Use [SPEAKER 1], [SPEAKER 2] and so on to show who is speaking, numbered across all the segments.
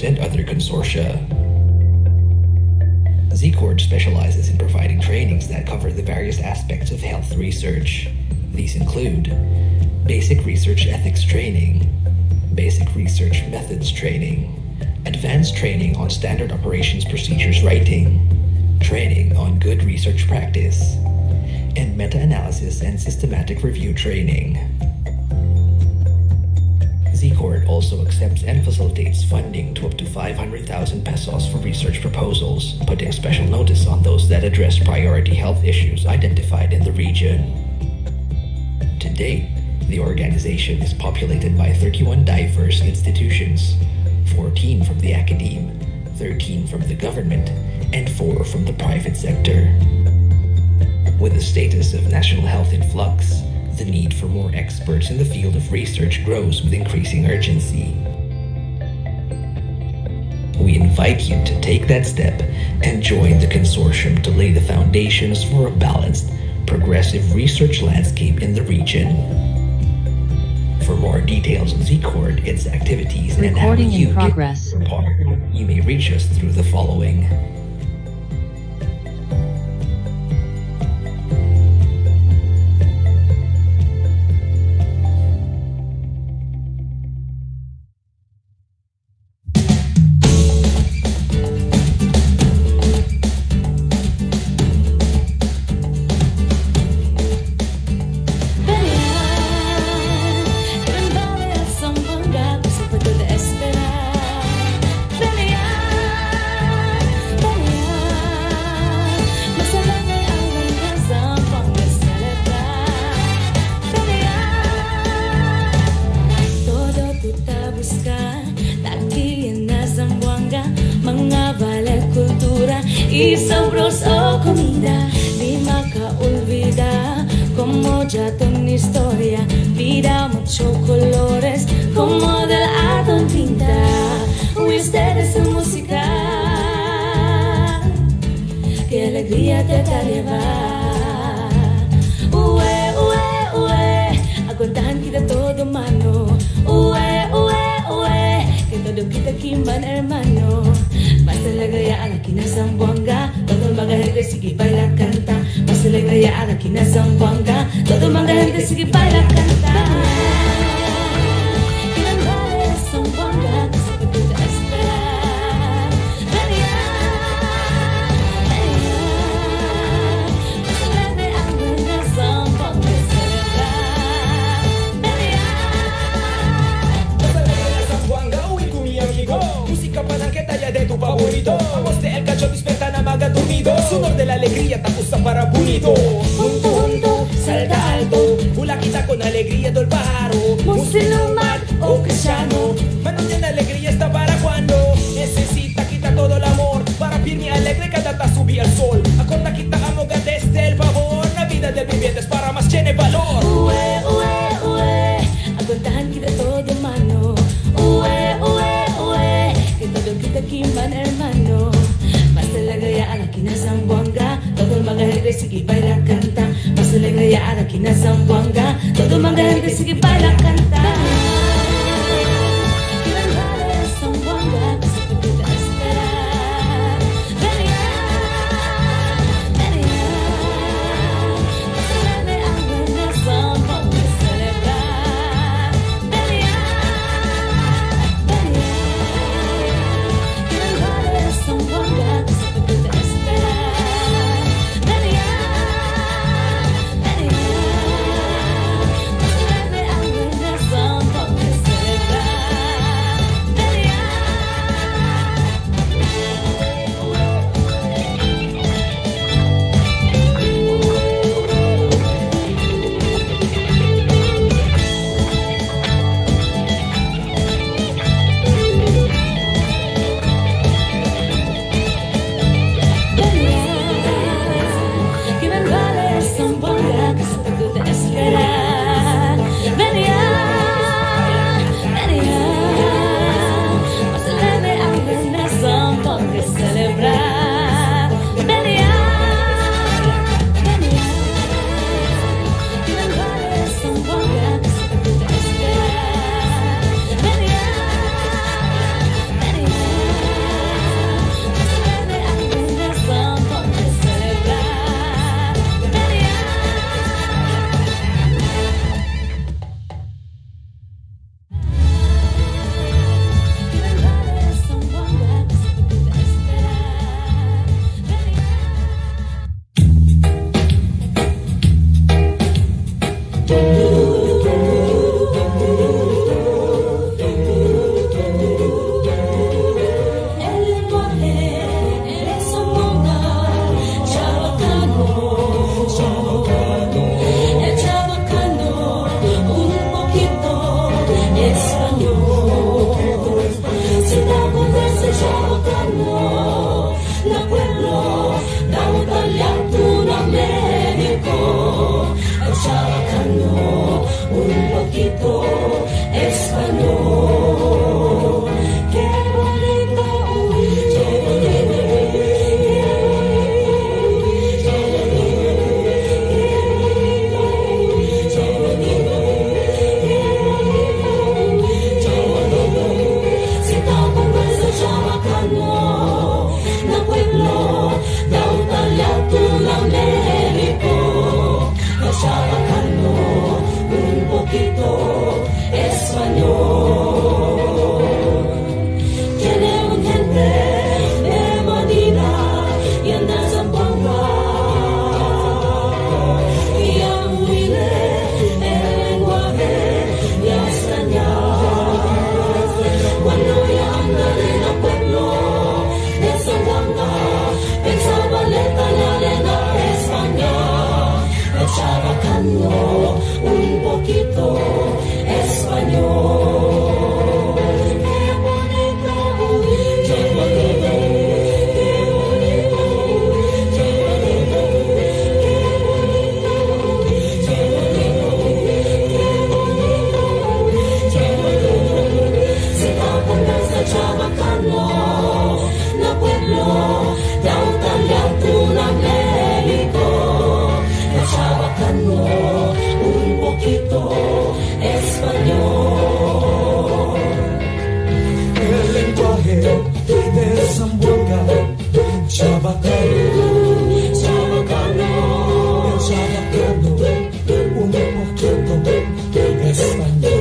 [SPEAKER 1] and other consortia. Z-Cord specializes in providing trainings that cover the various aspects of health research. These include basic research ethics training, basic research methods training, advanced training on standard operations procedures writing, training on good research practice, and meta-analysis and systematic review training. Z-Cord also accepts and facilitates funding to up to 500,000 pesos for research proposals, putting special notice on those that address priority health issues identified in the region. To date, the organization is populated by 31 diverse institutions, 14 from the academe, 13 from the government, and 4 from the private sector. With the status of national health in flux, the need for more experts in the field of research grows with increasing urgency. We invite you to take that step and join the consortium to lay the foundations for a balanced, progressive research landscape in the region. For more details on Z-Cord, its activities, and how
[SPEAKER 2] Recording
[SPEAKER 1] you
[SPEAKER 2] in progress.
[SPEAKER 1] get part, you may reach us through the following.
[SPEAKER 3] Y sabroso comida, di makaolvida, como ya tu historia, vida mucho colores, como del atom tinta, ustedes su música, que alegría te da llevar. Ue, ue, ue, aguantahan kita todo mano, ue, ue, ue, que todo kita kiman hermano. Basta lagaya ang kinasambwanga, todo mga gente sige baila canta. Basta lagaya ang kinasambwanga, todo mga gente sige baila canta. Kinambara sambwanga, kasi patuta espera. Maria, Maria, basta lagaya ang kinasambwanga celebra. Maria,
[SPEAKER 4] basta lagaya sambwanga, uy con mi amigo. Música palanqueta ya de tu favorito. Vamos de el cacho desperta na maga dormido. Sudor de la alegría tapusa para bonito. Junto, junto, salta alto. Hula kita con alegría del pájaro.
[SPEAKER 3] Musliman o cristiano.
[SPEAKER 4] Manos de alegría está para cuando necesita quita todo el amor. Para firme alegre cada ta subir al sol. Acorda quita amoga desde el favor. La vida del viviente es para más tiene valor.
[SPEAKER 3] Ue, ue, ue, aguantahan kita todo mano. Ue, ue, ue, que todo kita kiman hermano. Basta lagaya ang kinasambwanga, todo mga gente sige baila canta. Basta lagaya ang kinasambwanga, todo mga gente sige baila canta. Kinambara sambwanga, kasi patuta espera. Maria, Maria, basta lagaya ang kinasambwanga celebra. Maria, Maria, kinambara sambwanga, kasi patuta espera. Maria, Maria, basta lagaya ang
[SPEAKER 4] de Zamboanga, Chabacano, Chabacano, un poquito español.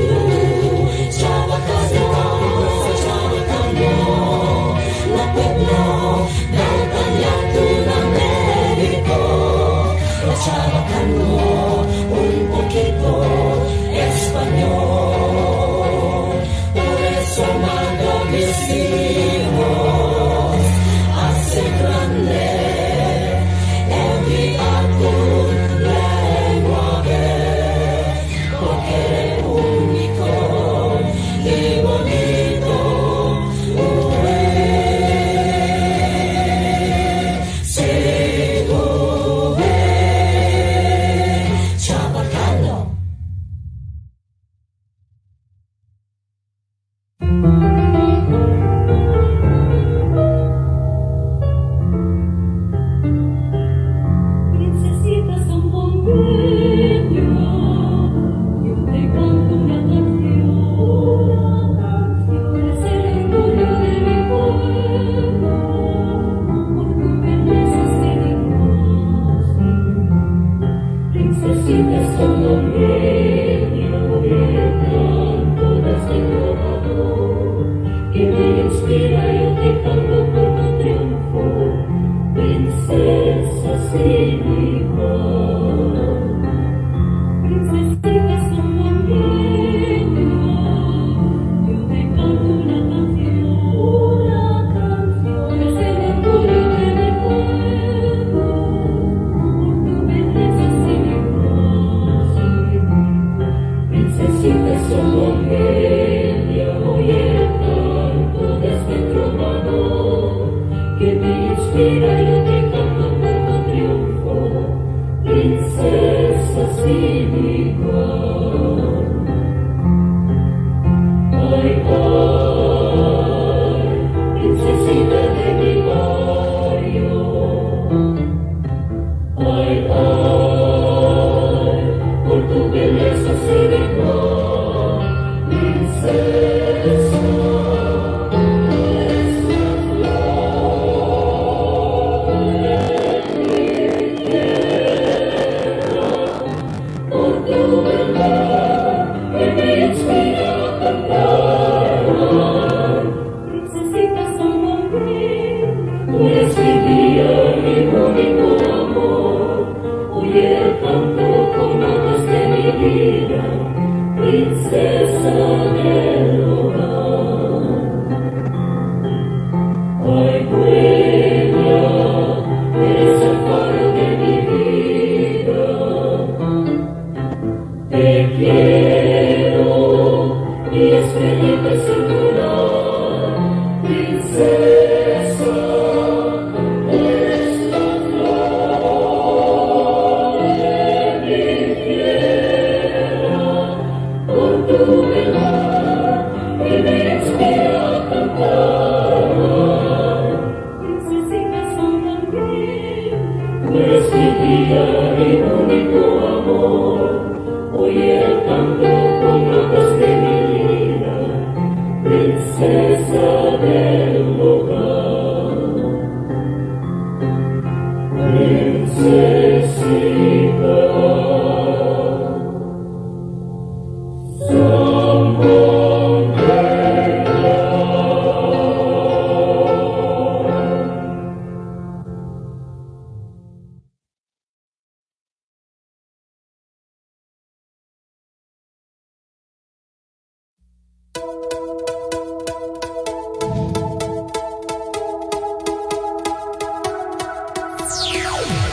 [SPEAKER 4] Chabacano, Chabacano, la pueblo del Tallato de México. Chabacano, un poquito español. Por eso mando a mis hijos a ser grande en mi lenguaje, porque eres único y bonito. Chabacano.
[SPEAKER 3] Princesita zamboangueña, yo te canto una canción. Eres el orgullo de mi pueblo, por tu belleza seductora. Princesita zamboangueña, yo canto desde tu trovador, que me inspira, yo te canto por tu triunfo. Princesa sin igual, princesita zamboangueña, yo te canto una canción, eres el orgullo de mi pueblo, por tu belleza sin igual. Princesita zamboangueña, oye el canto de este trovador, que me inspira, yo te canto por tu triunfo, princesa sin igual. Ay, ay, princesita de mi barrio. Ay, ay, por tu belleza sin igual, princesa. Princesita zamboangueña, tú eres mi día, mi único amor. Oye el canto con notas de mi vida, princesa del hogar. Ay, dueña, eres el faro de mi vida. Te quiero, mi estrellita singular, princesa, eres la flor de mi tierra, por tu verdad que me inspira a cantar. Princesita zamboangueña, tú eres mi día, mi único amor. Oye el canto con notas de mi vida, princesa del hogar. Princesita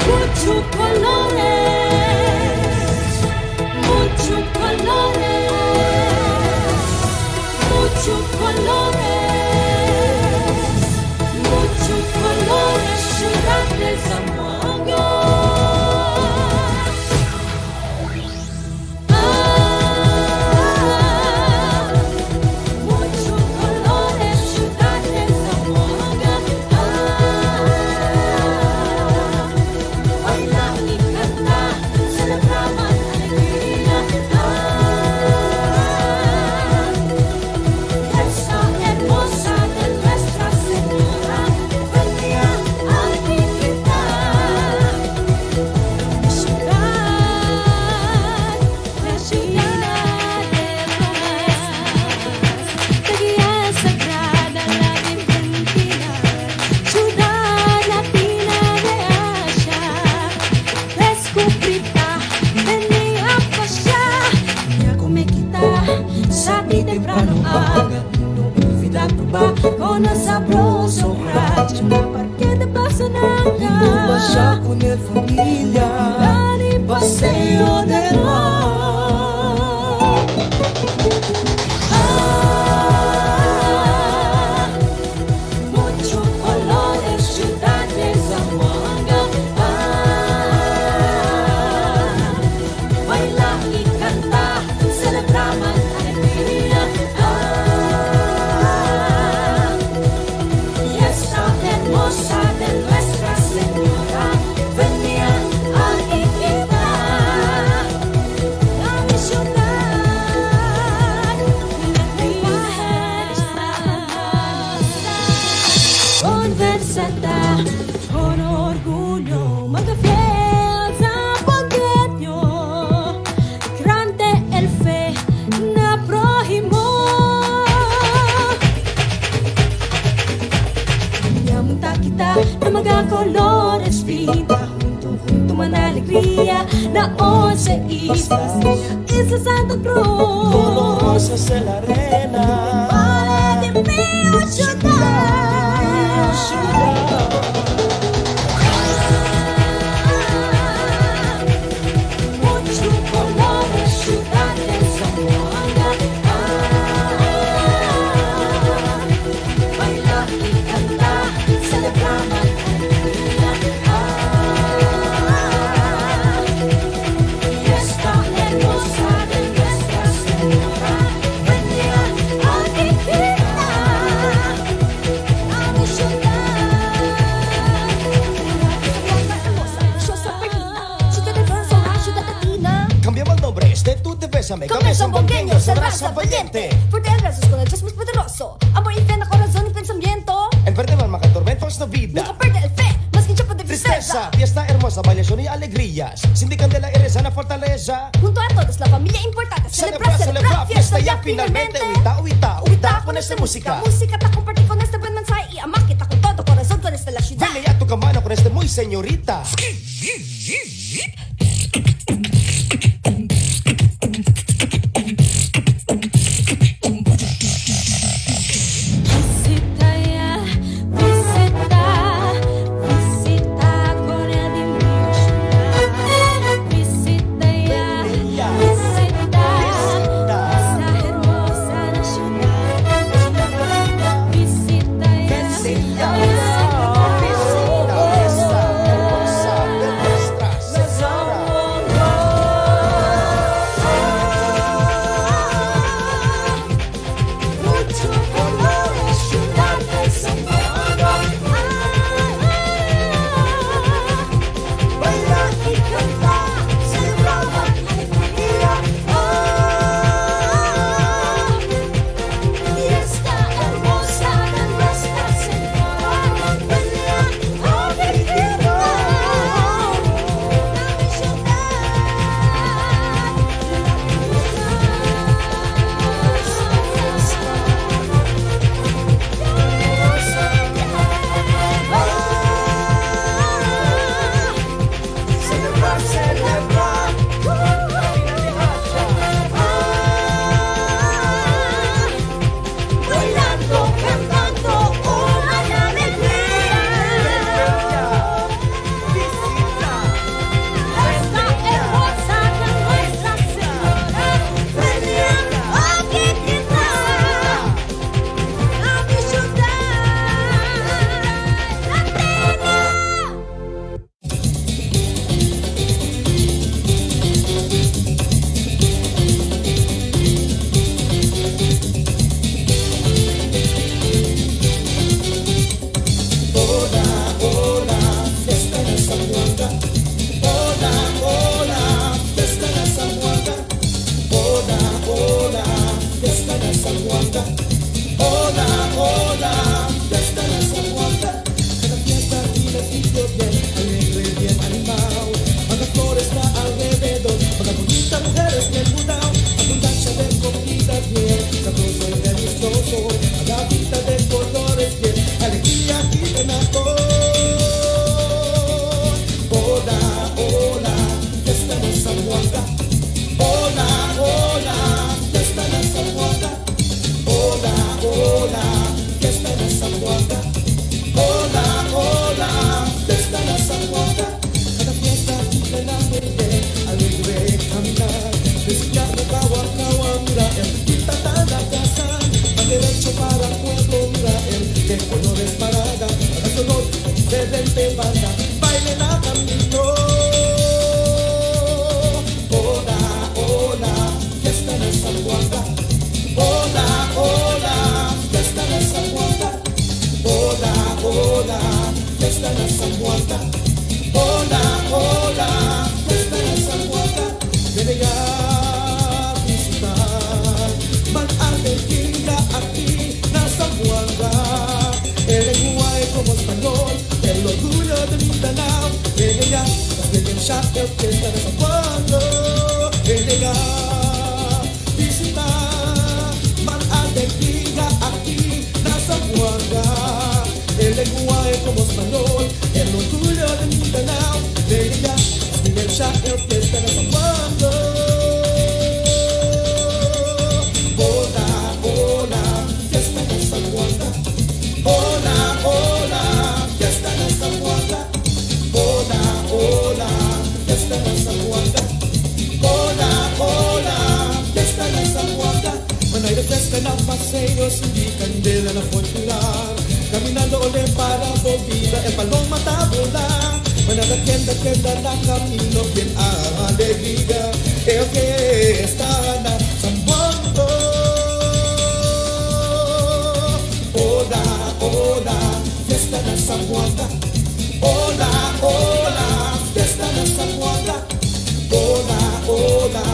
[SPEAKER 3] muchos colores, muchos colores, muchos colores, muchos colores, ciudad de Zamboanga. Muchos colores, ciudad de Zamboanga. Baila Porque de paso nada.
[SPEAKER 2] Indonesia con el familia,
[SPEAKER 3] Dani
[SPEAKER 2] paseo del mar.
[SPEAKER 3] Muchos colores, ciudades, Zamboanga. Baila y canta, celebramos alegría. Fiesta hermosa de Nuestra Señora, venía a quitar la mi ciudad, conversata con orgullo, magfiel sa pagketyo, grande el fe na prohimo. Yamunta kita na mga colores, pinta junto man alegría na 11 islas, Isla Santa Cruz.
[SPEAKER 2] Colorosas en la arena,
[SPEAKER 3] Vale de mi ciudad. Muchos colores, ciudades, Zamboanga. Baila y canta, celebramos alegría. Fiesta hermosa de Nuestra Señora, venía a quitar a mi ciudad. Preciosa Perlita, ciudad de Barcelona, ciudad latina.
[SPEAKER 2] cambiamos el nombre, tú te bésame,
[SPEAKER 3] Comienza un bongueño, se raza valiente. Fuerte el brazos con el Dios más poderoso. Amor y fe en el corazón y pensamiento.
[SPEAKER 2] En verde van tormentos de vida.
[SPEAKER 3] Nunca pierde el fe, más que un chopo de tristeza.
[SPEAKER 2] Tristeza, fiesta hermosa, bailación y alegrías. Sindican de la heresa, la fortaleza.
[SPEAKER 3] Junto a todos, la familia importante. Celebra,
[SPEAKER 2] fiesta ya finalmente. Uita con esta música.
[SPEAKER 3] Música te compartir con este buen mensaje y amar que está con todo corazón con esta la ciudad.
[SPEAKER 2] Vele ya tu mano con este muy señorita.
[SPEAKER 3] Visita ya, visita, visita con el divino ciudad. Visita ya, visita, esa hermosa la ciudad. Visita ya,
[SPEAKER 2] Esa hermosa de nuestra Mindanao, Elia, Bigyan siya el fiesta na sa pueblo, Elia, visita, man alegría aquí, nasa Buanga, el lenguaje como español, el orgullo de Mindanao, Elia, Bigyan siya el fiesta na sa pueblo. Hola, hola, fiesta na sa Buanga. Hola, hola, fiesta na sa Buanga. Hola, hola, fiesta na sa Buanga. Hola, hola, fiesta na sa Buanga. Manay de fiesta na paseos, hindi candela na popular. Caminando ole para bobida, el paloma tabola. Manada tienda na camino, bien alegría. El fiesta na sa Buanga. Hola, hola, fiesta na sa Buanga. Hola, hola, fiesta na sa Buanga. Hola, hola,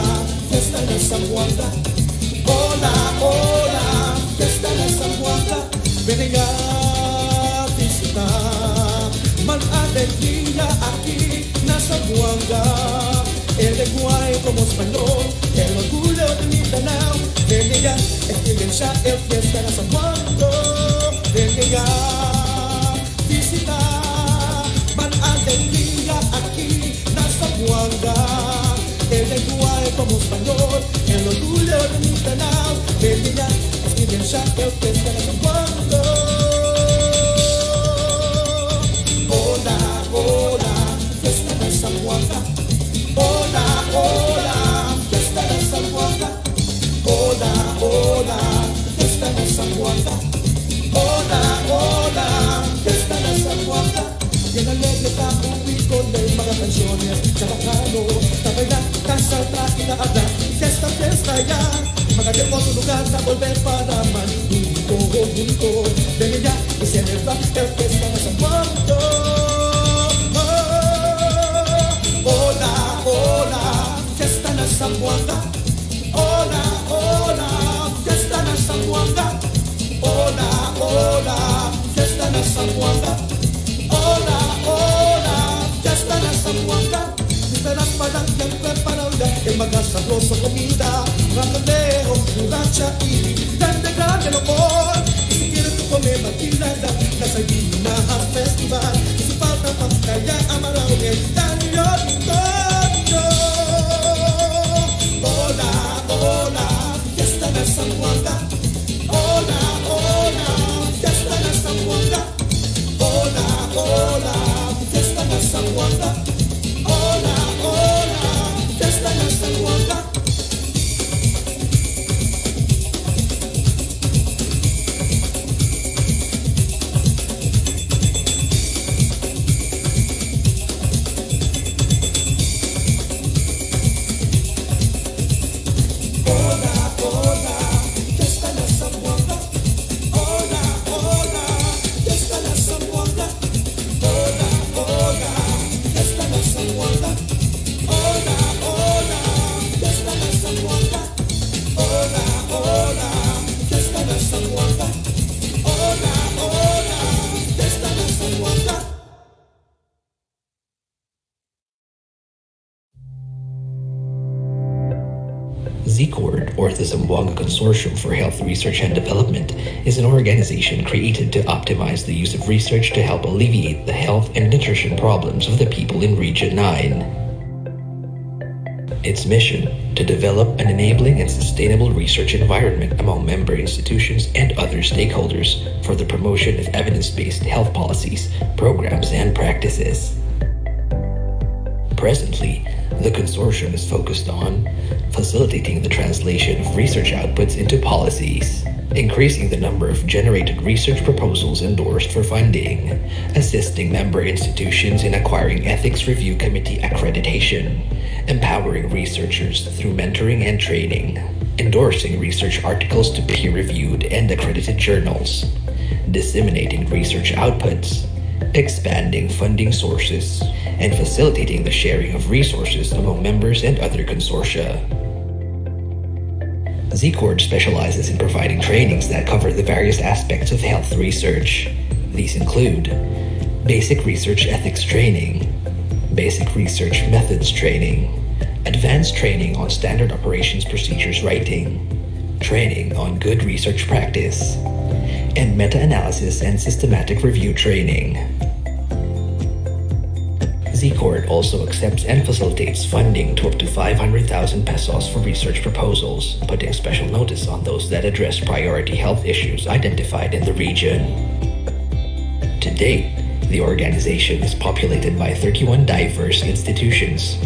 [SPEAKER 2] fiesta na sa Buanga. Hola, hola, fiesta na sa Buanga. Venga, visita, man alegría aquí, nasa Buanga. El lenguaje como español, el orgullo de Mindanao. Venga, experiencia, el fiesta na sa Buanga. Venga, visita, man alegría aquí, nasa Buanga. El lenguaje como español, el orgullo de Mindanao. Venga, experiencia, el fiesta na sa Buanga. Hola, hola, fiesta na sa Buanga. Hola, hola, fiesta na sa Buanga. Hola, hola, fiesta na sa Buanga. Hola, hola, fiesta na sa Buanga. Bien alegre ka uwi con el mga canciones Chabacano, tabaila, kasalta, inaada. Fiesta, fiesta ya. Mga hermoso lugar na volver para man. Junto, ven ya y celebra el fiesta na sa Buanga. Hola, hola, fiesta na sa Buanga. Hola, hola, fiesta na sa Buanga. Hola, hola, fiesta na sa Buanga. Hola, hola, fiesta na sa Buanga. Esperas para quien preparó ya el más sabroso comida. Ratoneo, borracha y grande, grande locor. Y si quieres tú comer maquilada, la salina al festival. Y si falta pantalla, amarrado el daño victorio. Hola, hola, fiesta na sa Buanga. Hola, hola, fiesta na sa Buanga. Hola, hola, fiesta na sa Buanga. Hola, hola, fiesta na sa Buanga.
[SPEAKER 1] ZCORD, or the Zamboanga Consortium for Health Research and Development, is an organization created to optimize the use of research to help alleviate the health and nutrition problems of the people in Region 9. Its mission: to develop an enabling and sustainable research environment among member institutions and other stakeholders for the promotion of evidence-based health policies, programs, and practices. Presently, the consortium is focused on facilitating the translation of research outputs into policies, increasing the number of generated research proposals endorsed for funding, assisting member institutions in acquiring ethics review committee accreditation, empowering researchers through mentoring and training, endorsing research articles to peer-reviewed and accredited journals, disseminating research outputs, expanding funding sources, and facilitating the sharing of resources among members and other consortia. ZCORD specializes in providing trainings that cover the various aspects of health research. These include Basic Research Ethics Training, Basic Research Methods Training, Advanced Training on Standard Operations Procedures Writing, Training on Good Research Practice, and Meta-Analysis and Systematic Review Training. Z-Court also accepts and facilitates funding to up to 500,000 pesos for research proposals, putting special notice on those that address priority health issues identified in the region. To date, the organization is populated by 31 diverse institutions,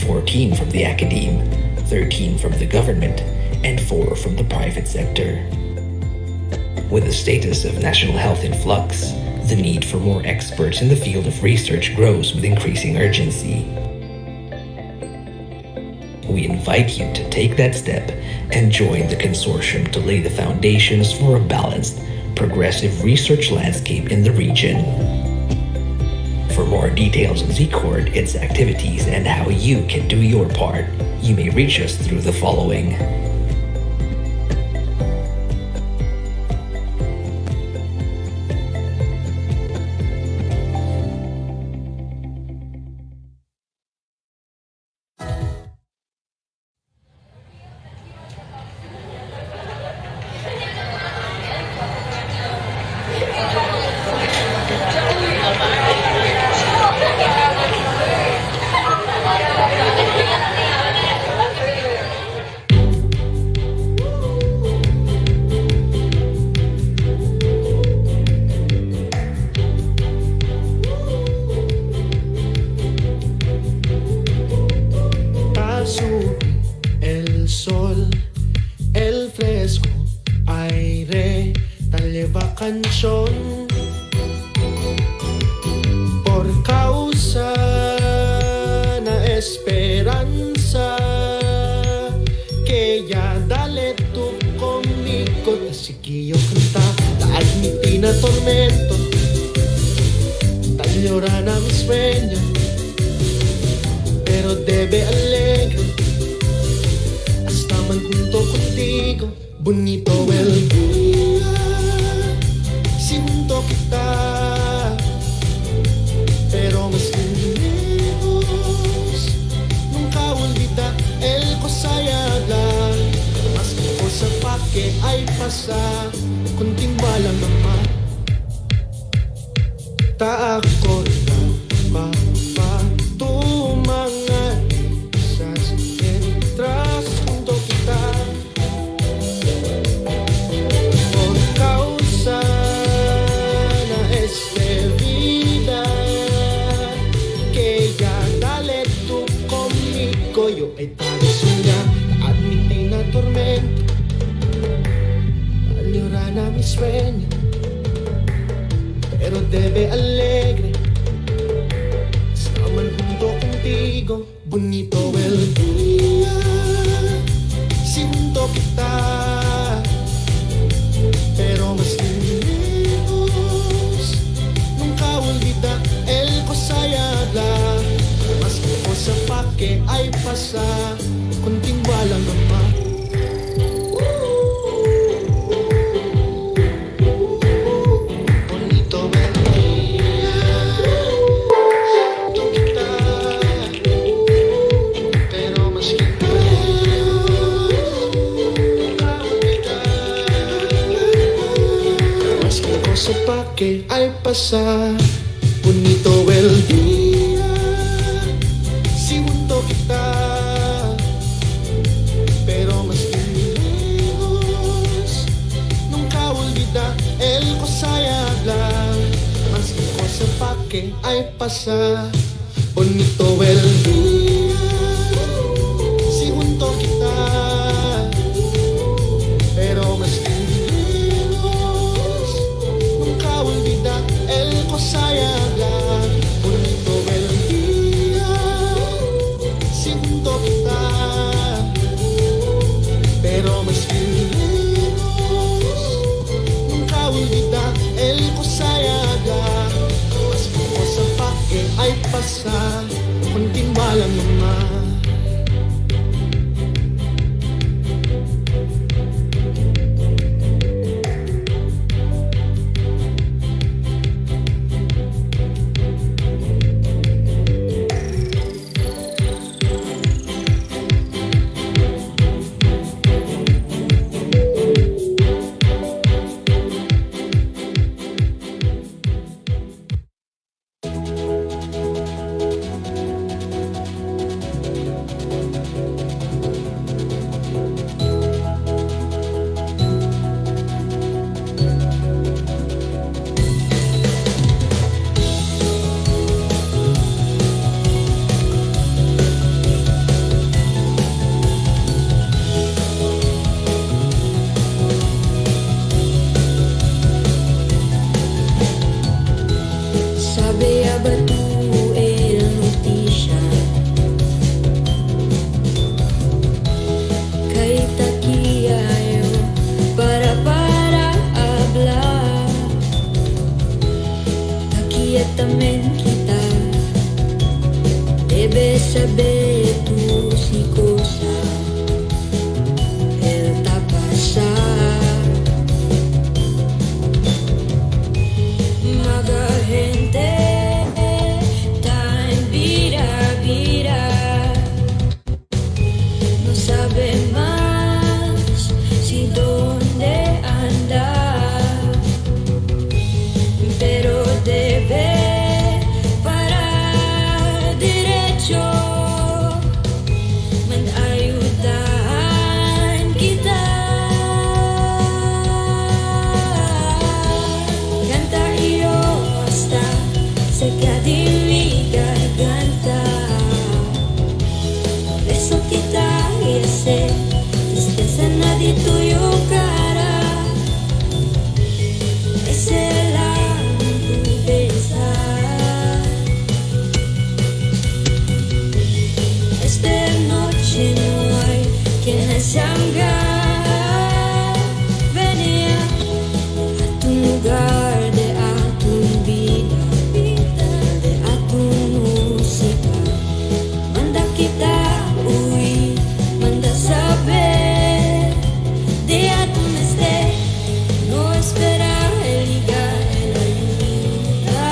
[SPEAKER 1] 14 from the academe, 13 from the government, and 4 from the private sector. With the status of national health in flux, the need for more experts in the field of research grows with increasing urgency. We invite you to take that step and join the consortium to lay the foundations for a balanced, progressive research landscape in the region. For more details on Z-Court, its activities, and how you can do your part, you may reach us through the following.
[SPEAKER 2] Canción por causa na esperanza que ya dale tú conmigo te sigue yo cantar la admití na tormento tal lloran a mi sueño pero debe alegre hasta man junto contigo bonito el día junto kita pero mas lejos nunca olvida el kosayaglan mas cosa pa que ay pasa kunting balang naman ta ako pa tumangan sa entras junto kita por causa yo ay tagusunya admití na tormento al llorar a mi sueño pero debe alegre estaban junto contigo bonito el día si junto kita pero más lejos nunca olvida el kosayaglan mas cosa pa que ay pasa kunting balang naman bonito el día junto kita pero mas kita nunca olvida mas cosa pa que ay pasa bonito el día kita pero mas lejos nunca olvida el kosayaglan mas cosa pa que ay pasa bonito el día si junto kita pero mas lejos nunca olvida el kosayaglan bonito el pero más lejos nunca olvida el kosayaglan mas cosa pa que ay pasa kunting balang
[SPEAKER 3] Sabado el notisya kay takiayo para hablar takiatamen kita debe saber tu si cosa está pasar maga gente tan vira no sabe más si dónde andar pero debe parar derecho ayudan kita canta iyo hasta cerca de mi garganta beso kita ese tristeza nadie tuyo cara ese la pensar esta noche no hay quien sangre venía a tu lugar de a tu vida de a tu música manda kita uy manda saber de a donde esté no espera el llegar el ayuda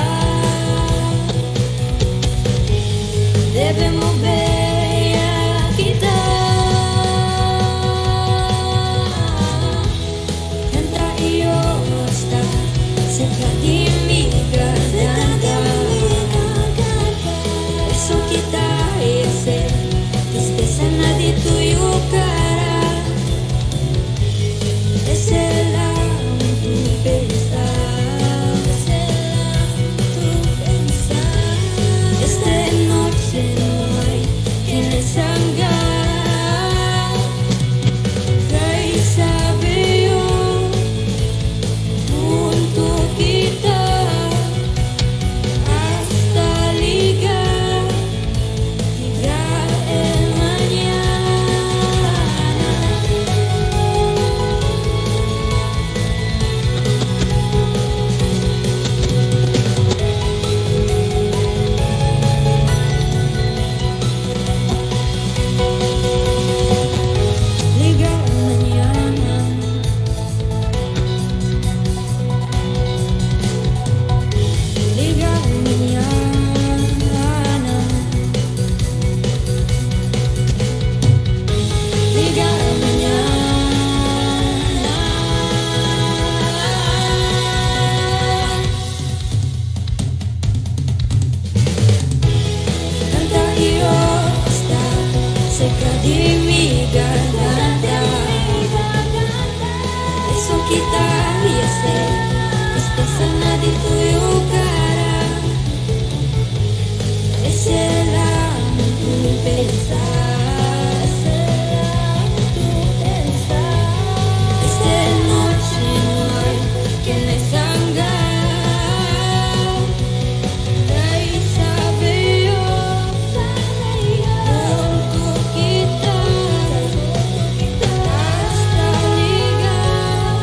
[SPEAKER 3] debemos ver a kita canta iyo hasta cerca de mi garganta beso kita ese tristeza nadie tuyo cara ese la tu pensar esta noche no hay quien sangre kay sabi yo junto kita hasta ligar el mañana ligar mañana ligar mañana ligar mañana canta iyo hasta cerca de mi garganta beso kita ese tristeza nadie tuyo cara ese la tu pensar esta noche no hay quien le sangre kay sabi yo junto kita hasta ligar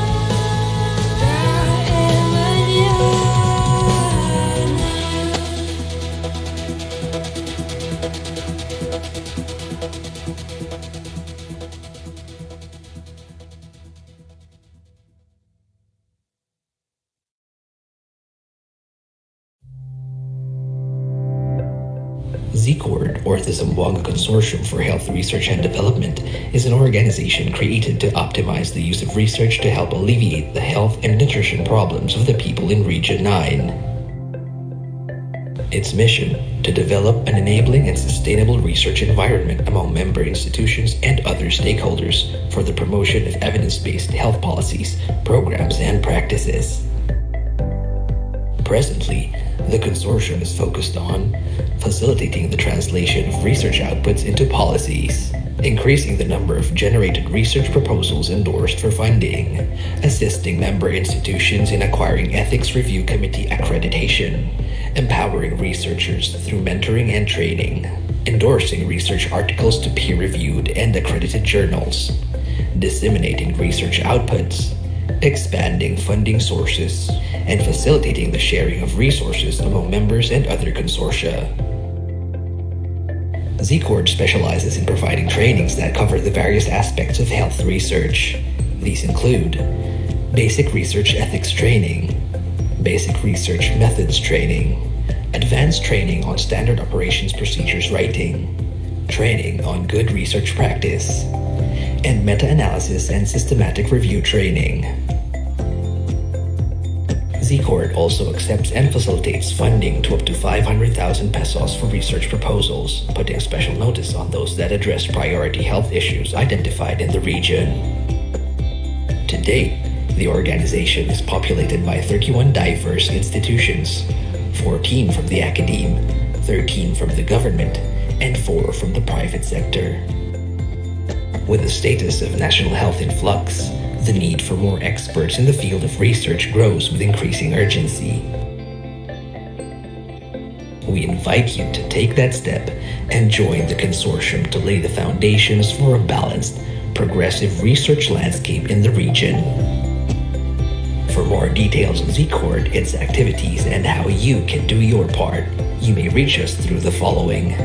[SPEAKER 3] el mañana
[SPEAKER 1] ZCORD, or the Zamboanga Consortium for Health Research and Development, is an organization created to optimize the use of research to help alleviate the health and nutrition problems of the people in Region 9. Its mission: to develop an enabling and sustainable research environment among member institutions and other stakeholders for the promotion of evidence-based health policies, programs, and practices. Presently, the consortium is focused on facilitating the translation of research outputs into policies, increasing the number of generated research proposals endorsed for funding, assisting member institutions in acquiring Ethics Review Committee accreditation, empowering researchers through mentoring and training, endorsing research articles to peer-reviewed and accredited journals, disseminating research outputs, expanding funding sources, and facilitating the sharing of resources among members and other consortia. Z-Cord specializes in providing trainings that cover the various aspects of health research. These include basic research ethics training, basic research methods training, advanced training on standard operations procedures writing, training on good research practice, and meta-analysis and systematic review training. Z-Cord also accepts and facilitates funding to up to 500,000 pesos for research proposals, putting special notice on those that address priority health issues identified in the region. To date, the organization is populated by 31 diverse institutions, 14 from the academe, 13 from the government, and 4 from the private sector. With the status of national health in flux, the need for more experts in the field of research grows with increasing urgency. We invite you to take that step and join the consortium to lay the foundations for a balanced, progressive research landscape in the region. For more details on Z-Cord, its activities, and how you can do your part, you may reach us through the following.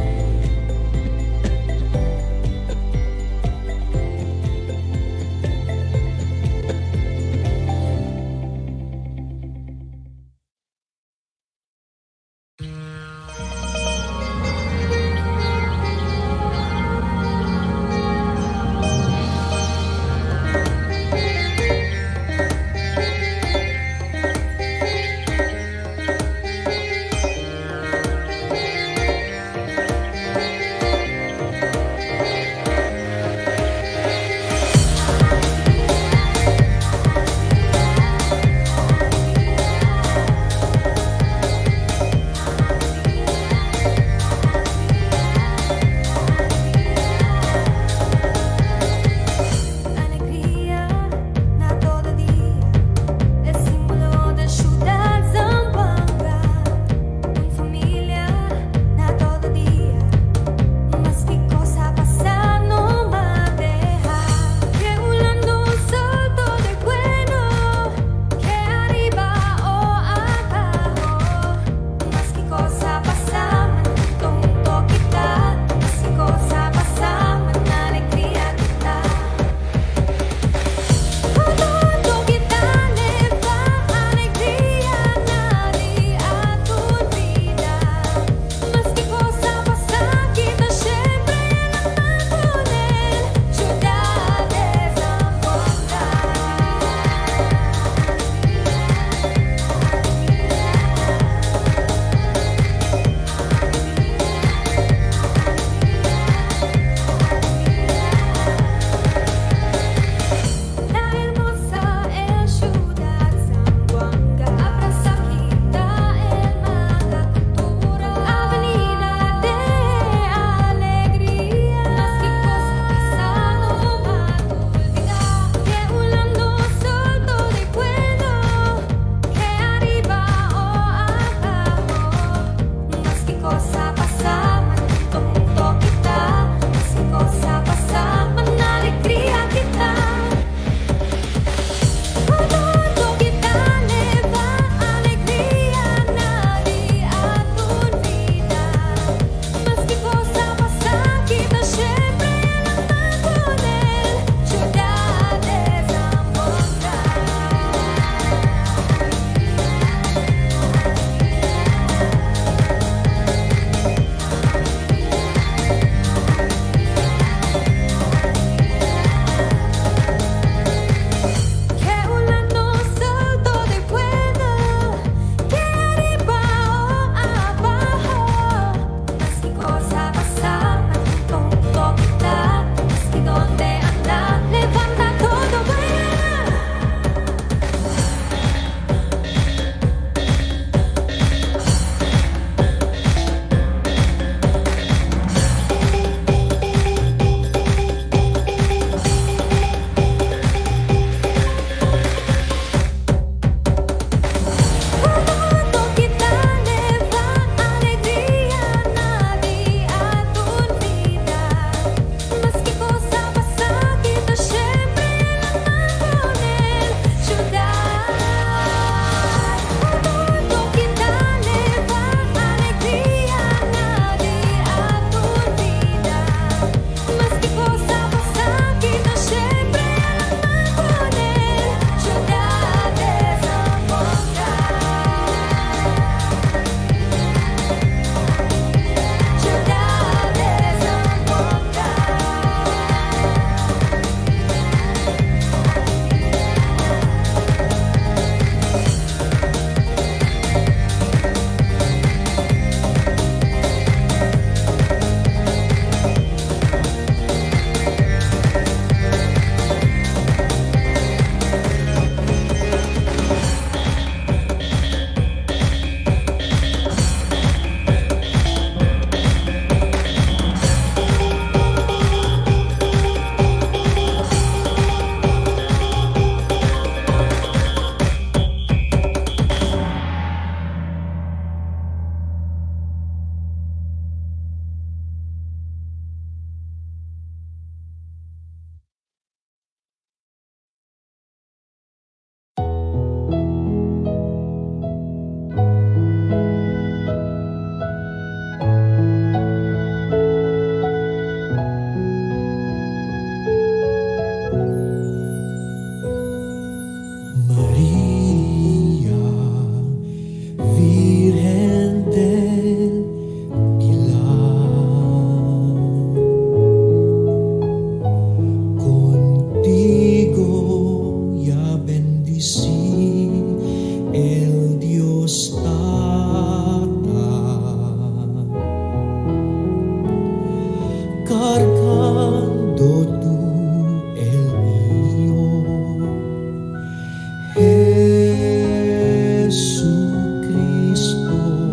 [SPEAKER 2] Virgen del Pilar, contigo ya bendicí el Dios Tata, cargando tú el mío, Jesucristo.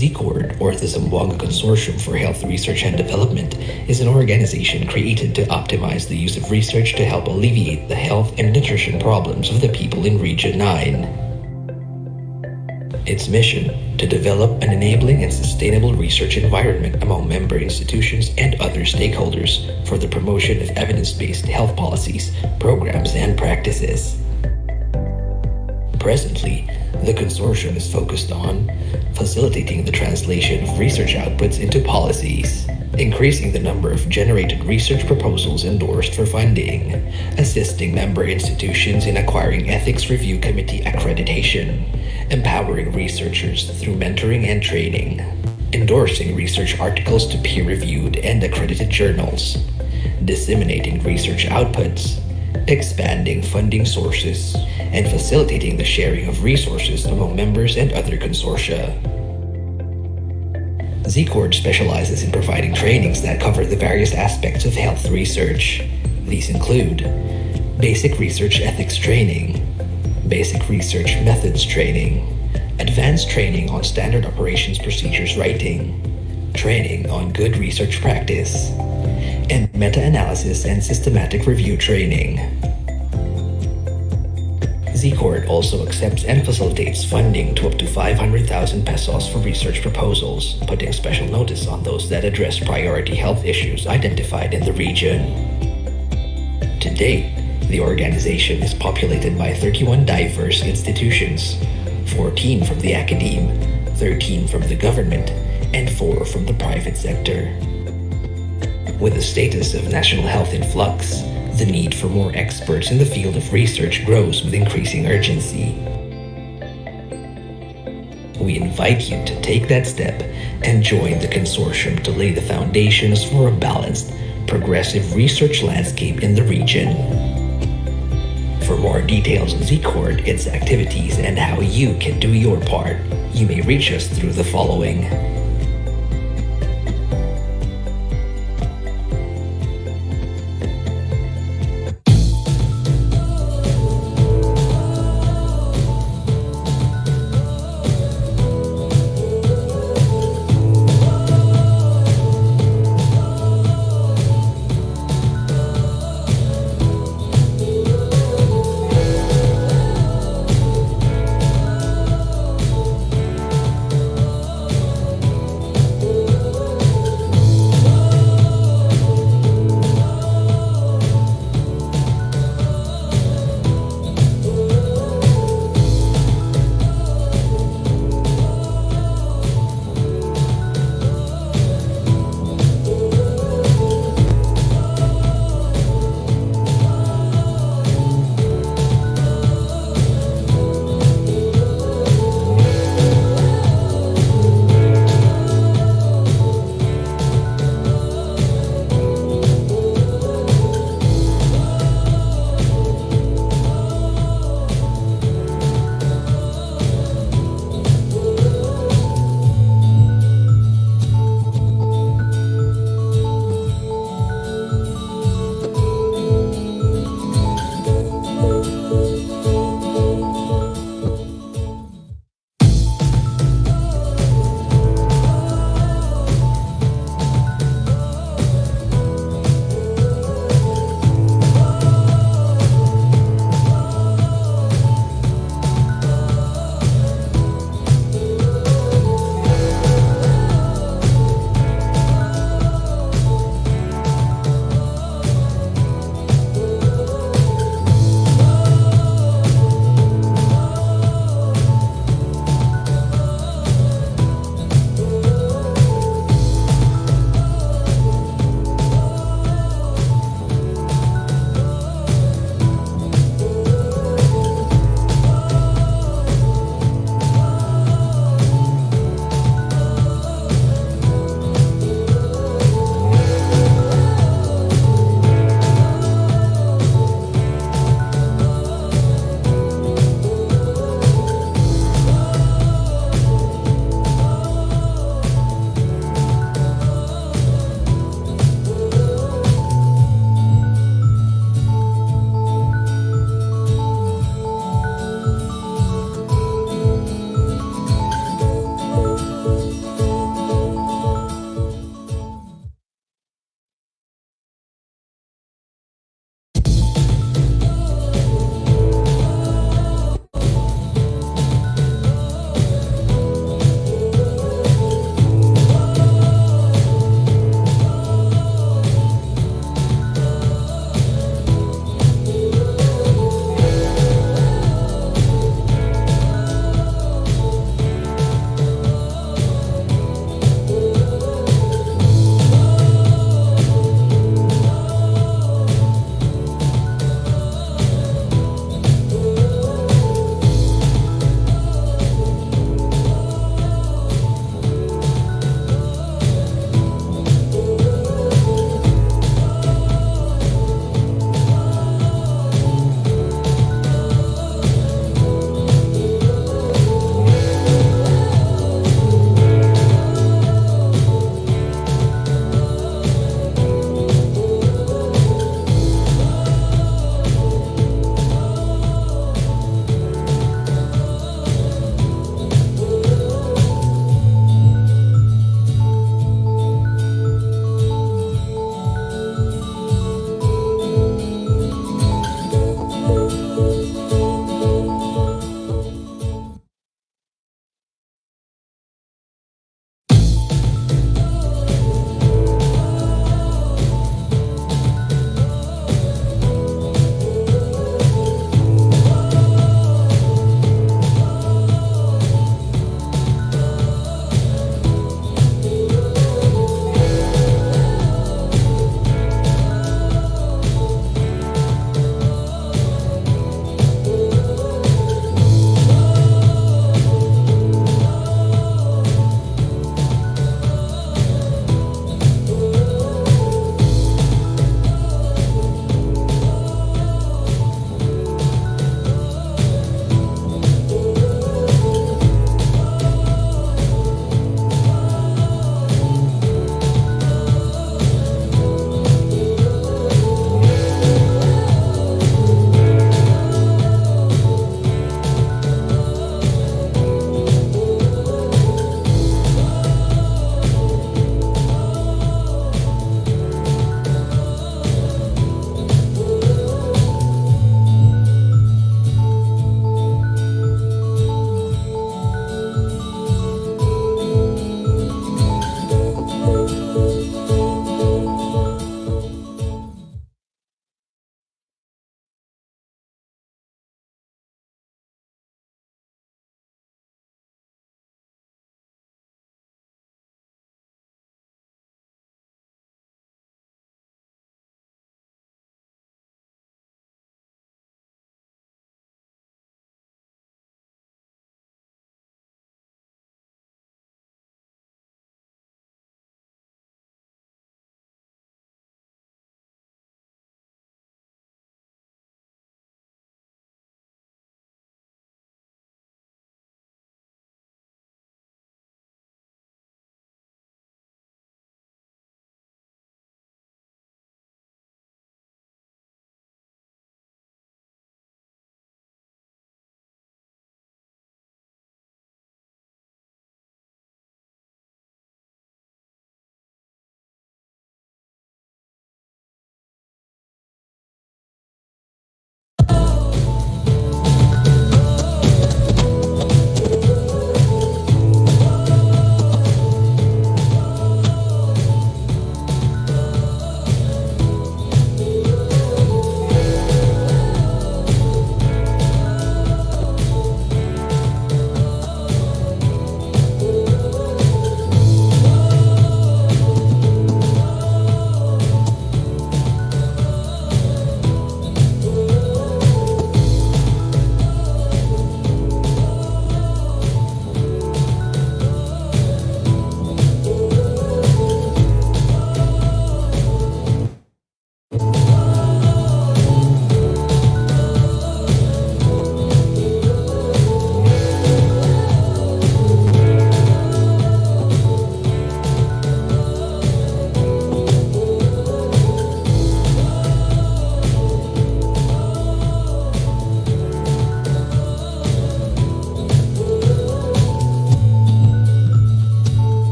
[SPEAKER 1] ZCORD, or the Zamboanga Consortium for Health Research and Development, is an organization created to optimize the use of research to help alleviate the health and nutrition problems of the people in Region 9. Its mission: to develop an enabling and sustainable research environment among member institutions and other stakeholders for the promotion of evidence-based health policies, programs, and practices. Presently, the consortium is focused on facilitating the translation of research outputs into policies, increasing the number of generated research proposals endorsed for funding, assisting member institutions in acquiring Ethics Review Committee accreditation, empowering researchers through mentoring and training, endorsing research articles to peer-reviewed and accredited journals, disseminating research outputs, expanding funding sources, and facilitating the sharing of resources among members and other consortia. ZCORD specializes in providing trainings that cover the various aspects of health research. These include basic research ethics training, basic research methods training, advanced training on standard operations procedures writing, training on good research practice, and meta-analysis and systematic review training. ZCORD also accepts and facilitates funding to up to 500,000 pesos for research proposals, putting special notice on those that address priority health issues identified in the region. To date, the organization is populated by 31 diverse institutions, 14 from the academe, 13 from the government, and 4 from the private sector. With the status of national health in flux, the need for more experts in the field of research grows with increasing urgency. We invite you to take that step and join the consortium to lay the foundations for a balanced, progressive research landscape in the region. For more details on ZCORD, its activities, and how you can do your part, you may reach us through the following.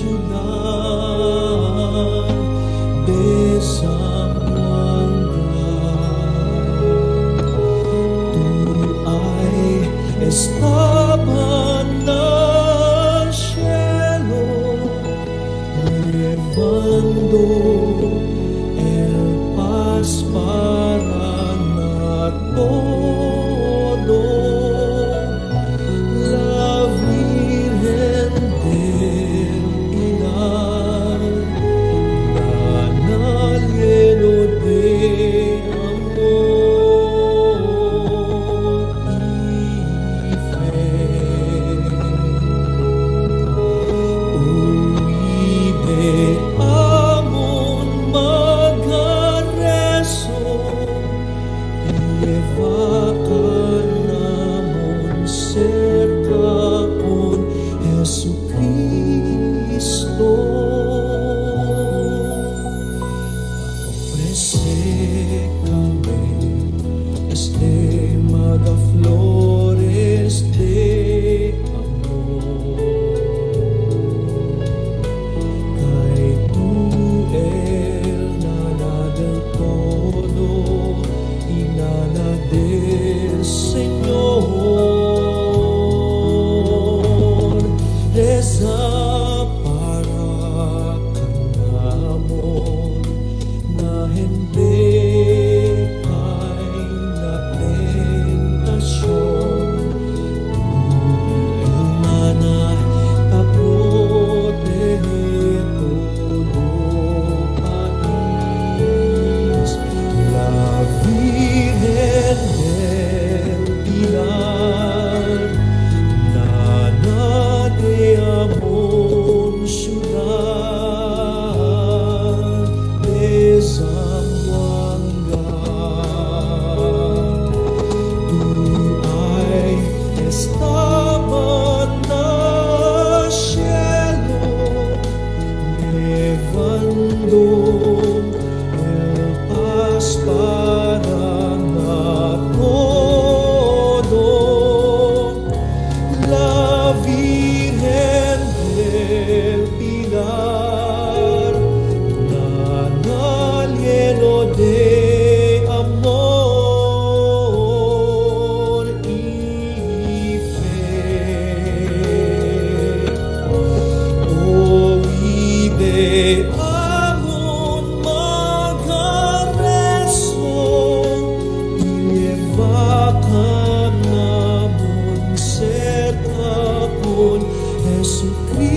[SPEAKER 2] ciudad de San Juan. Tú ay estaban al cielo, llevando el paz para todo. La Virgen del Pilar, canal lleno de amor y fe. Uide amon magareso, llevakan namon cerca con Jesucristo. Ofrece kami este magaflores de amor. Kay tú el nana del todo y nana del Señor. Reza para kanamon na hindi kay natentasyon. El nana taprotehe todo país. La Virgen del Pilar, nana de amor, ciudad de San Juan. Tú ay estaban al cielo, llevando el paz para todo. La Virgen del Pilar, canal lleno de amor y fe. Oíde amon magareso, llevakan namon cerca con Jesucristo.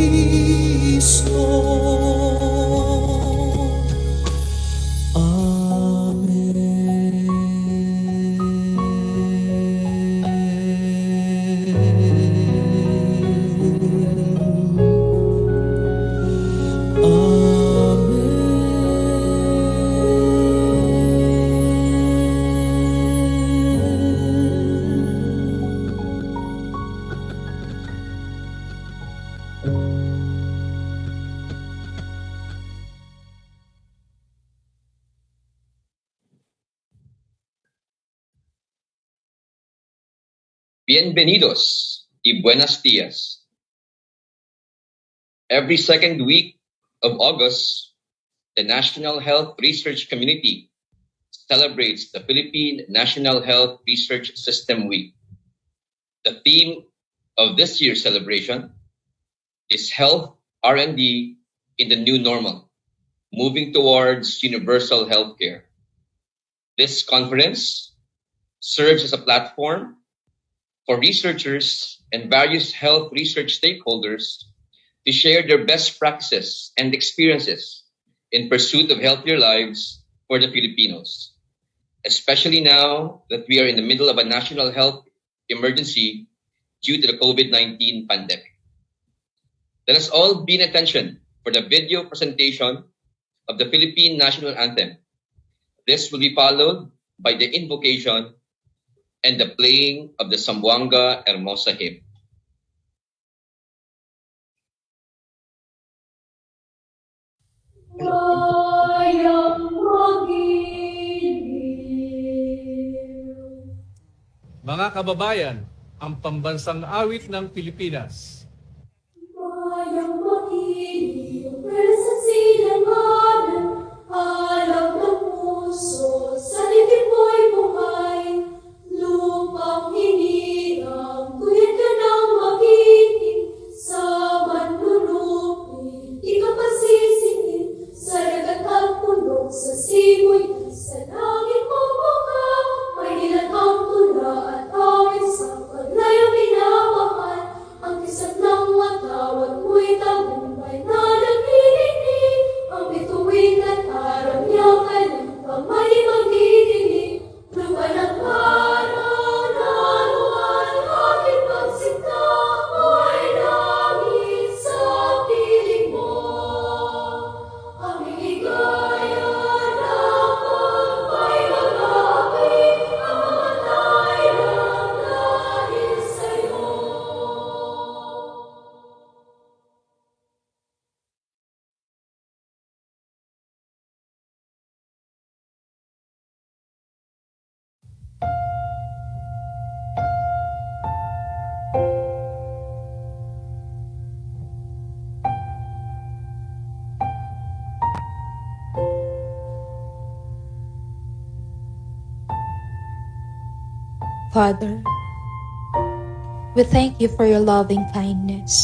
[SPEAKER 5] Bienvenidos y buenos días. Every second week of August, the National Health Research Community celebrates the Philippine National Health Research System Week. The theme of this year's celebration is Health R&D in the New Normal, moving towards universal healthcare. This conference serves as a platform for researchers and various health research stakeholders to share their best practices and experiences in pursuit of healthier lives for the Filipinos, especially now that we are in the middle of a national health emergency due to the COVID-19 pandemic. Let us all be in attention for the video presentation of the Philippine National Anthem. This will be followed by the invocation and the playing of the Zamboanga Hermosa hymn.
[SPEAKER 6] Mga kababayan, ang pambansang awit ng Pilipinas.
[SPEAKER 3] Bayang makinig,
[SPEAKER 7] Father, we thank you for your loving kindness,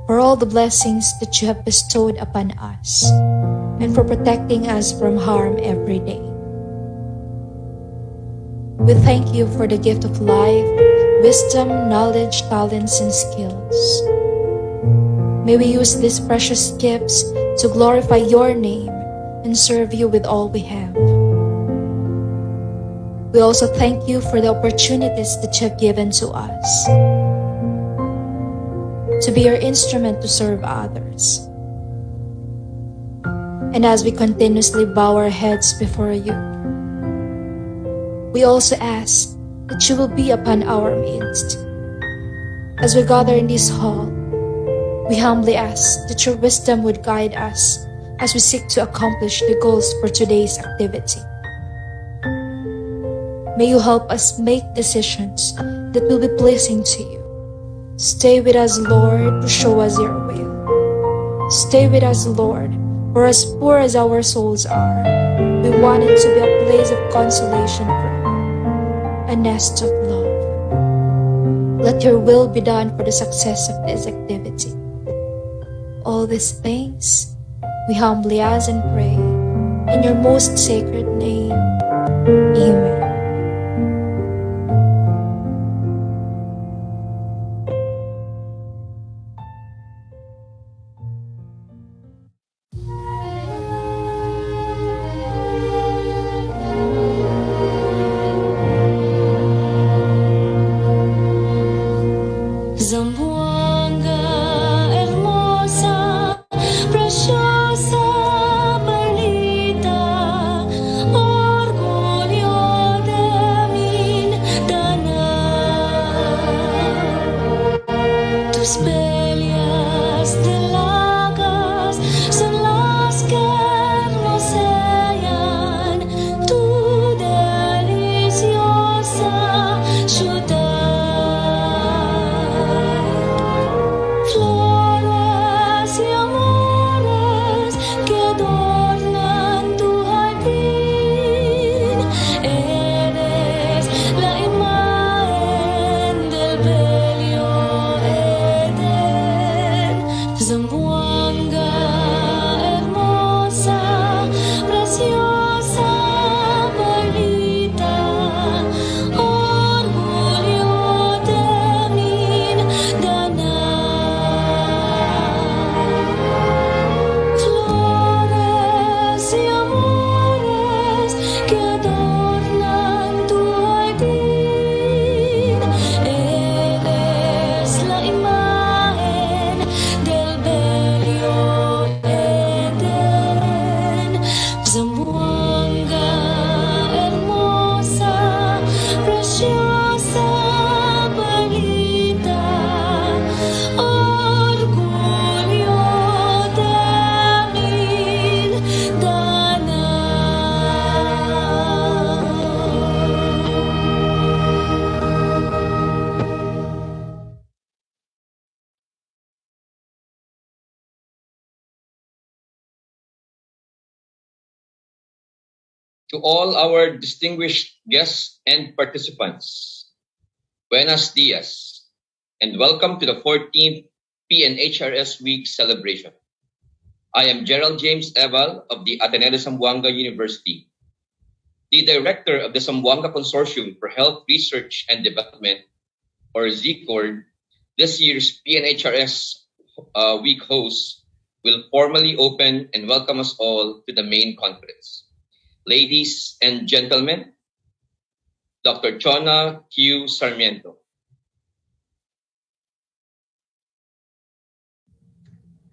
[SPEAKER 7] for all the blessings that you have bestowed upon us, and for protecting us from harm every day. We thank you for the gift of life, wisdom, knowledge, talents, and skills. May we use these precious gifts to glorify your name and serve you with all we have. We also thank you for the opportunities that you have given to us, to be your instrument to serve others. And as we continuously bow our heads before you, we also ask that you will be upon our midst. As we gather in this hall, we humbly ask that your wisdom would guide us as we seek to accomplish the goals for today's activity. May you help us make decisions that will be pleasing to you. Stay with us, Lord, to show us your will. Stay with us, Lord, for as poor as our souls are, we want it to be a place of consolation for you, a nest of love. Let your will be done for the success of this activity. All these things we humbly ask and pray in your most sacred name. Amen.
[SPEAKER 3] Zamboanga, hermosa, preciosa, Barlita, orgullo de mi dana. Tus peleas delagas son las que hermosean tu deliciosa ciudad. Flores y amores que adornan tu jardín, eres la imagen del bello Edén. Zamboanga, hermosa, preciosa, Barlita, orgullo de mi dana. Flores y amores que adornan tu jardín, eres la imagen del bello Edén. Zamboanga, hermosa, preciosa, Barlita, orgullo de mi dana.
[SPEAKER 5] To all our distinguished guests and participants, buenos dias, and welcome to the 14th PNHRS Week celebration. I am Gerald James Eval of the Ateneo de Zamboanga University, the director of the Zamboanga Consortium for Health Research and Development, or ZCORD. This year's PNHRS Week host will formally open and welcome us all to the main conference. Ladies and gentlemen, Dr. Chona Q. Sarmiento.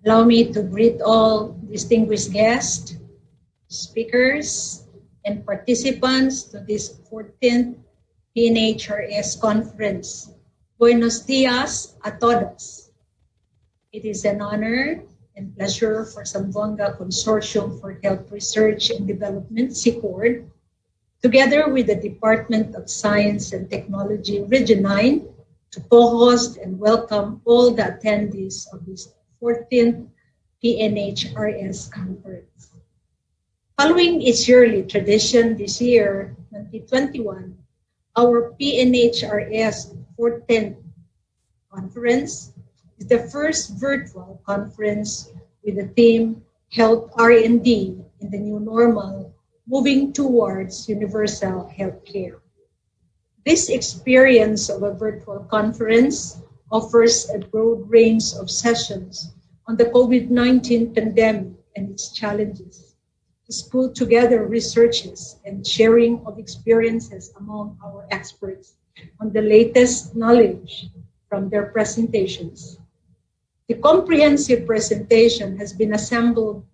[SPEAKER 8] Allow me to greet all distinguished guests, speakers, and participants to this 14th PNHRS conference. Buenos dias a todos. It is an honor and pleasure for Zamboanga Consortium for Health Research and Development, CCORD, together with the Department of Science and Technology, Region 9, to co-host and welcome all the attendees of this 14th PNHRS conference. Following its yearly tradition this year, 2021, Our PNHRS 14th conference is the first virtual conference with the theme Health R&D in the New Normal, moving towards universal healthcare. This experience of a virtual conference offers a broad range of sessions on the COVID-19 pandemic and its challenges, to pull together researches and sharing of experiences among our experts on the latest knowledge from their presentations. The comprehensive presentation has been assembled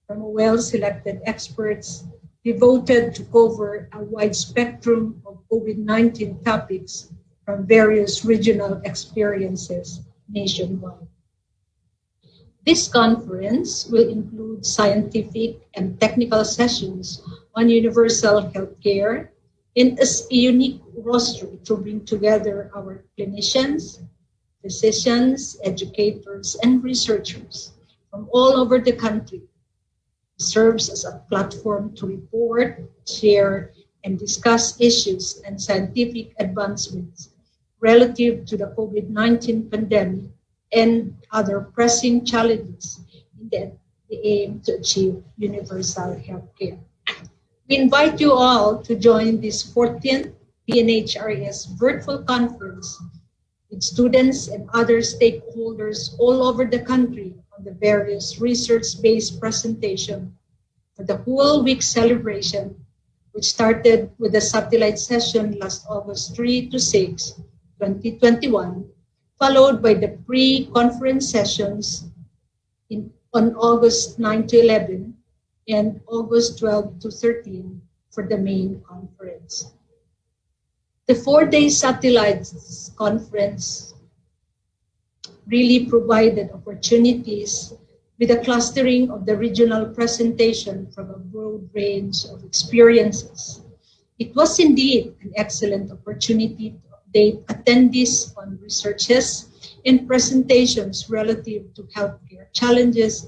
[SPEAKER 8] from well-selected experts devoted to cover a wide spectrum of COVID-19 topics from various regional experiences nationwide. This conference will include scientific and technical sessions on universal healthcare and is a unique roster to bring together our clinicians, physicians, educators, and researchers from all over the country. It serves as a platform to report, share, and discuss issues and scientific advancements relative to the COVID-19 pandemic and other pressing challenges in the aim to achieve universal healthcare. We invite you all to join this 14th PNHRS virtual conference with students and other stakeholders all over the country on the various research-based presentation for the whole week celebration, which started with a satellite session last August 3 to 6, 2021, followed by the pre-conference sessions on August 9 to 11 and August 12 to 13 for the main conference. The 4-day satellite conference really provided opportunities with a clustering of the regional presentation from a broad range of experiences. It was indeed an excellent opportunity to update attendees on researches and presentations relative to healthcare challenges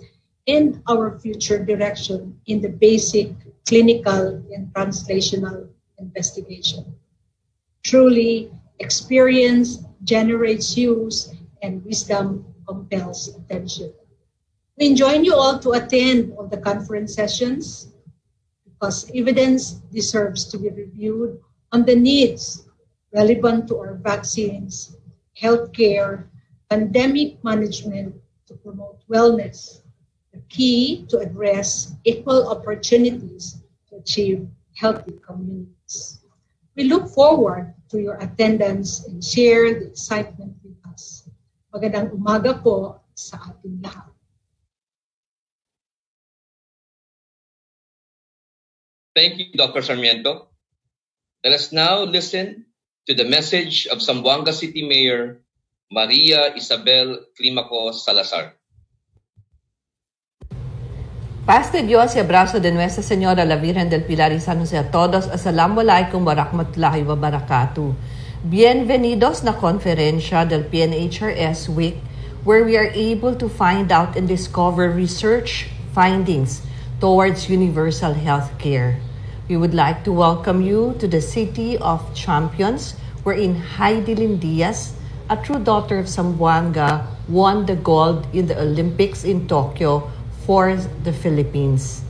[SPEAKER 8] and our future direction in the basic clinical and translational investigation. Truly, experience generates use and wisdom compels attention. We enjoin you all to attend all the conference sessions because evidence deserves to be reviewed on the needs relevant to our vaccines, healthcare, pandemic management to promote wellness, the key to address equal opportunities to achieve healthy communities. We look forward to your attendance and share the excitement with us. Magandang umaga po sa ating lahat.
[SPEAKER 5] Thank you, Dr. Sarmiento. Let us now listen to the message of Zamboanga City Mayor Maria Isabel Climaco Salazar.
[SPEAKER 9] Paz de Dios y abrazo de Nuestra Señora la Virgen del Pilar y San José a todos. Assalamualaikum warahmatullahi wabarakatuh. Bienvenidos na conferencia del PNHRS Week, where we are able to find out and discover research findings towards universal health care. We would like to welcome you to the City of Champions, wherein Heidi Diaz, a true daughter of Zamboanga, won the gold in the Olympics in Tokyo for the Philippines.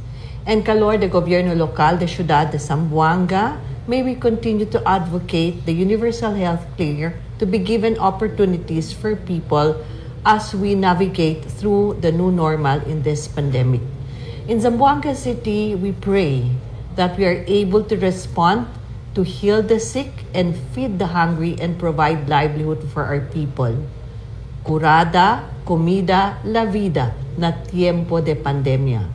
[SPEAKER 9] And calor de gobierno local de Ciudad de Zamboanga, may we continue to advocate the universal health care to be given opportunities for people as we navigate through the new normal in this pandemic. In Zamboanga City, we pray that we are able to respond to heal the sick and feed the hungry and provide livelihood for our people. Curada, comida, la vida, na tiempo de pandemia.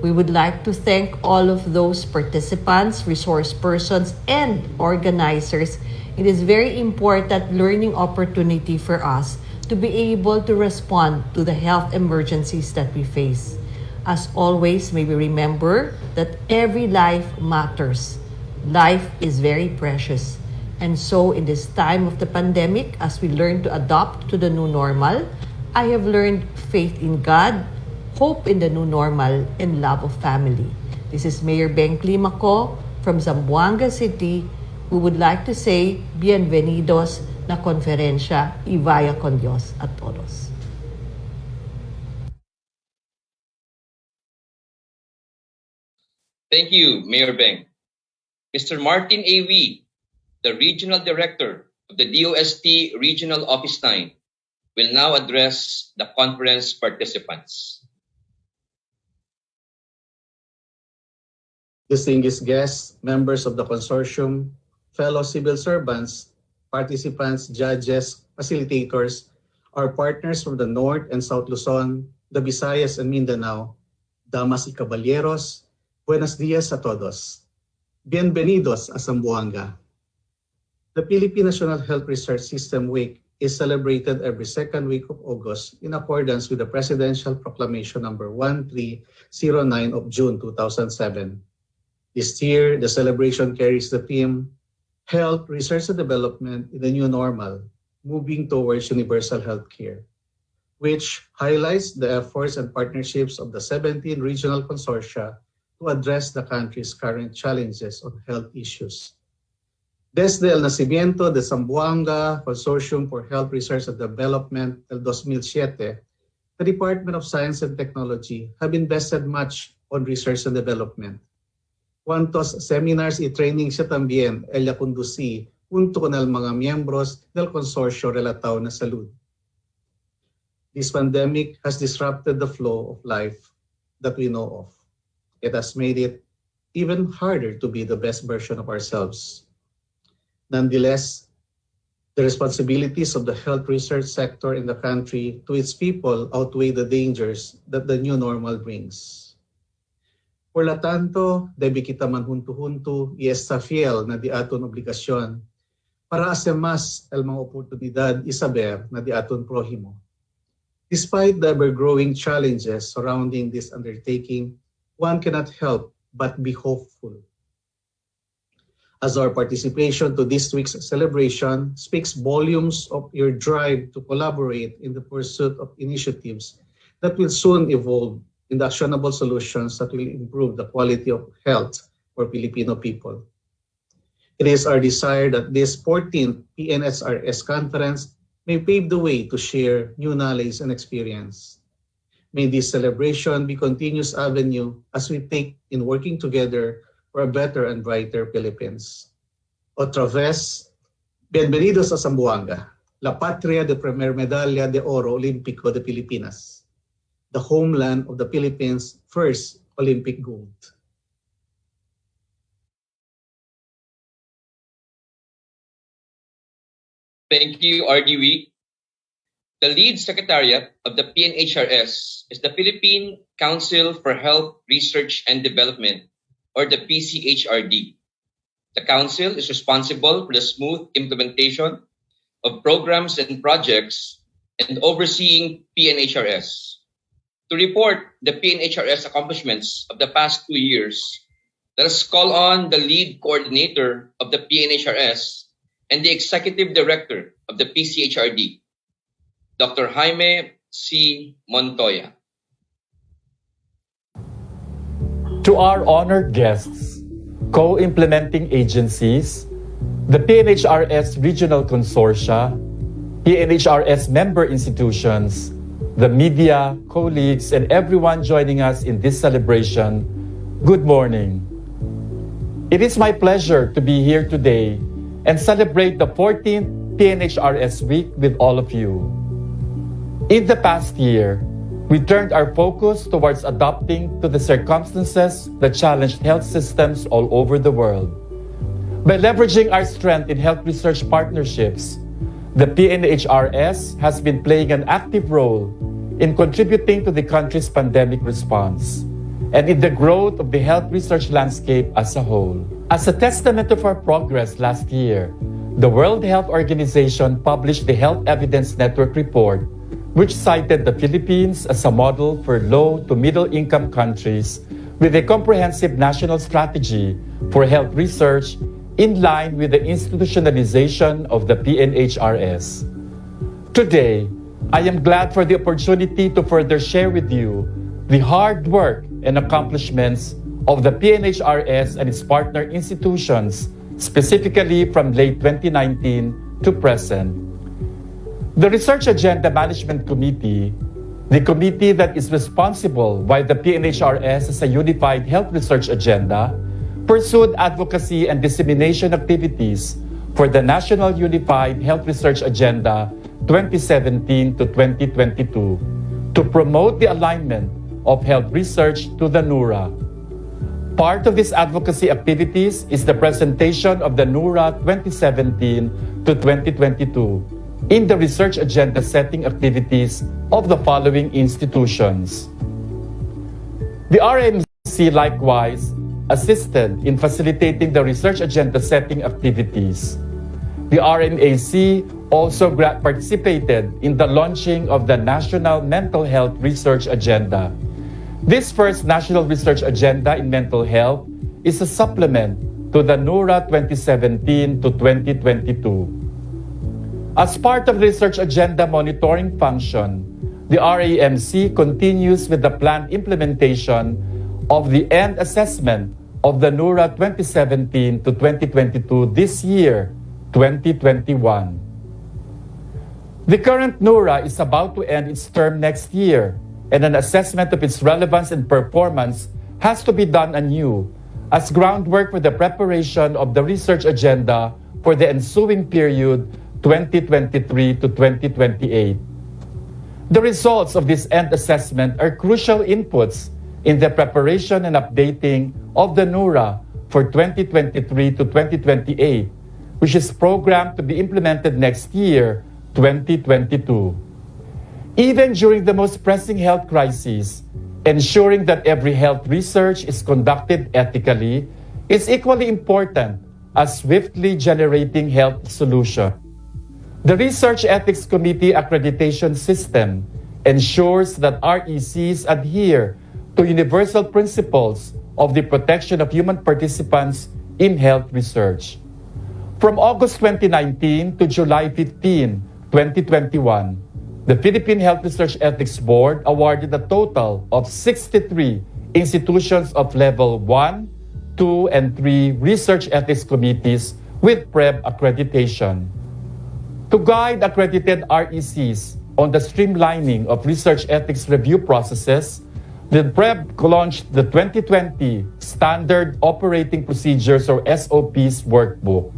[SPEAKER 9] We would like to thank all of those participants, resource persons, and organizers. It is very important learning opportunity for us to be able to respond to the health emergencies that we face. As always, may we remember that every life matters. Life is very precious. And so in this time of the pandemic, as we learn to adapt to the new normal, I have learned faith in God, hope in the new normal, and love of family. This is Mayor Beng Climaco from Zamboanga City, we would like to say bienvenidos na konferensya y vaya con Dios a todos.
[SPEAKER 5] Thank you, Mayor Beng. Mr. Martin A. Wee, the Regional Director of the DOST Regional Office 9, will now address the conference participants.
[SPEAKER 10] Distinguished guests, members of the consortium, fellow civil servants, participants, judges, facilitators, our partners from the North and South Luzon, the Visayas and Mindanao, damas y caballeros, buenos días a todos. Bienvenidos a Zamboanga. The Philippine National Health Research System Week is celebrated every second week of August in accordance with the Presidential Proclamation number 1309 of June 2007. This year, the celebration carries the theme, Health, Research and Development in the New Normal, Moving Towards Universal Healthcare, which highlights the efforts and partnerships of the 17 regional consortia to address the country's current challenges on health issues. Desde el nacimiento de Zamboanga Consortium for Health Research and Development del 2007, the Department of Science and Technology have invested much on research and development. Cuantos seminars y training siya también ella conducí junto con el mga miembros del consorcio relatado na salud. This pandemic has disrupted the flow of life that we know of. It has made it even harder to be the best version of ourselves. Nonetheless, the responsibilities of the health research sector in the country to its people outweigh the dangers that the new normal brings. Por lo tanto, debe kita man junto-junto y esta fiel na di aton obligasyon para hacer más el mga oportunidad y saber na di aton prójimo. Despite the ever-growing challenges surrounding this undertaking, one cannot help but be hopeful. As our participation to this week's celebration speaks volumes of your drive to collaborate in the pursuit of initiatives that will soon evolve in the actionable solutions that will improve the quality of health for Filipino people. It is our desire that this 14th PNHRS conference may pave the way to share new knowledge and experience. May this celebration be a continuous avenue as we take in working together for a better and brighter Philippines. Otra vez, bienvenidos a Zamboanga, la patria de primer medalla de oro olímpico de Filipinas, the homeland of the Philippines' first Olympic gold.
[SPEAKER 5] Thank you, RDW. The lead secretariat of the PNHRS is the Philippine Council for Health Research and Development, or the PCHRD. The council is responsible for the smooth implementation of programs and projects and overseeing PNHRS. To report the PNHRS accomplishments of the past 2 years, let us call on the lead coordinator of the PNHRS and the executive director of the PCHRD, Dr. Jaime C. Montoya.
[SPEAKER 11] To our honored guests, co-implementing agencies, the PNHRS Regional Consortia, PNHRS member institutions, the media, colleagues, and everyone joining us in this celebration, good morning. It is my pleasure to be here today and celebrate the 14th PNHRS Week with all of you. In the past year, we turned our focus towards adapting to the circumstances that challenged health systems all over the world. By leveraging our strength in health research partnerships, the PNHRS has been playing an active role in contributing to the country's pandemic response and in the growth of the health research landscape as a whole. As a testament of our progress last year, the World Health Organization published the Health Evidence Network report, which cited the Philippines as a model for low to middle income countries with a comprehensive national strategy for health research in line with the institutionalization of the PNHRS. Today, I am glad for the opportunity to further share with you the hard work and accomplishments of the PNHRS and its partner institutions specifically from late 2019 to present. The Research Agenda Management Committee, the committee that is responsible by the PNHRS as a unified health research agenda, pursued advocacy and dissemination activities for the National Unified Health Research Agenda 2017 to 2022 to promote the alignment of health research to the NURA. Part of these advocacy activities is the presentation of the NURA 2017 to 2022 in the research agenda setting activities of the following institutions. The RMC likewise assisted in facilitating the research agenda setting activities. The RMAC also participated in the launching of the National Mental Health Research Agenda. This first National Research Agenda in mental health is a supplement to the NURA 2017 to 2022. As part of the research agenda monitoring function, the RAMC continues with the planned implementation of the end assessment of the NURA 2017 to 2022 this year, 2021. The current NURA is about to end its term next year, and an assessment of its relevance and performance has to be done anew as groundwork for the preparation of the research agenda for the ensuing period 2023 to 2028. The results of this end assessment are crucial inputs in the preparation and updating of the NURA for 2023 to 2028, which is programmed to be implemented next year, 2022. Even during the most pressing health crises, ensuring that every health research is conducted ethically is equally important as swiftly generating health solutions. The Research Ethics Committee accreditation system ensures that RECs adhere to universal principles of the protection of human participants in health research. From August 2019 to July 15, 2021, the Philippine Health Research Ethics Board awarded a total of 63 institutions of Level 1, 2, and 3 research ethics committees with PREB accreditation. To guide accredited RECs on the streamlining of research ethics review processes, the PREB launched the 2020 Standard Operating Procedures or SOPs Workbook.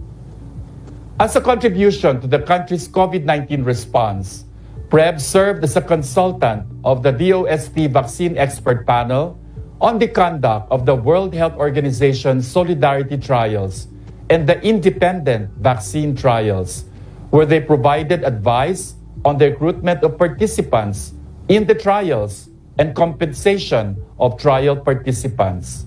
[SPEAKER 11] As a contribution to the country's COVID-19 response, PREB served as a consultant of the DOST Vaccine Expert Panel on the conduct of the World Health Organization Solidarity Trials and the Independent Vaccine Trials, where they provided advice on the recruitment of participants in the trials and compensation of trial participants.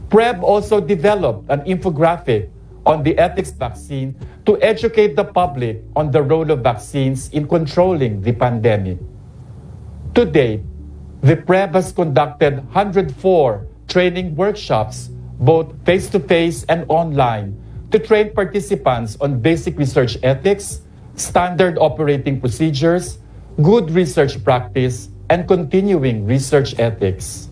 [SPEAKER 11] PREB also developed an infographic on the ethics vaccine to educate the public on the role of vaccines in controlling the pandemic. To date, the PREB has conducted 104 training workshops, both face-to-face and online, to train participants on basic research ethics, standard operating procedures, good research practice, and continuing research ethics.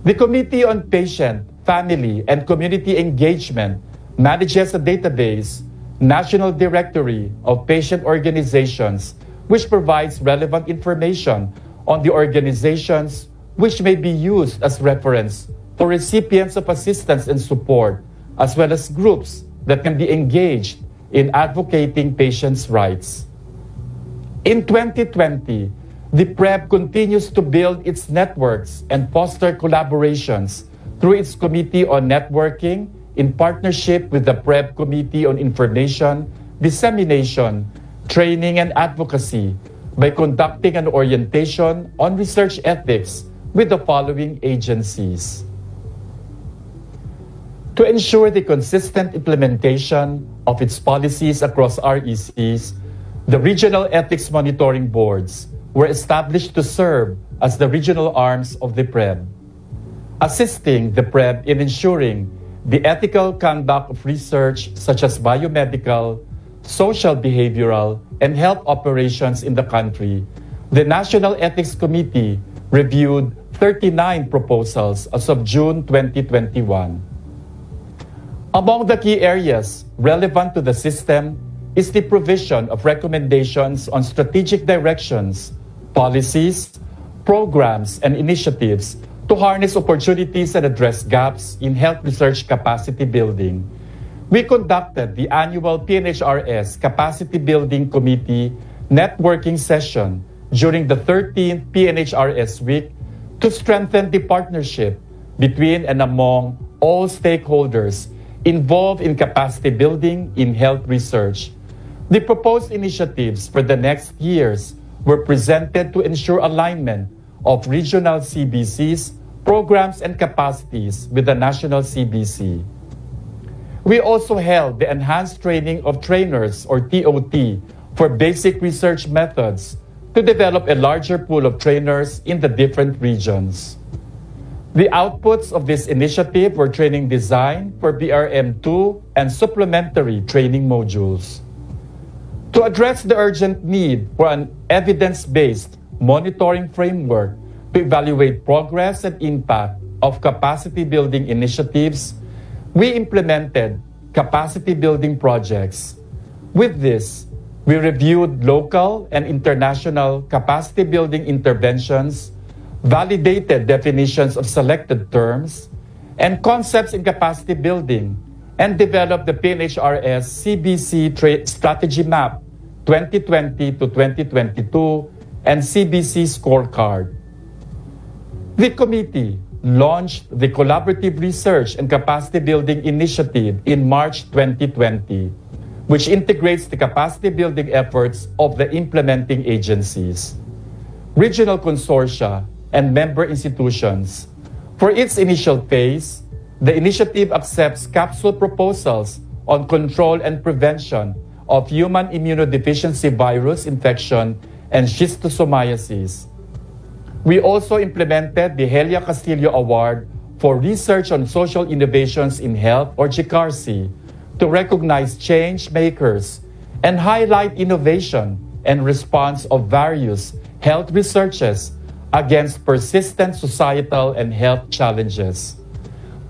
[SPEAKER 11] The Committee on Patient, Family, and Community Engagement manages a database, National Directory of Patient Organizations, which provides relevant information on the organizations which may be used as reference for recipients of assistance and support, as well as groups that can be engaged in advocating patients' rights. In 2020, the PREB continues to build its networks and foster collaborations through its Committee on Networking in partnership with the PREB Committee on Information, Dissemination, Training, and Advocacy by conducting an orientation on research ethics with the following agencies. To ensure the consistent implementation of its policies across RECs, the Regional Ethics Monitoring Boards were established to serve as the regional arms of the PREB, assisting the PREB in ensuring the ethical conduct of research such as biomedical, social behavioral, and health operations in the country. The National Ethics Committee reviewed 39 proposals as of June 2021. Among the key areas relevant to the system is the provision of recommendations on strategic directions, policies, programs, and initiatives to harness opportunities and address gaps in health research capacity building. We conducted the annual PNHRS Capacity Building Committee networking session during the 13th PNHRS week to strengthen the partnership between and among all stakeholders involved in capacity building in health research. The proposed initiatives for the next years were presented to ensure alignment of regional CBCs, programs, and capacities with the national CBC. We also held the enhanced training of trainers, or TOT, for basic research methods to develop a larger pool of trainers in the different regions. The outputs of this initiative were training design for BRM2 and supplementary training modules. To address the urgent need for an evidence-based monitoring framework to evaluate progress and impact of capacity building initiatives, we implemented capacity building projects. With this, we reviewed local and international capacity building interventions, validated definitions of selected terms and concepts in capacity building, and developed the PNHRS CBC Strategy Map 2020 to 2022 and CBC Scorecard. The committee launched the Collaborative Research and Capacity Building Initiative in March 2020, which integrates the capacity building efforts of the implementing agencies, regional consortia, and member institutions. For its initial phase, the initiative accepts capsule proposals on control and prevention of human immunodeficiency virus infection and schistosomiasis. We also implemented the Helia Castillo Award for Research on Social Innovations in Health, or GCARSI, to recognize change makers and highlight innovation and response of various health researches against persistent societal and health challenges.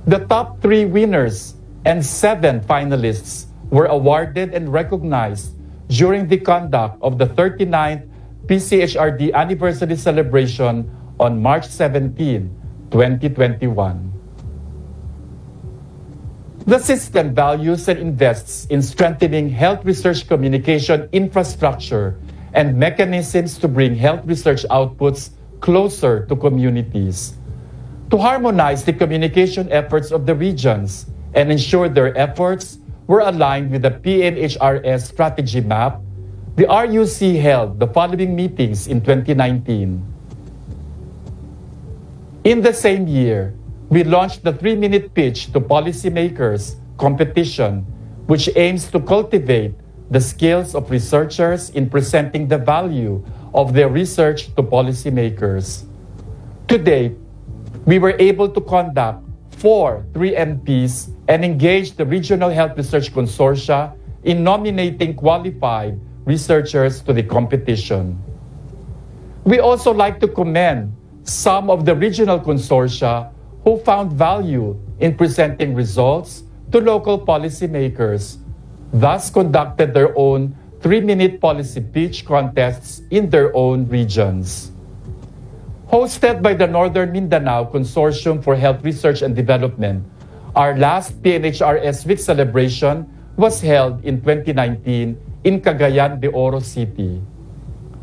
[SPEAKER 11] The top 3 winners and 7 finalists were awarded and recognized during the conduct of the 39th PCHRD anniversary celebration on March 17, 2021. The system values and invests in strengthening health research communication infrastructure and mechanisms to bring health research outputs closer to communities. To harmonize the communication efforts of the regions and ensure their efforts were aligned with the PNHRS strategy map, the RUC held the following meetings in 2019. In the same year, we launched the 3-minute pitch to policymakers competition, which aims to cultivate the skills of researchers in presenting the value of their research to policymakers. To date, we were able to conduct 4 3MPs and engage the Regional Health Research Consortia in nominating qualified researchers to the competition. We also like to commend some of the regional consortia who found value in presenting results to local policymakers, thus conducted their own 3-minute policy pitch contests in their own regions. Hosted by the Northern Mindanao Consortium for Health Research and Development, our last PNHRS Week celebration was held in 2019 in Cagayan de Oro City.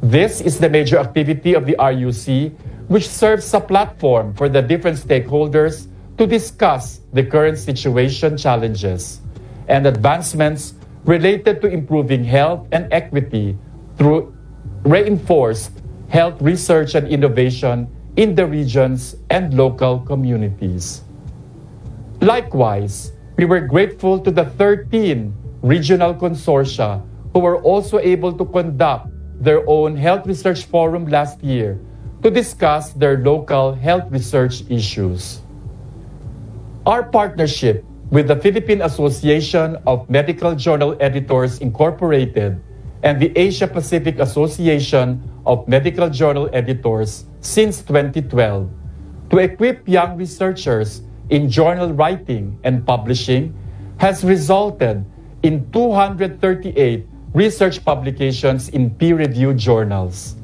[SPEAKER 11] This is the major activity of the RUC, which serves a platform for the different stakeholders to discuss the current situation challenges and advancements related to improving health and equity through reinforced health research and innovation in the regions and local communities. Likewise, we were grateful to the 13 regional consortia who were also able to conduct their own health research forum last year to discuss their local health research issues. Our partnership with the Philippine Association of Medical Journal Editors Incorporated and the Asia Pacific Association of Medical Journal Editors since 2012 to equip young researchers in journal writing and publishing has resulted in 238 research publications in peer-reviewed journals.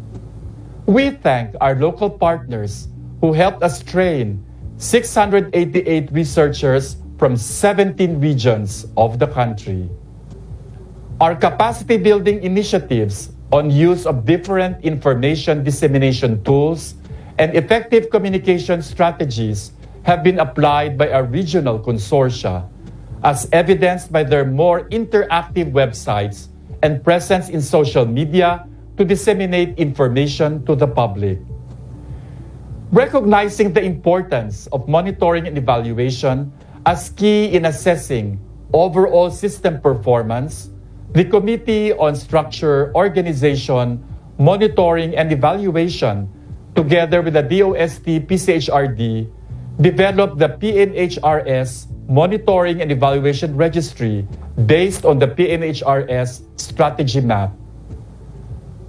[SPEAKER 11] We thank our local partners who helped us train 688 researchers from 17 regions of the country. Our capacity building initiatives on use of different information dissemination tools and effective communication strategies have been applied by our regional consortia, as evidenced by their more interactive websites and presence in social media to disseminate information to the public. Recognizing the importance of monitoring and evaluation as key in assessing overall system performance, the Committee on Structure, Organization, Monitoring, and Evaluation, together with the DOST-PCHRD, developed the PNHRS Monitoring and Evaluation Registry based on the PNHRS Strategy Map.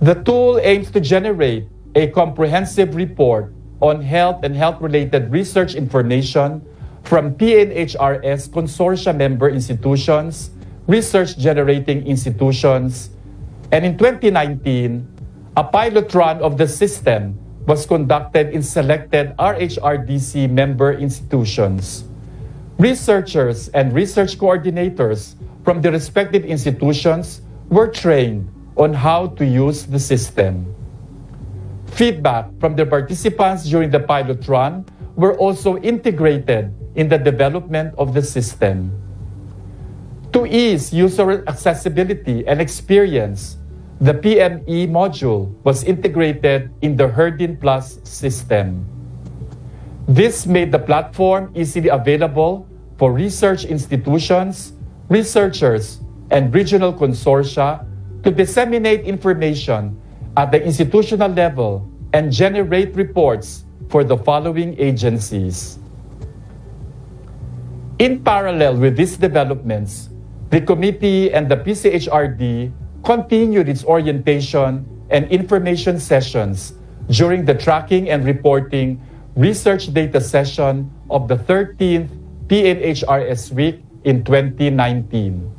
[SPEAKER 11] The tool aims to generate a comprehensive report on health and health-related research information from PNHRS consortia member institutions, research-generating institutions, and in 2019, a pilot run of the system was conducted in selected RHRDC member institutions. Researchers and research coordinators from the respective institutions were trained on how to use the system. Feedback from the participants during the pilot run were also integrated in the development of the system. To ease user accessibility and experience, the PME module was integrated in the Herdin Plus system. This made the platform easily available for research institutions, researchers, and regional consortia to disseminate information at the institutional level and generate reports for the following agencies. In parallel with these developments, the committee and the PCHRD continued its orientation and information sessions during the tracking and reporting research data session of the 13th PNHRS week in 2019.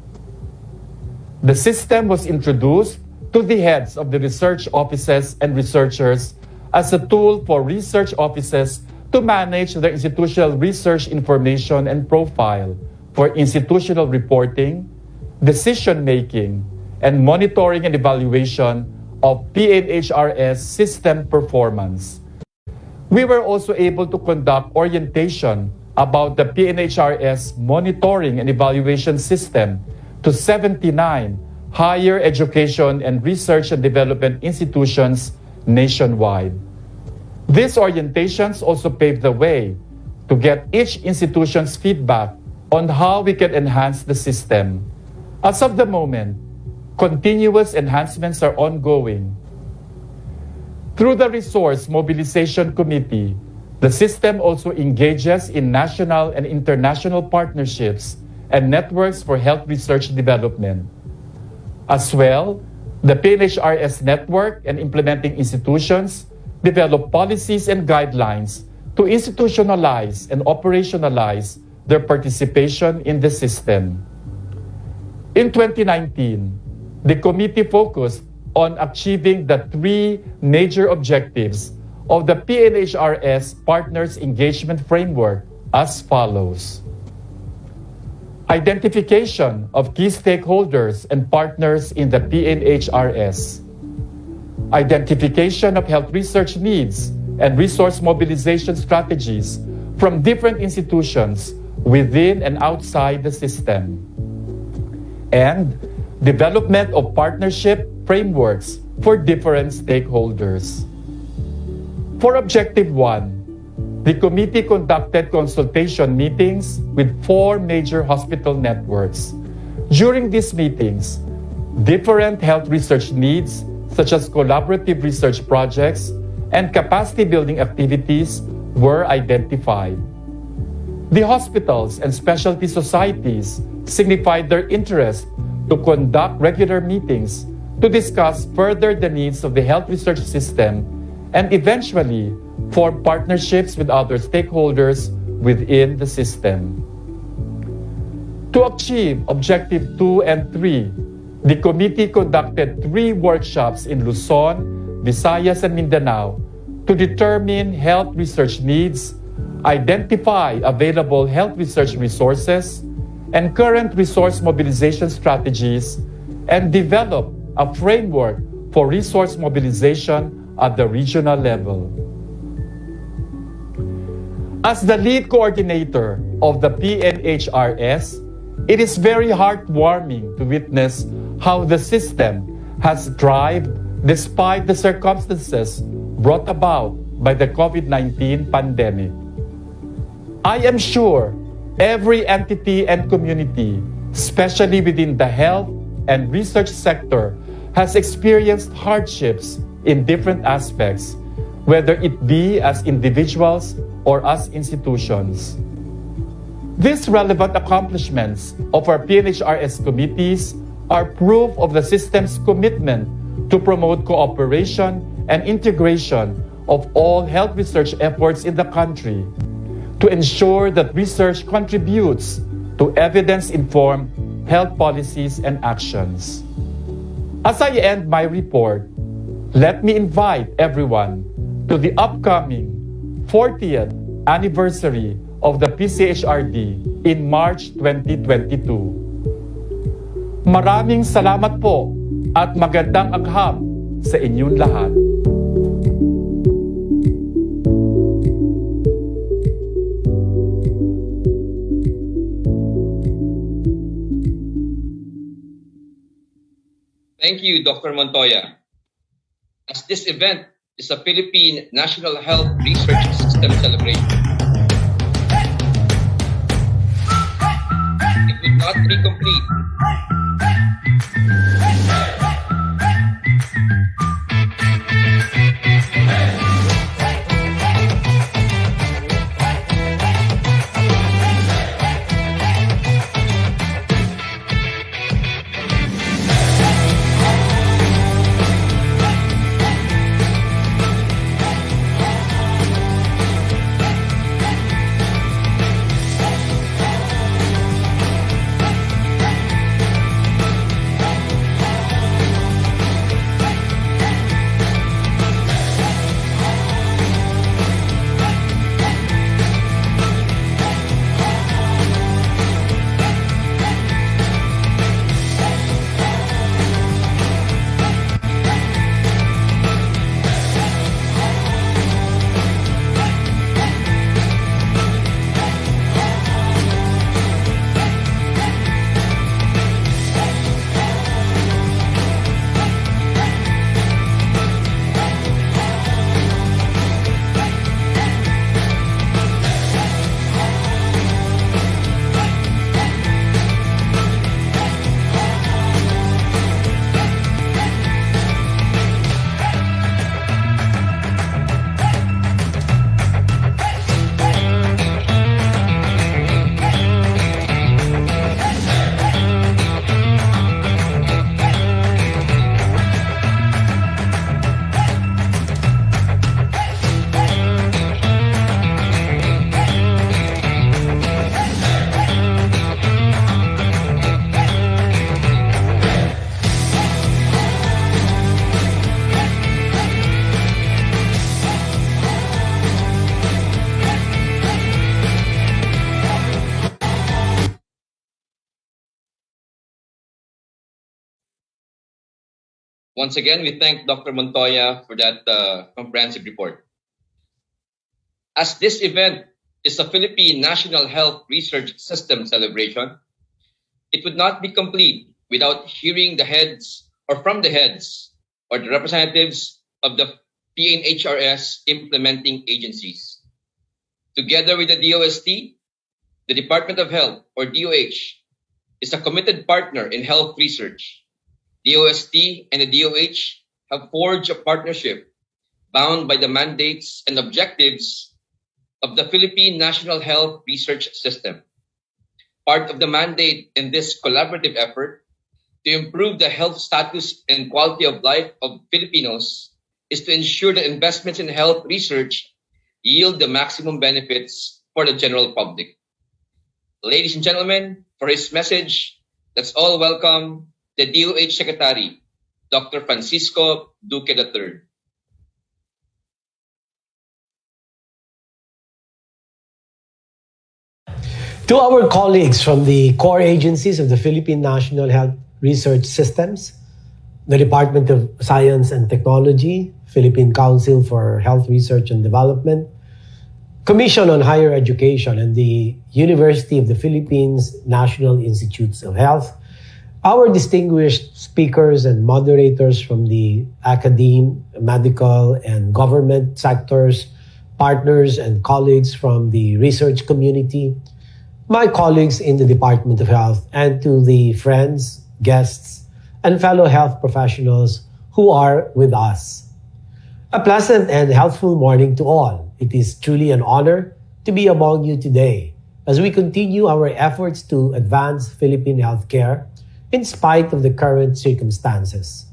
[SPEAKER 11] The system was introduced to the heads of the research offices and researchers as a tool for research offices to manage their institutional research information and profile for institutional reporting, decision-making, and monitoring and evaluation of PNHRS system performance. We were also able to conduct orientation about the PNHRS monitoring and evaluation system to 79 higher education and research and development institutions nationwide. These orientations also paved the way to get each institution's feedback on how we can enhance the system. As of the moment, continuous enhancements are ongoing. Through the Resource Mobilization Committee, the system also engages in national and international partnerships and networks for health research development. As well, the PNHRS network and implementing institutions develop policies and guidelines to institutionalize and operationalize their participation in the system. In 2019, the committee focused on achieving the three major objectives of the PNHRS Partners Engagement Framework as follows: identification of key stakeholders and partners in the PNHRS, identification of health research needs and resource mobilization strategies from different institutions within and outside the system, and development of partnership frameworks for different stakeholders. For Objective 1, the committee conducted consultation meetings with 4 major hospital networks. During these meetings, different health research needs, such as collaborative research projects and capacity building activities, were identified. The hospitals and specialty societies signified their interest to conduct regular meetings to discuss further the needs of the health research system and eventually form partnerships with other stakeholders within the system. To achieve Objective 2 and 3, the committee conducted 3 workshops in Luzon, Visayas, and Mindanao to determine health research needs, identify available health research resources and current resource mobilization strategies, and develop a framework for resource mobilization at the regional level. As the lead coordinator of the PNHRS, it is very heartwarming to witness how the system has thrived despite the circumstances brought about by the COVID-19 pandemic. I am sure every entity and community, especially within the health and research sector, has experienced hardships in different aspects, whether it be as individuals or as institutions. These relevant accomplishments of our PNHRS committees are proof of the system's commitment to promote cooperation and integration of all health research efforts in the country, to ensure that research contributes to evidence-informed health policies and actions. As I end my report, let me invite everyone to the upcoming 40th anniversary of the PCHRD in March 2022. Maraming salamat po at magandang agham sa inyong lahat.
[SPEAKER 5] Thank you, Dr. Montoya. As this event is a Philippine National Health Research System celebration, it would not be complete Once again, we thank Dr. Montoya for that comprehensive report. As this event is a Philippine National Health Research System celebration, it would not be complete without hearing the heads or from the heads or the representatives of the PNHRS implementing agencies. Together with the DOST, the Department of Health, or DOH, is a committed partner in health research. DOST and the DOH have forged a partnership bound by the mandates and objectives of the Philippine National Health Research System. Part of the mandate in this collaborative effort to improve the health status and quality of life of Filipinos is to ensure that investments in health research yield the maximum benefits for the general public. Ladies and gentlemen, For his message, let's all welcome the DOH Secretary, Dr. Francisco Duque III.
[SPEAKER 12] To our colleagues from the core agencies of the Philippine National Health Research Systems, the Department of Science and Technology, Philippine Council for Health Research and Development, Commission on Higher Education, and the University of the Philippines National Institutes of Health, our distinguished speakers and moderators from the academe, medical, and government sectors, partners and colleagues from the research community, my colleagues in the Department of Health, and to the friends, guests, and fellow health professionals who are with us. A pleasant and healthful morning to all. It is truly an honor to be among you today as we continue our efforts to advance Philippine healthcare in spite of the current circumstances.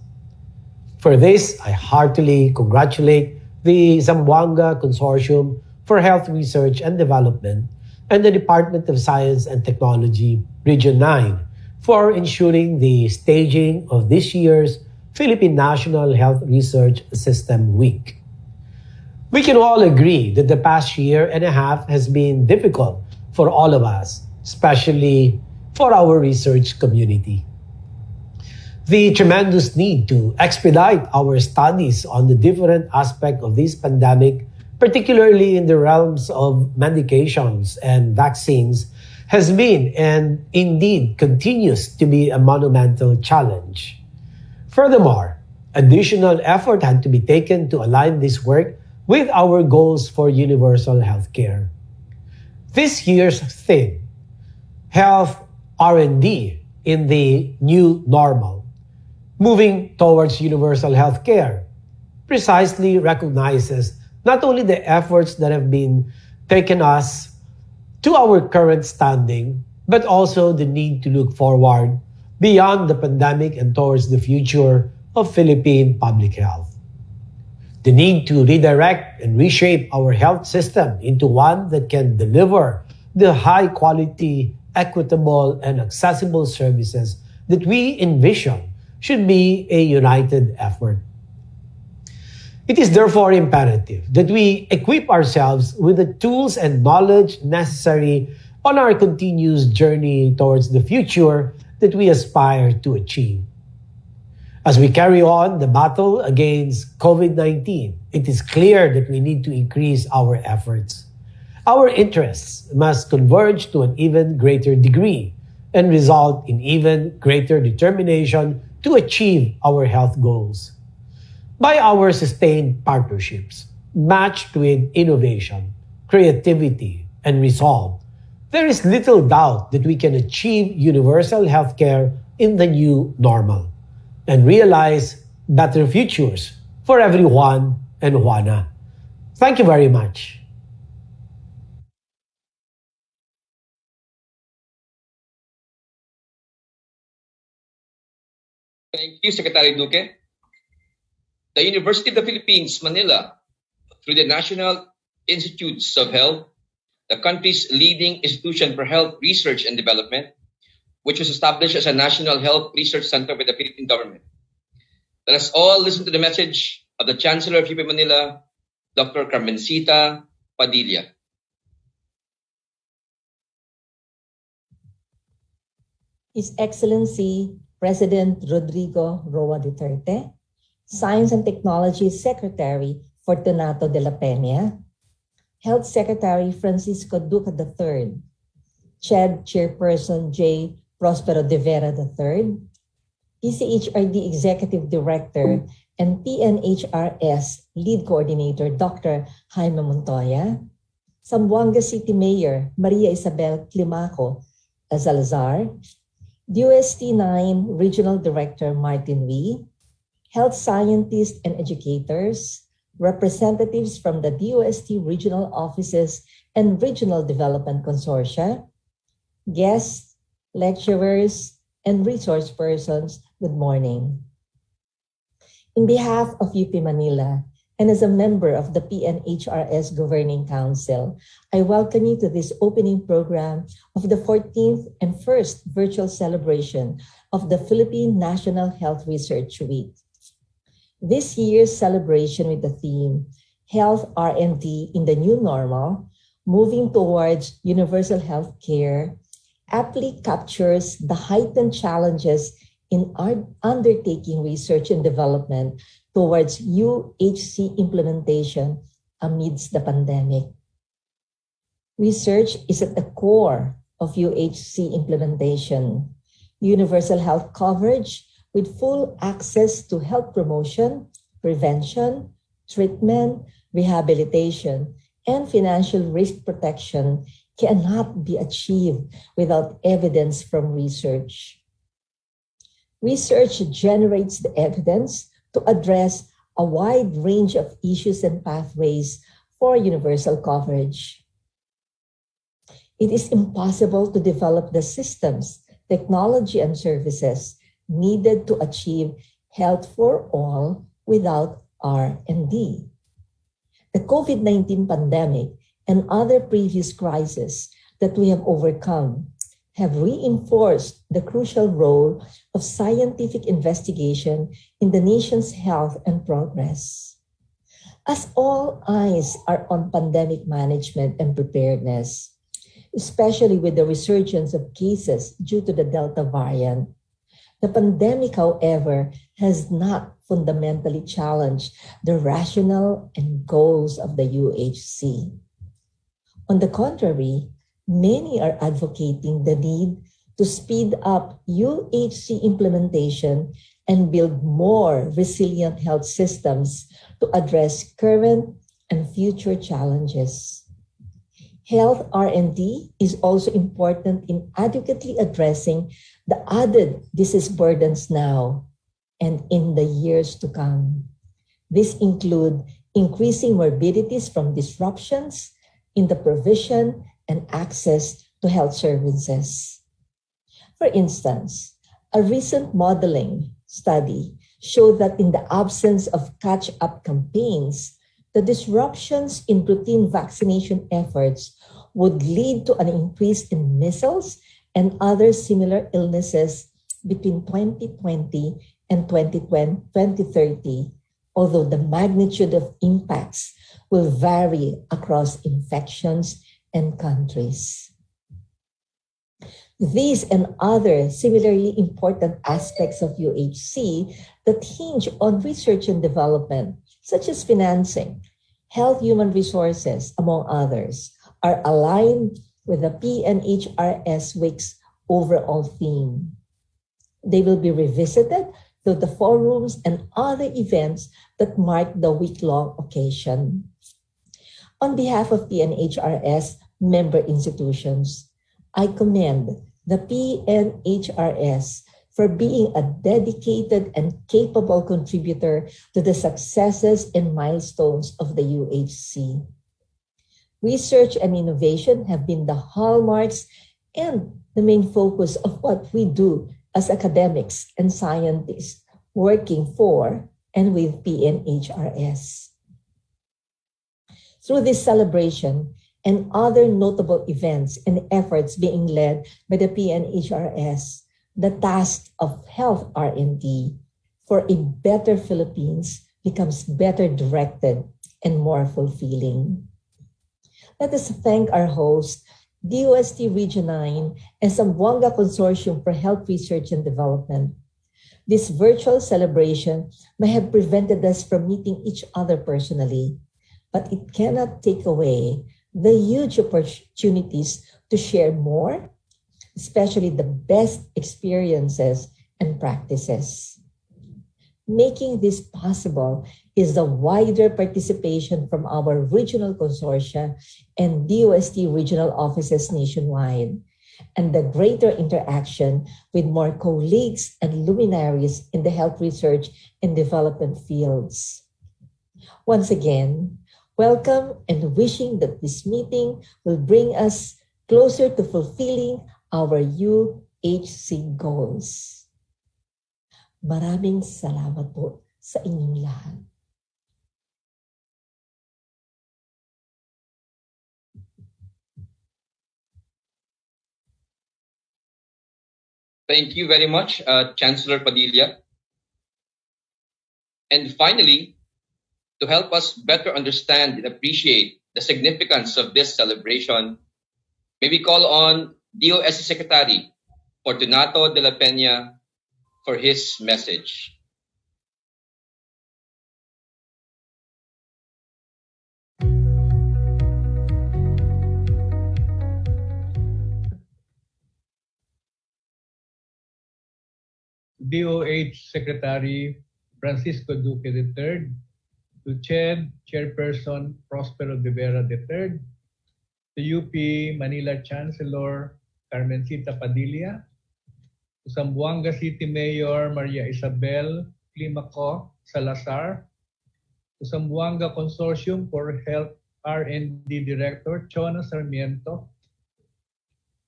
[SPEAKER 12] For this, I heartily congratulate the Zamboanga Consortium for Health Research and Development and the Department of Science and Technology, Region 9, for ensuring the staging of this year's Philippine National Health Research System Week. We can all agree that the past year and a half has been difficult for all of us, especially for our research community. The tremendous need to expedite our studies on the different aspects of this pandemic, particularly in the realms of medications and vaccines, has been and indeed continues to be a monumental challenge. Furthermore, additional effort had to be taken to align this work with our goals for universal healthcare. This year's theme, Health R&D in the New Normal, moving towards universal healthcare, precisely recognizes not only the efforts that have been taken us to our current standing, but also the need to look forward beyond the pandemic and towards the future of Philippine public health. The need to redirect and reshape our health system into one that can deliver the high-quality, equitable, and accessible services that we envision should be a united effort. It is therefore imperative that we equip ourselves with the tools and knowledge necessary on our continuous journey towards the future that we aspire to achieve. As we carry on the battle against COVID-19, it is clear that we need to increase our efforts. Our interests must converge to an even greater degree and result in even greater determination to achieve our health goals. By our sustained partnerships, matched with innovation, creativity, and resolve, there is little doubt that we can achieve universal healthcare in the new normal and realize better futures for everyone and Juana. Thank you very much.
[SPEAKER 5] Thank you, Secretary Duque. The University of the Philippines, Manila, through the National Institutes of Health, the country's leading institution for health research and development, which was established as a National Health Research Center by the Philippine government. Let us all listen to the message of the Chancellor of UP Manila, Dr. Carmencita Padilla.
[SPEAKER 13] His Excellency President Rodrigo Roa Duterte, Science and Technology Secretary Fortunato de la Peña, Health Secretary Francisco Duque III, CHED Chairperson J. Prospero de Vera III, PCHRD Executive Director and PNHRS Lead Coordinator Dr. Jaime Montoya, Zamboanga City Mayor Maria Isabel Climaco Salazar, DOST-9 Regional Director Martin Wee, health scientists and educators, representatives from the DOST regional offices and regional development consortia, guests, lecturers, and resource persons, good morning. In behalf of UP Manila, and as a member of the PNHRS Governing Council, I welcome you to this opening program of the 14th and first virtual celebration of the Philippine National Health Research Week. This year's celebration with the theme, Health R&D in the New Normal, Moving Towards Universal Health Care, aptly captures the heightened challenges in undertaking research and development towards UHC implementation amidst the pandemic. Research is at the core of UHC implementation. Universal health coverage with full access to health promotion, prevention, treatment, rehabilitation, and financial risk protection cannot be achieved without evidence from research. Research generates the evidence to address a wide range of issues and pathways for universal coverage. It is impossible to develop the systems, technology, and services needed to achieve health for all without R&D. The COVID-19 pandemic and other previous crises that we have overcome have reinforced the crucial role of scientific investigation in the nation's health and progress. As all eyes are on pandemic management and preparedness, especially with the resurgence of cases due to the Delta variant, the pandemic, however, has not fundamentally challenged the rationale and goals of the UHC. On the contrary, many are advocating the need to speed up UHC implementation and build more resilient health systems to address current and future challenges. Health R&D is also important in adequately addressing the added disease burdens now and in the years to come. These include increasing morbidities from disruptions in the provision and access to health services. For instance, a recent modeling study showed that in the absence of catch-up campaigns, the disruptions in routine vaccination efforts would lead to an increase in measles and other similar illnesses between 2020 and 2030, although the magnitude of impacts will vary across infections and countries. These and other similarly important aspects of UHC that hinge on research and development, such as financing, health human resources, among others, are aligned with the PNHRS Week's overall theme. They will be revisited through the forums and other events that mark the week-long occasion. On behalf of PNHRS member institutions, I commend the PNHRS for being a dedicated and capable contributor to the successes and milestones of the UHC. Research and innovation have been the hallmarks and the main focus of what we do as academics and scientists working for and with PNHRS. Through this celebration and other notable events and efforts being led by the PNHRS, the task of health R&D for a better Philippines becomes better directed and more fulfilling. Let us thank our host, DOST Region 9 and Zamboanga Consortium for Health Research and Development. This virtual celebration may have prevented us from meeting each other personally, but it cannot take away the huge opportunities to share more, especially the best experiences and practices. Making this possible is the wider participation from our regional consortia and DOST regional offices nationwide, and the greater interaction with more colleagues and luminaries in the health research and development fields. Once again, welcome and wishing that this meeting will bring us closer to fulfilling our UHC goals. Maraming salamat po sa inyong lahat.
[SPEAKER 5] Thank you very much, Chancellor Padilla. And finally, to help us better understand and appreciate the significance of this celebration, may we call on DOST Secretary Fortunato de la Peña for his message.
[SPEAKER 6] DOH Secretary Francisco Duque III, to CHED Chairperson Prospero de Vera III, to UP Manila Chancellor Carmencita Padilla, to Zamboanga City Mayor Maria Isabel Climaco Salazar, to Zamboanga Consortium for Health R&D Director Chona Sarmiento,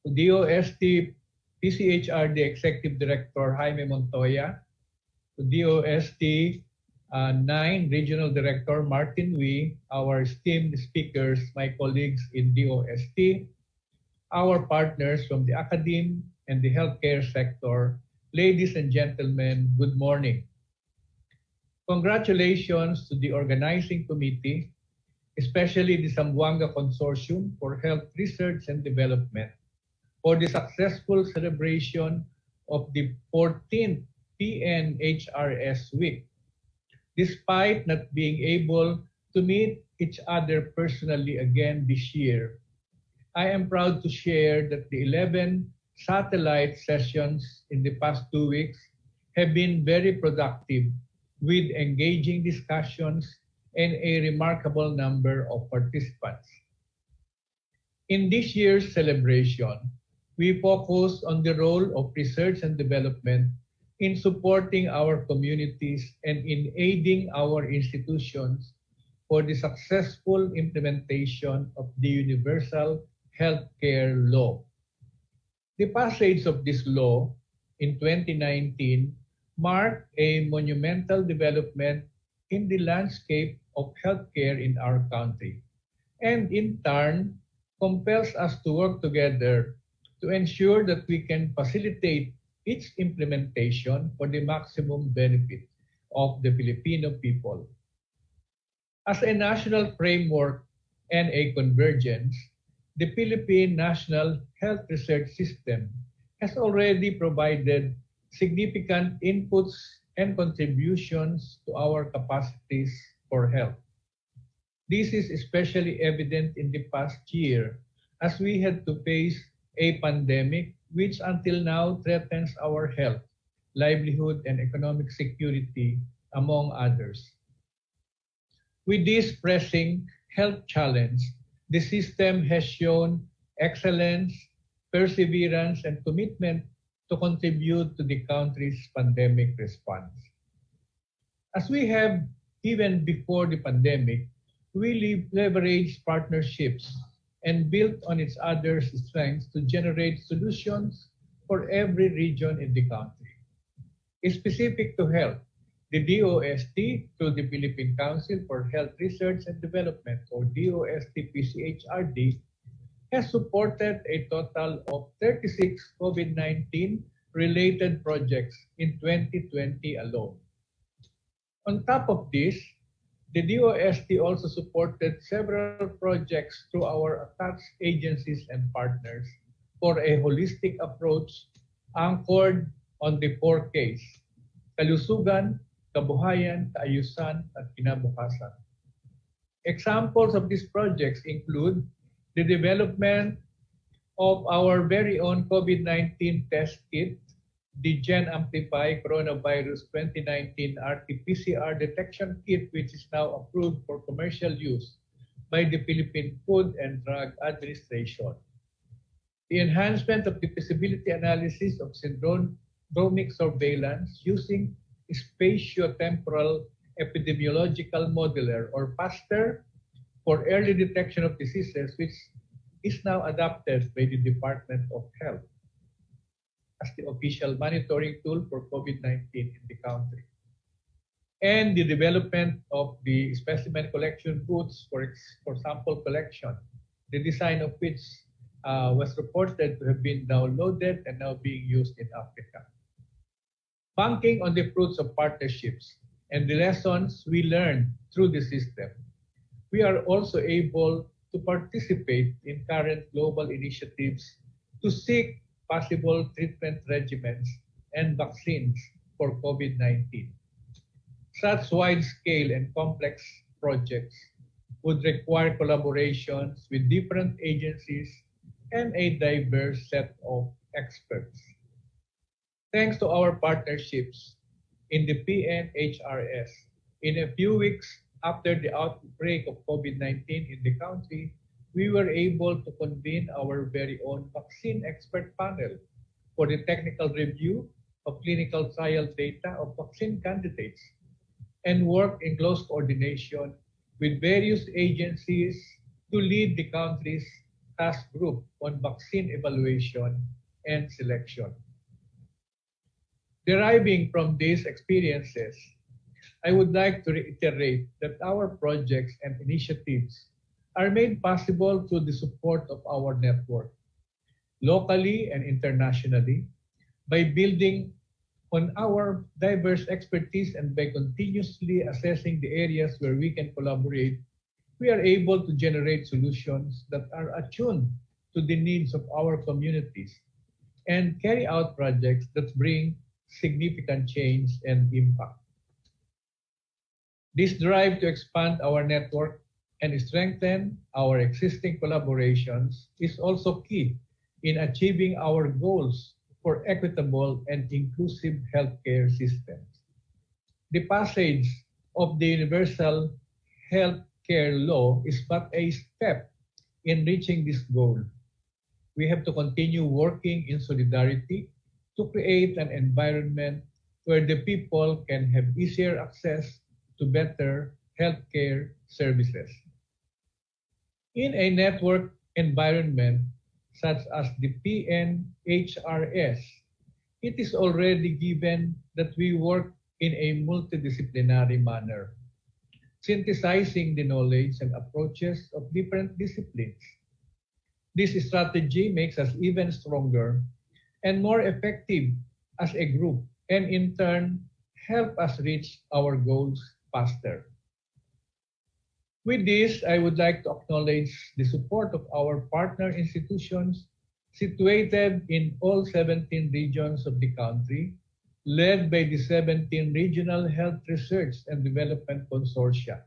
[SPEAKER 6] to DOST PCHRD Executive Director Jaime Montoya, to DOST 9 Regional Director Martin Wee, our esteemed speakers, my colleagues in DOST, our partners from the academe and the healthcare sector, ladies and gentlemen, good morning. Congratulations to the organizing committee, especially the Zamboanga Consortium for Health Research and Development, for the successful celebration of the 14th PNHRS week. Despite not being able to meet each other personally again this year, I am proud to share that the 11 satellite sessions in the past 2 weeks have been very productive, with engaging discussions and a remarkable number of participants. In this year's celebration, we focus on the role of research and development in supporting our communities and in aiding our institutions for the successful implementation of the Universal Healthcare Law. The passage of this law in 2019 marked a monumental development in the landscape of healthcare in our country, and in turn compels us to work together to ensure that we can facilitate its implementation for the maximum benefit of the Filipino people. As a national framework and a convergence, the Philippine National Health Research System has already provided significant inputs and contributions to our capacities for health. This is especially evident in the past year as we had to face a pandemic which until now threatens our health, livelihood, and economic security, among others. With this pressing health challenge, the system has shown excellence, perseverance, and commitment to contribute to the country's pandemic response. As we have even before the pandemic, we leveraged partnerships and built on each other's strengths to generate solutions for every region in the country. Specific to health, the DOST, through the Philippine Council for Health Research and Development, or DOST-PCHRD, has supported a total of 36 COVID-19 related projects in 2020 alone. On top of this, the DOST also supported several projects through our attached agencies and partners for a holistic approach anchored on the 4 Ks: kalusugan, kabuhayan, kaayusan, at kinabukasan. Examples of these projects include the development of our very own COVID-19 test kit, the Gen Amplify Coronavirus 2019 RT-PCR detection kit, which is now approved for commercial use by the Philippine Food and Drug Administration. The enhancement of the feasibility analysis of syndromic surveillance using spatiotemporal epidemiological modeler, or FASTER, for early detection of diseases, which is now adopted by the Department of Health as the official monitoring tool for COVID-19 in the country. And the development of the specimen collection booths for sample collection, the design of which was reported to have been downloaded and now being used in Africa. Banking on the fruits of partnerships and the lessons we learned through the system, we are also able to participate in current global initiatives to seek possible treatment regimens and vaccines for COVID-19. Such wide-scale and complex projects would require collaborations with different agencies and a diverse set of experts. Thanks to our partnerships in the PNHRS, in a few weeks after the outbreak of COVID-19 in the country, we were able to convene our very own vaccine expert panel for the technical review of clinical trial data of vaccine candidates and work in close coordination with various agencies to lead the country's task group on vaccine evaluation and selection. Deriving from these experiences, I would like to reiterate that our projects and initiatives are made possible through the support of our network, locally and internationally, by building on our diverse expertise and by continuously assessing the areas where we can collaborate. We are able to generate solutions that are attuned to the needs of our communities and carry out projects that bring significant change and impact. This drive to expand our network and strengthen our existing collaborations is also key in achieving our goals for equitable and inclusive healthcare systems. The passage of the Universal Healthcare Law is but a step in reaching this goal. We have to continue working in solidarity to create an environment where the people can have easier access to better healthcare services. In a network environment such as the PNHRS, it is already given that we work in a multidisciplinary manner, synthesizing the knowledge and approaches of different disciplines. This strategy makes us even stronger and more effective as a group, and in turn, help us reach our goals faster. With this, I would like to acknowledge the support of our partner institutions situated in all 17 regions of the country, led by the 17 Regional Health Research and Development Consortia.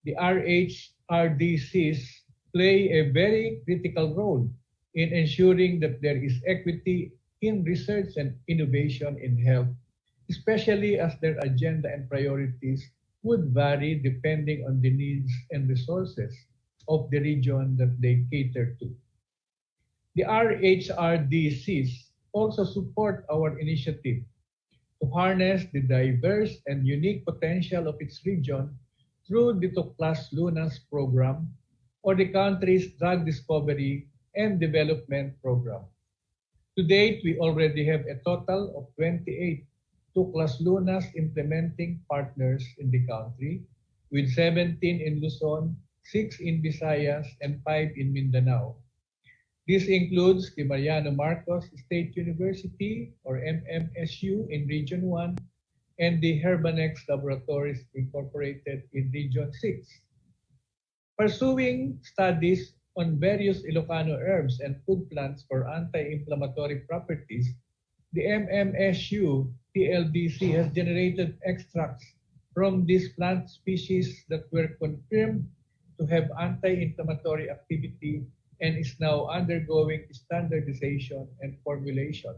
[SPEAKER 6] The RHRDCs play a very critical role in ensuring that there is equity in research and innovation in health, especially as their agenda and priorities would vary depending on the needs and resources of the region that they cater to. The RHRDCs also support our initiative to harness the diverse and unique potential of its region through the Tuklas Lunas program or the country's drug discovery and development program. To date, we already have a total of 28 Tuklas Lunas implementing partners in the country, with 17 in Luzon, 6 in Visayas, and 5 in Mindanao. This includes the Mariano Marcos State University, or MMSU, in Region 1, and the Herbanex Laboratories Incorporated in Region 6. Pursuing studies on various Ilocano herbs and food plants for anti-inflammatory properties, the MMSU TLDC has generated extracts from these plant species that were confirmed to have anti-inflammatory activity and is now undergoing standardization and formulation.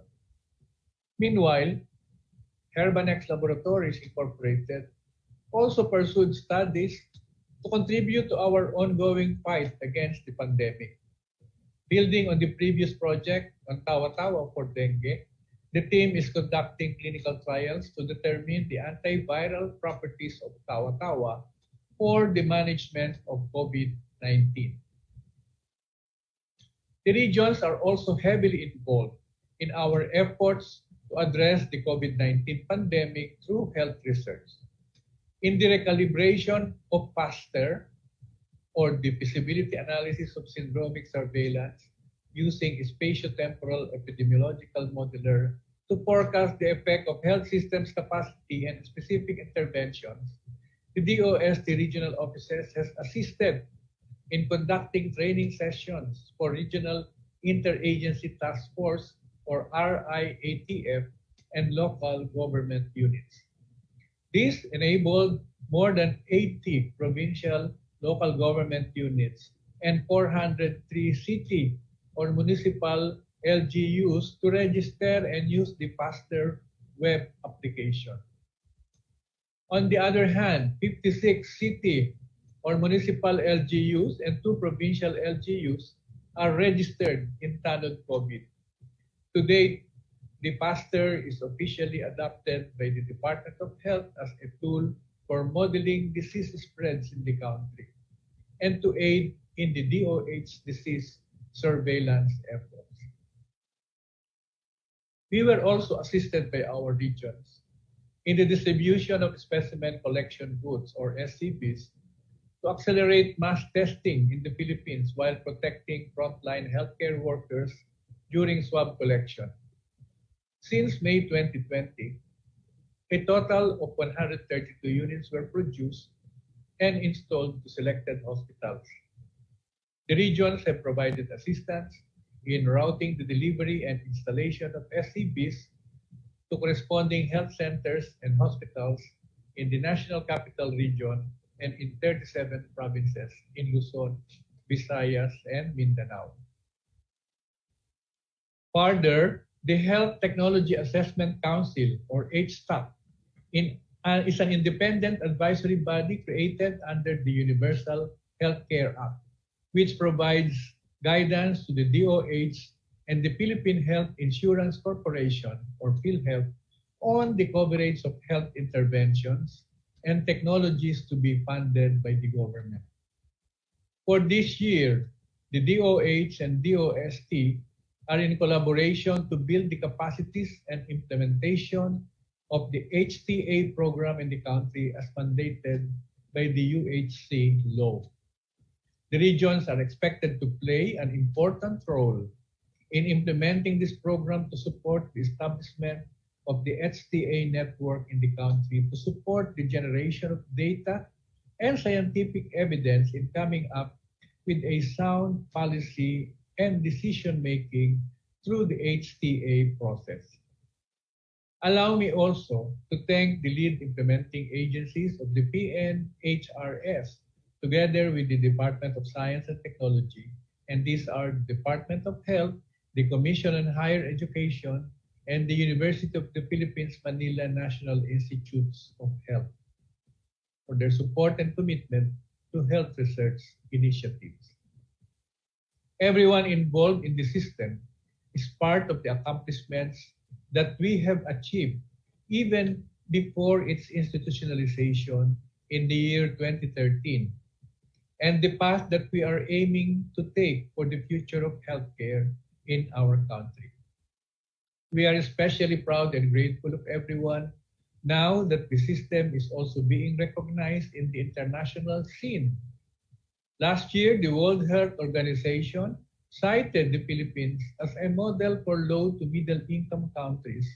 [SPEAKER 6] Meanwhile, Herbanex Laboratories Incorporated also pursued studies to contribute to our ongoing fight against the pandemic. Building on the previous project on tawa-tawa for dengue, the team is conducting clinical trials to determine the antiviral properties of tawa-tawa for the management of COVID-19. The regions are also heavily involved in our efforts to address the COVID-19 pandemic through health research. In the recalibration of PASTER, or the feasibility analysis of syndromic surveillance, using spatiotemporal epidemiological modeler to forecast the effect of health systems capacity and specific interventions. The DOST regional offices has assisted in conducting training sessions for regional interagency task force or RIATF and local government units. This enabled more than 80 provincial local government units and 403 city or municipal LGUs to register and use the faster web application. On the other hand, 56 city or municipal LGUs and 2 provincial LGUs are registered in Tanod COVID. To date, the FASTER is officially adopted by the Department of Health as a tool for modeling disease spreads in the country and to aid in the DOH disease surveillance efforts. We were also assisted by our regions in the distribution of specimen collection goods or SCBs to accelerate mass testing in the Philippines while protecting frontline healthcare workers during swab collection. Since May 2020, a total of 132 units were produced and installed to selected hospitals. The regions have provided assistance in routing the delivery and installation of SCBs to corresponding health centers and hospitals in the National Capital Region and in 37 provinces in Luzon, Visayas, and Mindanao. Further, the Health Technology Assessment Council, or HTAC, is an independent advisory body created under the Universal Healthcare Act, which provides guidance to the DOH and the Philippine Health Insurance Corporation, or PhilHealth, on the coverage of health interventions and technologies to be funded by the government. For this year, the DOH and DOST are in collaboration to build the capacities and implementation of the HTA program in the country as mandated by the UHC law. The regions are expected to play an important role in implementing this program to support the establishment of the HTA network in the country to support the generation of data and scientific evidence in coming up with a sound policy and decision-making through the HTA process. Allow me also to thank the lead implementing agencies of the PNHRS together with the Department of Science and Technology, and these are the Department of Health, the Commission on Higher Education, and the University of the Philippines Manila National Institutes of Health for their support and commitment to health research initiatives. Everyone involved in the system is part of the accomplishments that we have achieved even before its institutionalization in the year 2013, and the path that we are aiming to take for the future of healthcare in our country. We are especially proud and grateful of everyone now that the system is also being recognized in the international scene. Last year, the World Health Organization cited the Philippines as a model for low to middle income countries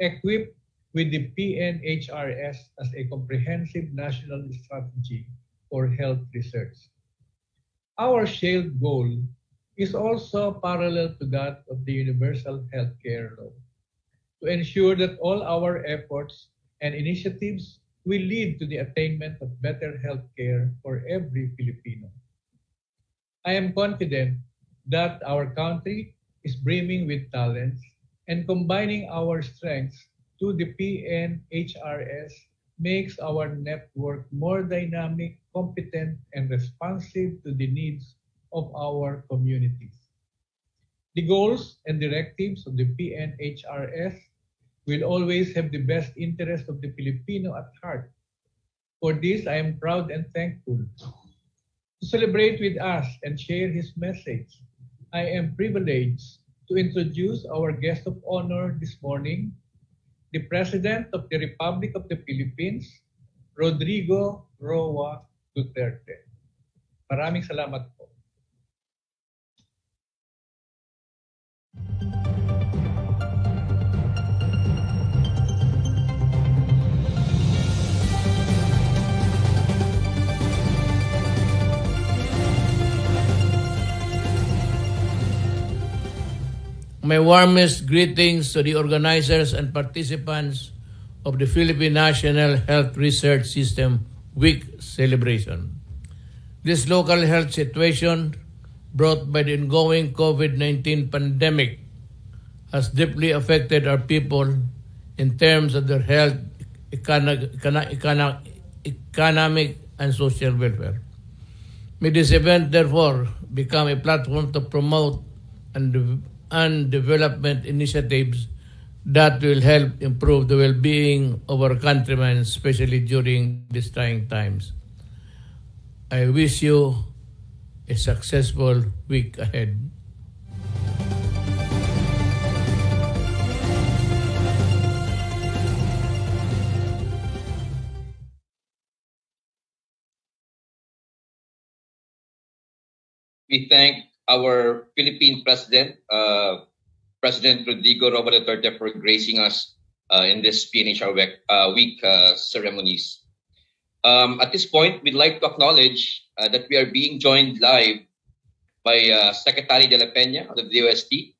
[SPEAKER 6] equipped with the PNHRS as a comprehensive national strategy for health research. Our shared goal is also parallel to that of the Universal Healthcare Law, to ensure that all our efforts and initiatives will lead to the attainment of better healthcare for every Filipino. I am confident that our country is brimming with talents, and combining our strengths to the PNHRS makes our network more dynamic, competent, and responsive to the needs of our communities. The goals and directives of the PNHRS will always have the best interest of the Filipino at heart. For this, I am proud and thankful. To celebrate with us and share his message, I am privileged to introduce our guest of honor this morning, the President of the Republic of the Philippines, Rodrigo Roa Duterte. Maraming salamat po.
[SPEAKER 14] My warmest greetings to the organizers and participants of the Philippine National Health Research System Week celebration. This local health situation brought by the ongoing COVID-19 pandemic has deeply affected our people in terms of their health, economic, and social welfare. May this event, therefore, become a platform to promote and development initiatives that will help improve the well-being of our countrymen, especially during these trying times. I wish you a successful week ahead.
[SPEAKER 5] We thank our Philippine President, President Rodrigo Roa Duterte, for gracing us in this PNHR week ceremonies. At this point, we'd like to acknowledge that we are being joined live by Secretary de la Peña of the DOST,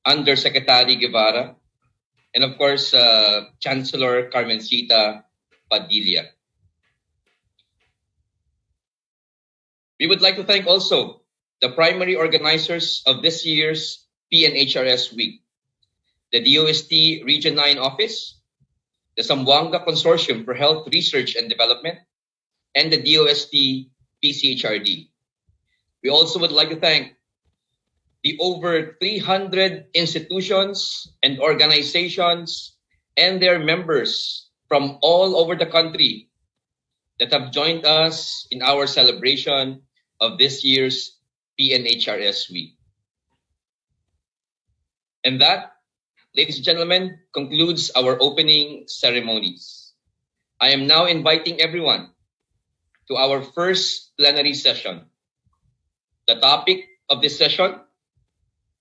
[SPEAKER 5] Undersecretary Guevara, and of course, Chancellor Carmencita Padilla. We would like to thank also the primary organizers of this year's PNHRS Week, the DOST Region 9 Office, the Zamboanga Consortium for Health Research and Development, and the DOST PCHRD. We also would like to thank the over 300 institutions and organizations and their members from all over the country that have joined us in our celebration of this year's PNHRS Week. And that, ladies and gentlemen, concludes our opening ceremonies. I am now inviting everyone to our first plenary session. The topic of this session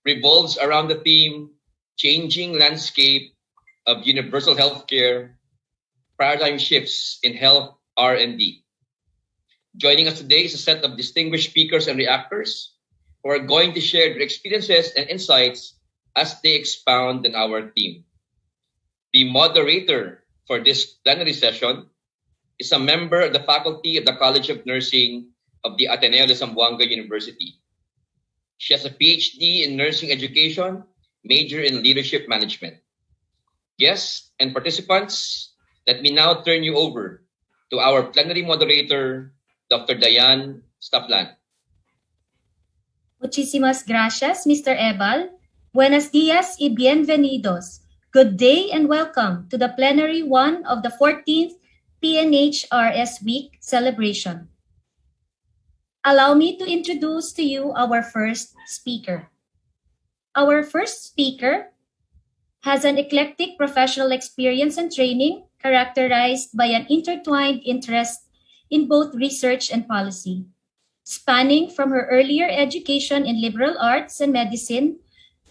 [SPEAKER 5] revolves around the theme, Changing Landscape of Universal Healthcare, Paradigm Shifts in Health R&D. Joining us today is a set of distinguished speakers and reactors who are going to share their experiences and insights as they expound on our theme. The moderator for this plenary session is a member of the faculty of the College of Nursing of the Ateneo de Zamboanga University. She has a PhD in nursing education, major in leadership management. Guests and participants, let me now turn you over to our plenary moderator, Dr. Diane Staplan.
[SPEAKER 15] Muchísimas gracias, Mr. Ebal. Buenos días y bienvenidos. Good day and welcome to the plenary one of the 14th PNHRS Week celebration. Allow me to introduce to you our first speaker. Our first speaker has an eclectic professional experience and training characterized by an intertwined interest in both research and policy, spanning from her earlier education in liberal arts and medicine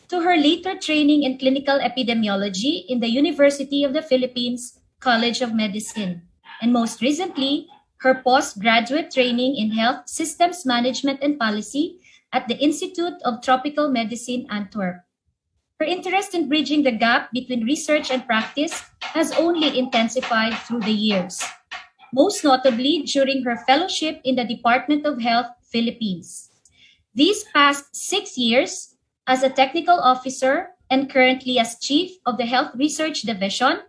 [SPEAKER 15] to her later training in clinical epidemiology in the University of the Philippines College of Medicine, and most recently, her postgraduate training in health systems management and policy at the Institute of Tropical Medicine, Antwerp. Her interest in bridging the gap between research and practice has only intensified through the years, most notably during her fellowship in the Department of Health, Philippines. These past 6 years, as a technical officer and currently as chief of the Health Research Division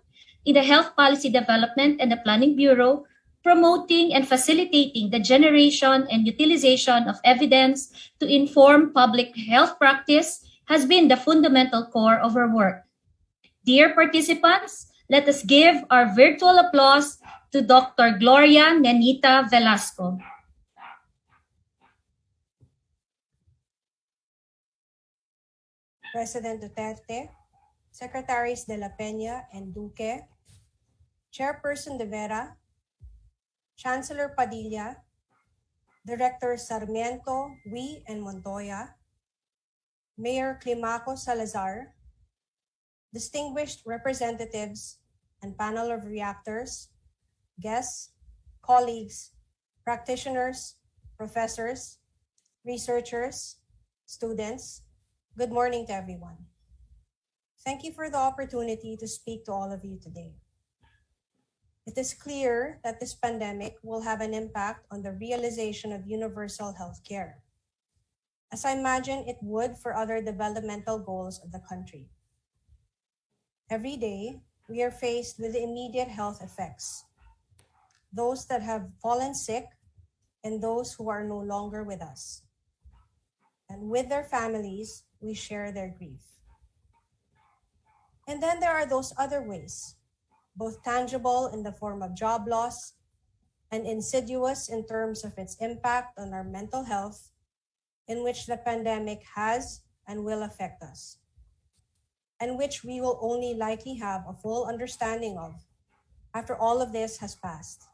[SPEAKER 15] in the Health Policy Development and the Planning Bureau, promoting and facilitating the generation and utilization of evidence to inform public health practice has been the fundamental core of her work. Dear participants, let us give our virtual applause to Dr. Gloria Nenita Velasco.
[SPEAKER 16] President Duterte, Secretaries de la Peña and Duque, Chairperson de Vera, Chancellor Padilla, Director Sarmiento, Wee and Montoya, Mayor Climaco Salazar, distinguished representatives and panel of reactors, guests, colleagues, practitioners, professors, researchers, students, good morning to everyone. thank you for the opportunity to speak to all of you today. It is clear that this pandemic will have an impact on the realization of universal health care, as I imagine it would for other developmental goals of the country. Every day, we are faced with the immediate health effects, those that have fallen sick and those who are no longer with us. And with their families, we share their grief. And then there are those other ways, both tangible in the form of job loss and insidious in terms of its impact on our mental health, in which the pandemic has and will affect us, and which we will only likely have a full understanding of after all of this has passed.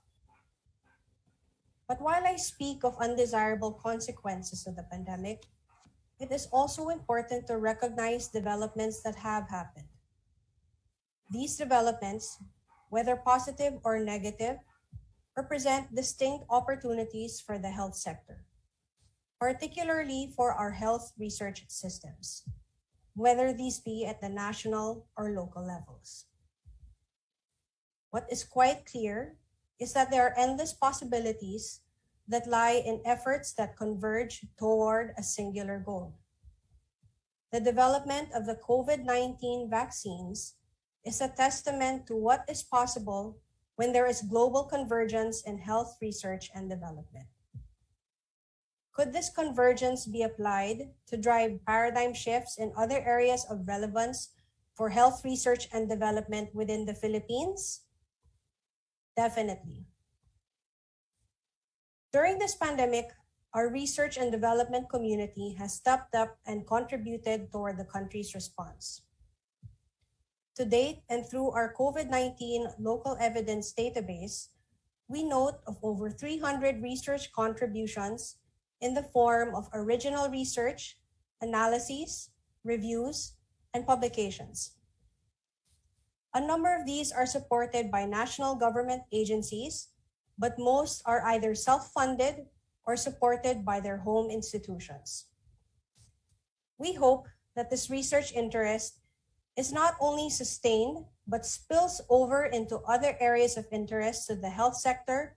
[SPEAKER 16] But while I speak of undesirable consequences of the pandemic, it is also important to recognize developments that have happened. These developments, whether positive or negative, represent distinct opportunities for the health sector, particularly for our health research systems, whether these be at the national or local levels. What is quite clear is that there are endless possibilities that lie in efforts that converge toward a singular goal. The development of the COVID-19 vaccines is a testament to what is possible when there is global convergence in health research and development. Could this convergence be applied to drive paradigm shifts in other areas of relevance for health research and development within the Philippines? Definitely. During this pandemic, our research and development community has stepped up and contributed toward the country's response. To date, and through our COVID-19 local evidence database, we note of over 300 research contributions in the form of original research, analyses, reviews, and publications. A number of these are supported by national government agencies, but most are either self-funded or supported by their home institutions. We hope that this research interest is not only sustained, but spills over into other areas of interest to the health sector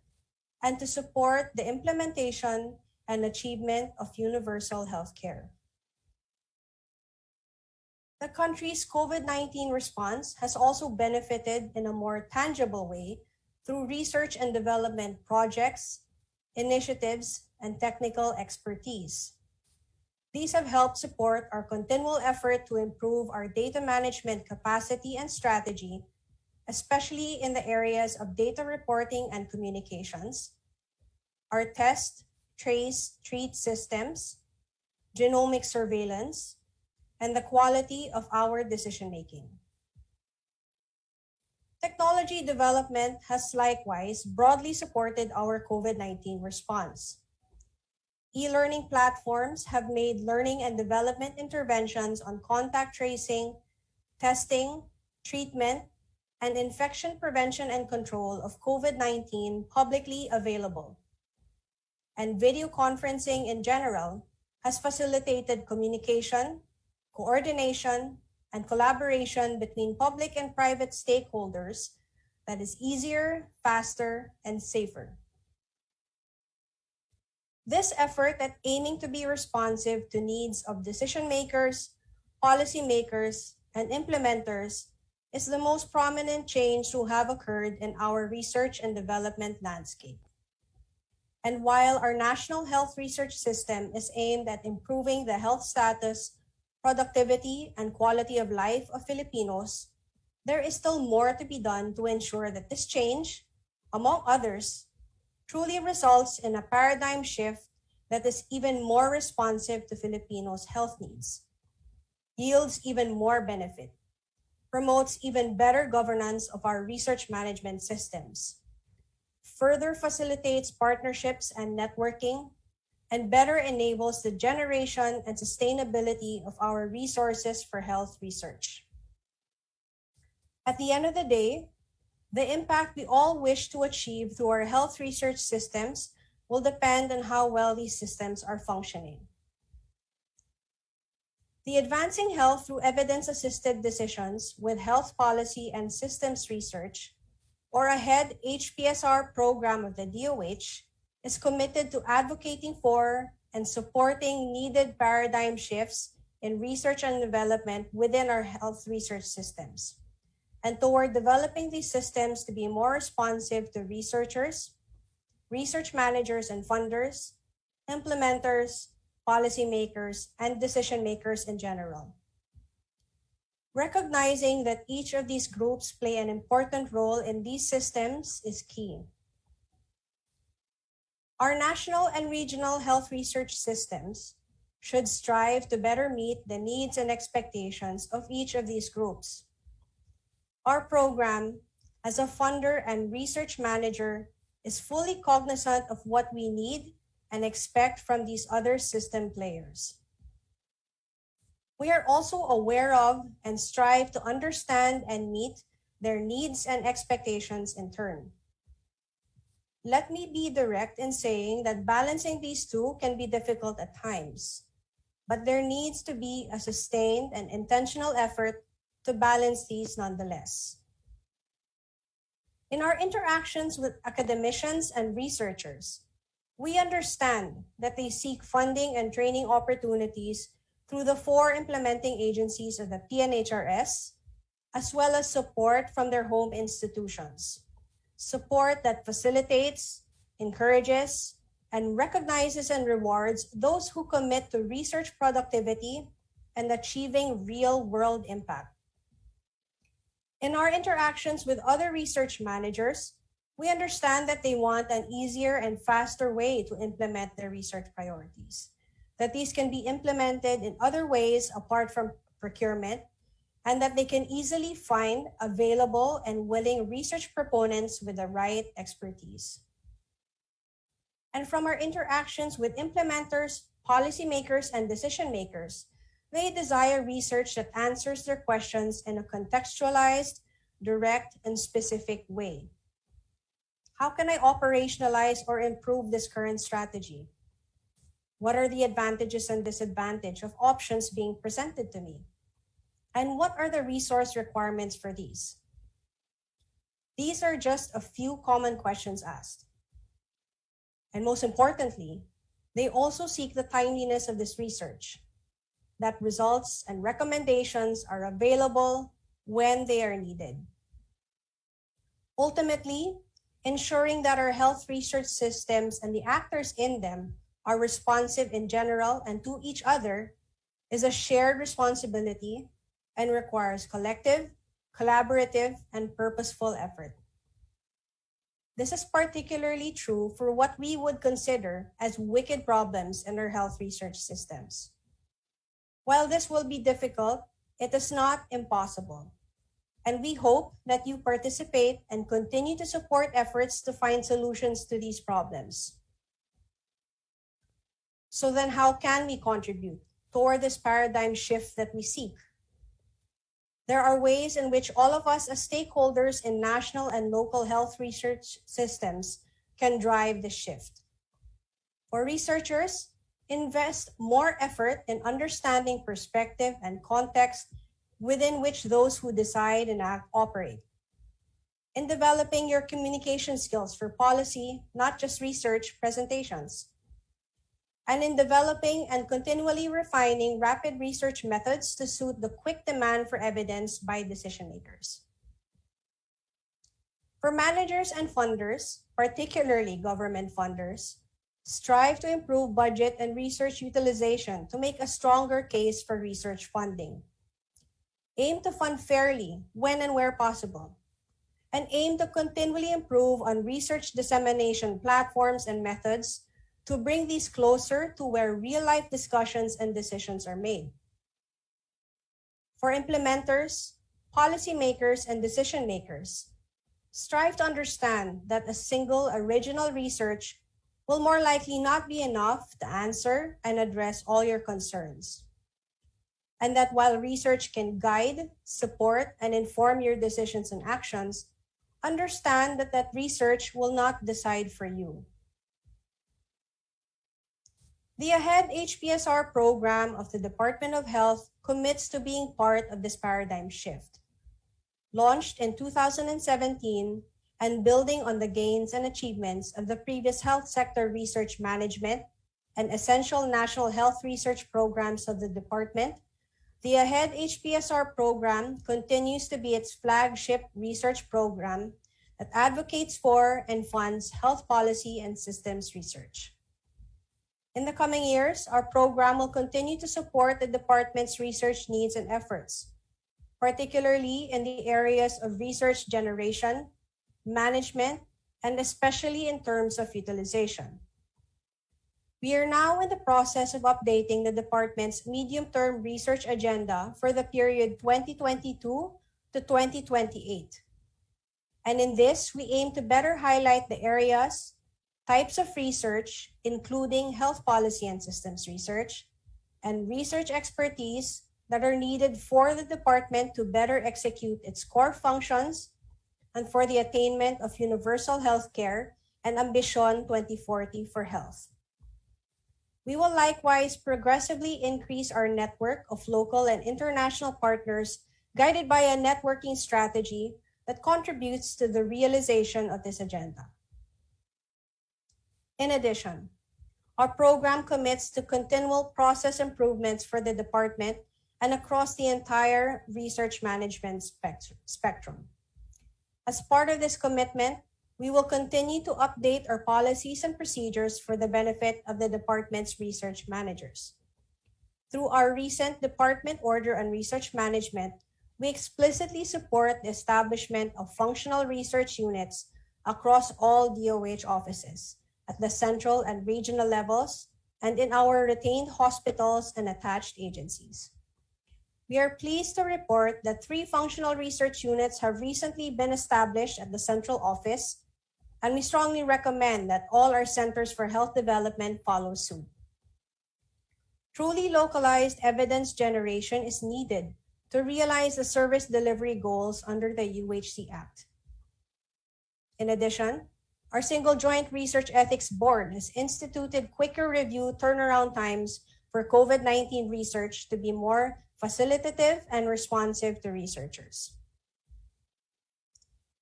[SPEAKER 16] and to support the implementation and achievement of universal health care. The country's COVID-19 response has also benefited in a more tangible way through research and development projects, initiatives, and technical expertise. These have helped support our continual effort to improve our data management capacity and strategy, especially in the areas of data reporting and communications, our test, trace, treat systems, genomic surveillance, and the quality of our decision-making. Technology development has likewise broadly supported our COVID-19 response. E-learning platforms have made learning and development interventions on contact tracing, testing, treatment, and infection prevention and control of COVID-19 publicly available. And video conferencing in general has facilitated communication, coordination, and collaboration between public and private stakeholders that is easier, faster, and safer. This effort at aiming to be responsive to needs of decision makers, policymakers, and implementers is the most prominent change to have occurred in our research and development landscape. And while our national health research system is aimed at improving the health status, productivity, and quality of life of Filipinos, there is still more to be done to ensure that this change, among others, truly results in a paradigm shift that is even more responsive to Filipinos' health needs, yields even more benefit, promotes even better governance of our research management systems, further facilitates partnerships and networking, and better enables the generation and sustainability of our resources for health research. At the end of the day, the impact we all wish to achieve through our health research systems will depend on how well these systems are functioning. The Advancing Health Through Evidence-Assisted Decisions with Health Policy and Systems Research, or AHEAD HPSR program of the DOH, is committed to advocating for and supporting needed paradigm shifts in research and development within our health research systems, and toward developing these systems to be more responsive to researchers, research managers and funders, implementers, policymakers, and decision makers in general. Recognizing that each of these groups play an important role in these systems is key. Our national and regional health research systems should strive to better meet the needs and expectations of each of these groups. Our program, as a funder and research manager, is fully cognizant of what we need and expect from these other system players. We are also aware of and strive to understand and meet their needs and expectations in turn. Let me be direct in saying that balancing these two can be difficult at times, but there needs to be a sustained and intentional effort to balance these nonetheless. In our interactions with academicians and researchers, we understand that they seek funding and training opportunities through the 4 implementing agencies of the PNHRS, as well as support from their home institutions. Support that facilitates, encourages, and recognizes and rewards those who commit to research productivity and achieving real-world impact. In our interactions with other research managers, we understand that they want an easier and faster way to implement their research priorities, that these can be implemented in other ways apart from procurement, and that they can easily find available and willing research proponents with the right expertise. And from our interactions with implementers, policymakers, and decision makers, they desire research that answers their questions in a contextualized, direct, and specific way. How can I operationalize or improve this current strategy? What are the advantages and disadvantages of options being presented to me? And what are the resource requirements for these? These are just a few common questions asked. And most importantly, they also seek the timeliness of this research, that results and recommendations are available when they are needed. Ultimately, ensuring that our health research systems and the actors in them are responsive in general and to each other is a shared responsibility and requires collective, collaborative, and purposeful effort. This is particularly true for what we would consider as wicked problems in our health research systems. While this will be difficult, it is not impossible, and we hope that you participate and continue to support efforts to find solutions to these problems. So then how can we contribute toward this paradigm shift that we seek? There are ways in which all of us as stakeholders in national and local health research systems can drive this shift. For researchers, invest more effort in understanding perspective and context within which those who decide and act operate. In developing your communication skills for policy, not just research presentations. And in developing and continually refining rapid research methods to suit the quick demand for evidence by decision makers. For managers and funders, particularly government funders, strive to improve budget and research utilization to make a stronger case for research funding. Aim to fund fairly when and where possible, and aim to continually improve on research dissemination platforms and methods to bring these closer to where real-life discussions and decisions are made. For implementers, policymakers, and decision makers, strive to understand that a single original research will more likely not be enough to answer and address all your concerns. And that while research can guide, support, and inform your decisions and actions, understand that research will not decide for you. The AHEAD HPSR program of the Department of Health commits to being part of this paradigm shift. Launched in 2017 and building on the gains and achievements of the previous health sector research management and essential national health research programs of the department, the AHEAD HPSR program continues to be its flagship research program that advocates for and funds health policy and systems research. In the coming years, our program will continue to support the department's research needs and efforts, particularly in the areas of research generation, management, and especially in terms of utilization. We are now in the process of updating the department's medium-term research agenda for the period 2022 to 2028. And in this, we aim to better highlight the areas, types of research, including health policy and systems research, and research expertise that are needed for the department to better execute its core functions and for the attainment of universal health care and Ambition 2040 for health. We will likewise progressively increase our network of local and international partners guided by a networking strategy that contributes to the realization of this agenda. In addition, our program commits to continual process improvements for the department and across the entire research management spectrum. As part of this commitment, we will continue to update our policies and procedures for the benefit of the department's research managers. Through our recent Department Order on Research Management, we explicitly support the establishment of functional research units across all DOH offices at the central and regional levels and in our retained hospitals and attached agencies. We are pleased to report that 3 functional research units have recently been established at the central office, and we strongly recommend that all our centers for health development follow suit. Truly localized evidence generation is needed to realize the service delivery goals under the UHC Act. In addition, our Single Joint Research Ethics Board has instituted quicker review turnaround times for COVID-19 research to be more facilitative and responsive to researchers.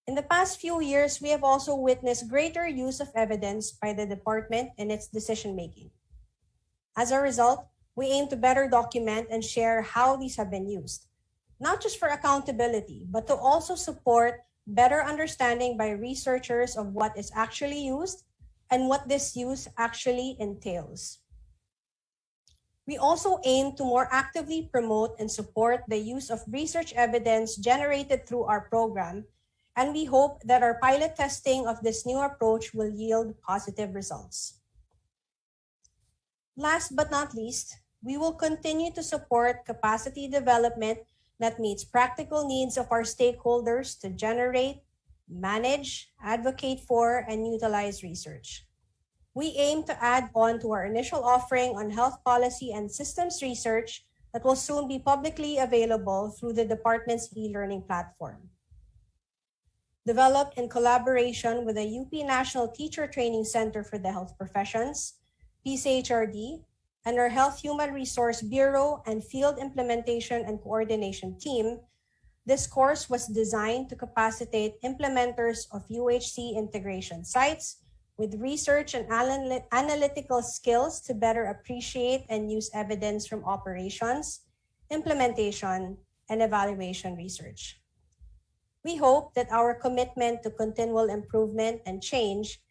[SPEAKER 16] In the past few years, we have also witnessed greater use of evidence by the department in its decision-making. As a result, we aim to better document and share how these have been used, not just for accountability, but to also support better understanding by researchers of what is actually used and what this use actually entails. We also aim to more actively promote and support the use of research evidence generated through our program, and we hope that our pilot testing of this new approach will yield positive results. Last but not least, we will continue to support capacity development that meets practical needs of our stakeholders to generate, manage, advocate for, and utilize research. We aim to add on to our initial offering on health policy and systems research that will soon be publicly available through the department's e-learning platform. Developed in collaboration with the UP National Teacher Training Center for the Health Professions, PCHRD, and our Health Human Resource Bureau and Field Implementation and Coordination Team, this course was designed to capacitate implementers of UHC integration sites with research and analytical skills to better appreciate and use evidence from operations, implementation, and evaluation research. We hope that our commitment to continual improvement and change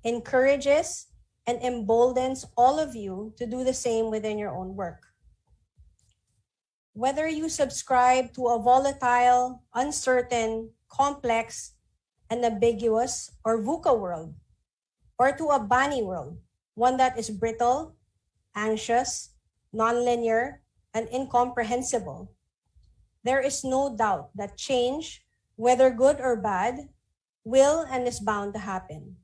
[SPEAKER 16] encourages and emboldens all of you to do the same within your own work. Whether you subscribe to a volatile, uncertain, complex, and ambiguous or VUCA world, or to a BANI world, one that is brittle, anxious, nonlinear, and incomprehensible, there is no doubt that change, whether good or bad, will and is bound to happen.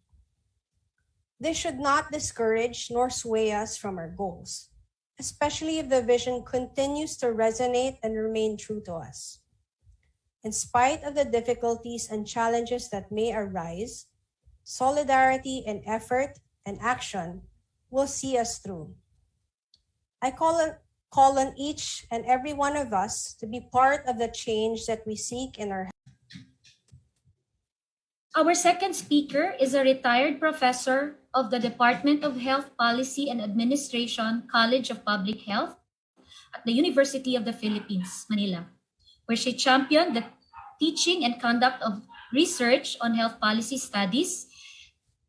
[SPEAKER 16] This should not discourage nor sway us from our goals, especially if the vision continues to resonate and remain true to us. In spite of the difficulties and challenges that may arise, solidarity in effort and action will see us through. I call on each and every one of us to be part of the change that we seek in our.
[SPEAKER 15] Our second speaker is a retired professor of the Department of Health Policy and Administration, College of Public Health at the University of the Philippines, Manila, where she championed the teaching and conduct of research on health policy studies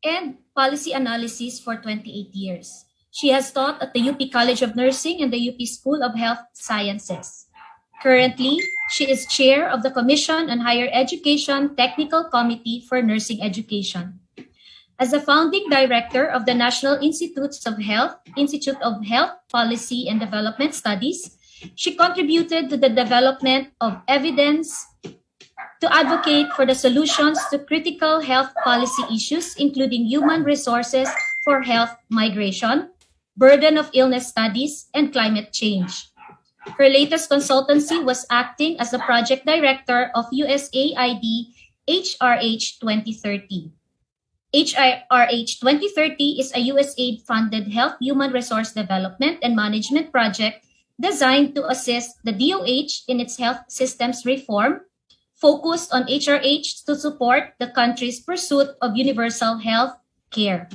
[SPEAKER 15] and policy analysis for 28 years. She has taught at the UP College of Nursing and the UP School of Health Sciences. Currently, she is chair of the Commission on Higher Education Technical Committee for Nursing Education. As a founding director of the National Institutes of Health, Institute of Health Policy and Development Studies, she contributed to the development of evidence to advocate for the solutions to critical health policy issues, including human resources for health migration, burden of illness studies, and climate change. Her latest consultancy was acting as the project director of USAID HRH 2030. HRH 2030 is a USAID-funded health human resource development and management project designed to assist the DOH in its health systems reform, focused on HRH to support the country's pursuit of universal health care.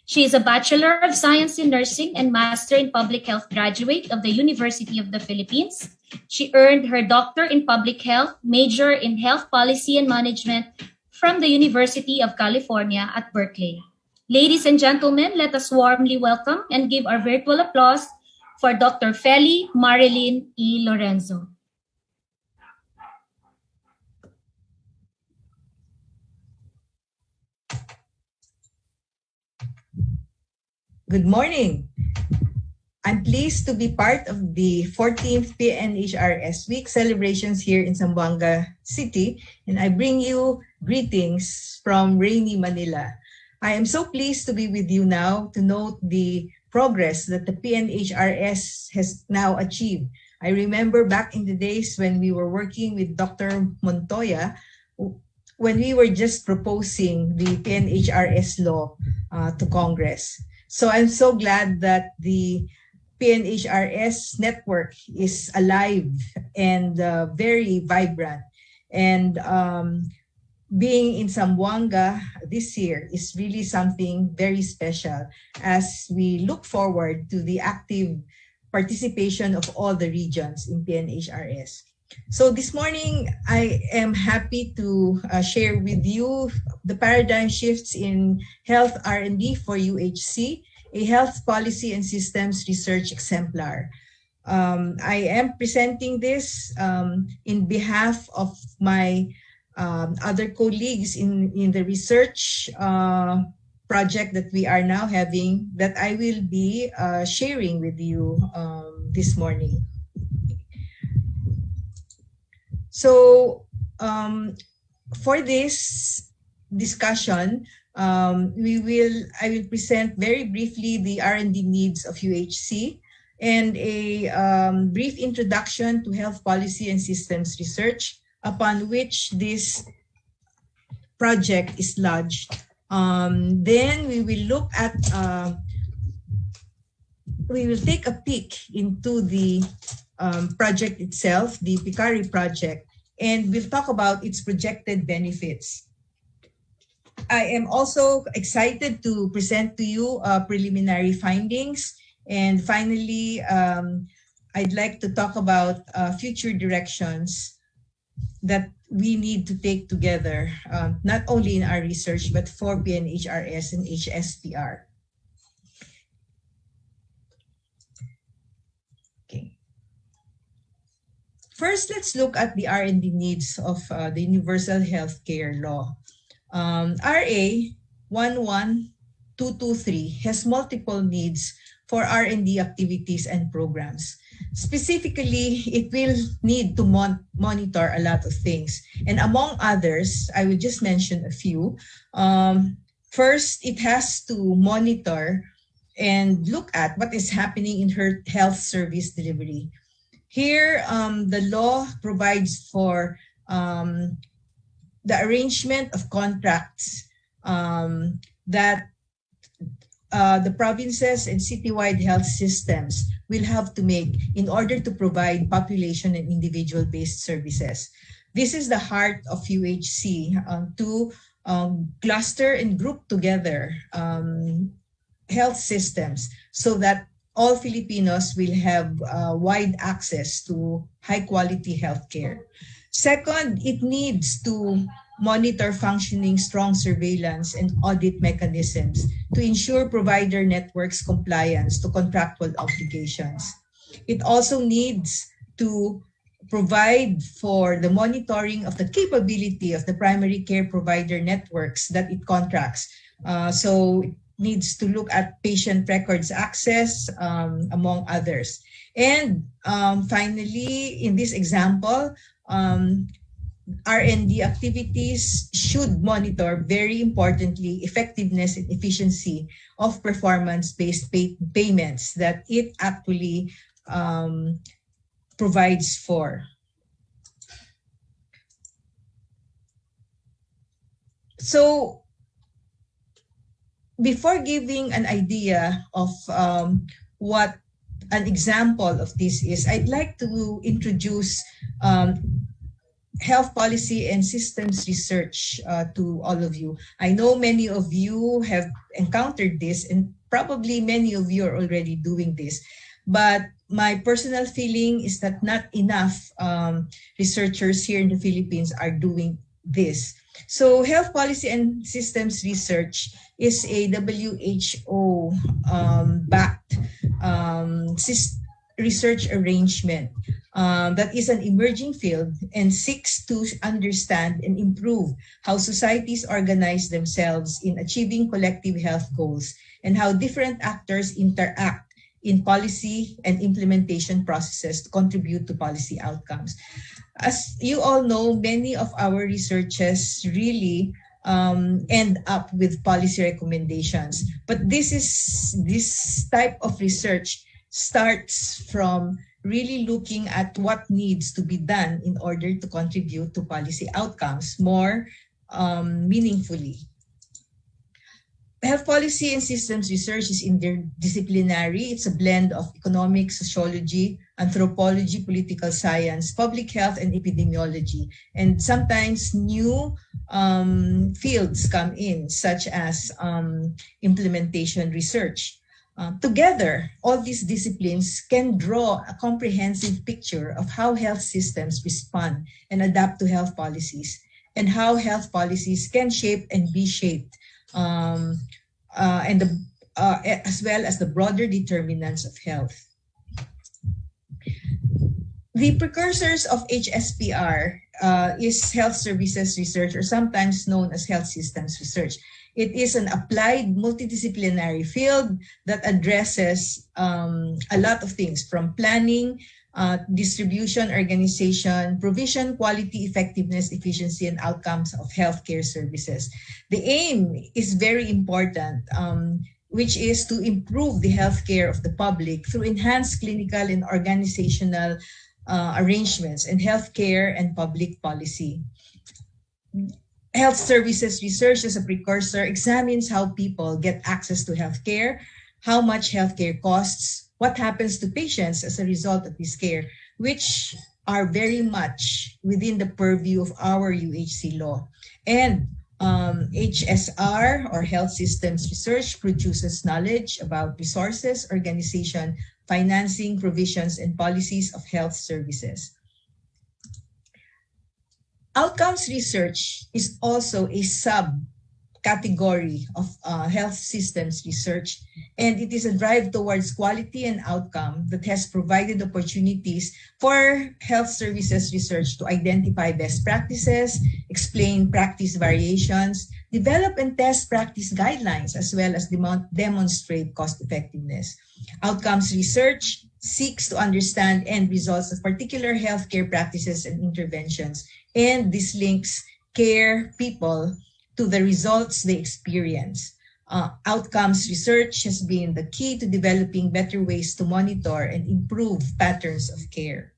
[SPEAKER 15] She is a Bachelor of Science in Nursing and Master in Public Health graduate of the University of the Philippines. She earned her Doctor in Public Health, major in Health Policy and Management from the University of California at Berkeley. Ladies and gentlemen, let us warmly welcome and give our virtual applause for Dr. Feli Marilyn E. Lorenzo.
[SPEAKER 17] Good morning. I'm pleased to be part of the 14th PNHRS week celebrations here in Zamboanga City, and I bring you greetings from rainy Manila. I am so pleased to be with you now to note the progress that the PNHRS has now achieved. I remember back in the days when we were working with Dr. Montoya, when we were just proposing the PNHRS law to Congress. So I'm so glad that the PNHRS network is alive and very vibrant. And being in Zamboanga this year is really something very special as we look forward to the active participation of all the regions in PNHRS. So this morning, I am happy to share with you the paradigm shifts in health R&D for UHC, a health policy and systems research exemplar. I am presenting this in behalf of my other colleagues in the research project that we are now having that I will be sharing with you this morning. So for this discussion, I will present very briefly the R&D needs of UHC and a brief introduction to health policy and systems research, upon which this project is lodged. Then we will look at, we will take a peek into the project itself, the PICARI project, and we'll talk about its projected benefits. I am also excited to present to you preliminary findings. And finally, I'd like to talk about future directions that we need to take together, not only in our research, but for PNHRS and HSPR. Okay. First, let's look at the R&D needs of the Universal Healthcare Law. RA 11223 has multiple needs for R&D activities and programs. Specifically, it will need to monitor a lot of things. And among others, I will just mention a few. First, it has to monitor and look at what is happening in her health service delivery. Here, the law provides for the arrangement of contracts that the provinces and citywide health systems will have to make in order to provide population and individual-based services. This is the heart of UHC, to cluster and group together health systems so that all Filipinos will have wide access to high-quality healthcare. Second, it needs to monitor functioning strong surveillance and audit mechanisms to ensure provider networks compliance to contractual obligations. It also needs to provide for the monitoring of the capability of the primary care provider networks that it contracts. So it needs to look at patient records access, among others. And finally, in this example, R&D activities should monitor, very importantly, effectiveness and efficiency of performance-based payments that it actually provides for. So, before giving an idea of what an example of this is, I'd like to introduce health policy and systems research to all of you. I know many of you have encountered this, and probably many of you are already doing this. But my personal feeling is that not enough researchers here in the Philippines are doing this. So health policy and systems research is a WHO backed research arrangement that is an emerging field and seeks to understand and improve how societies organize themselves in achieving collective health goals and how different actors interact in policy and implementation processes to contribute to policy outcomes. As you all know, many of our researches really end up with policy recommendations. But this type of research starts from really looking at what needs to be done in order to contribute to policy outcomes more meaningfully. Health policy and systems research is interdisciplinary. It's a blend of economics, sociology, anthropology, political science, public health, and epidemiology. And sometimes new fields come in, such as implementation research. Together, all these disciplines can draw a comprehensive picture of how health systems respond and adapt to health policies, and how health policies can shape and be shaped, as well as the broader determinants of health. The precursors of HSPR is health services research, or sometimes known as health systems research. It is an applied multidisciplinary field that addresses a lot of things, from planning, distribution, organization, provision, quality, effectiveness, efficiency, and outcomes of healthcare services. The aim is very important, which is to improve the healthcare of the public through enhanced clinical and organizational arrangements and healthcare and public policy. Health services research as a precursor examines how people get access to healthcare, how much healthcare costs, what happens to patients as a result of this care, which are very much within the purview of our UHC law. And HSR, or health systems research, produces knowledge about resources, organization, financing, provisions, and policies of health services. Outcomes research is also a subcategory of health systems research, and it is a drive towards quality and outcome that has provided opportunities for health services research to identify best practices, explain practice variations, develop and test practice guidelines, as well as demonstrate cost effectiveness. Outcomes research seeks to understand end results of particular healthcare practices and interventions, and this links care people to the results they experience. Outcomes research has been the key to developing better ways to monitor and improve patterns of care.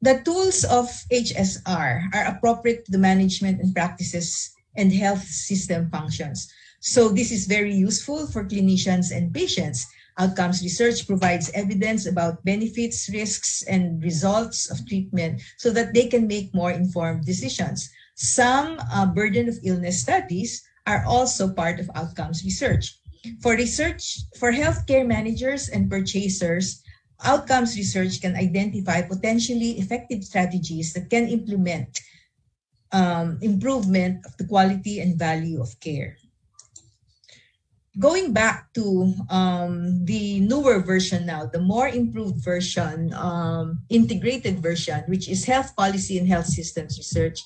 [SPEAKER 17] The tools of HSR are appropriate to the management and practices and health system functions. So this is very useful for clinicians and patients, Outcomes research provides evidence about benefits, risks, and results of treatment so that they can make more informed decisions. Some burden of illness studies are also part of outcomes research. For healthcare managers and purchasers, outcomes research can identify potentially effective strategies that can implement improvement of the quality and value of care. Going back to the newer version now, the more improved version, integrated version, which is health policy and health systems research,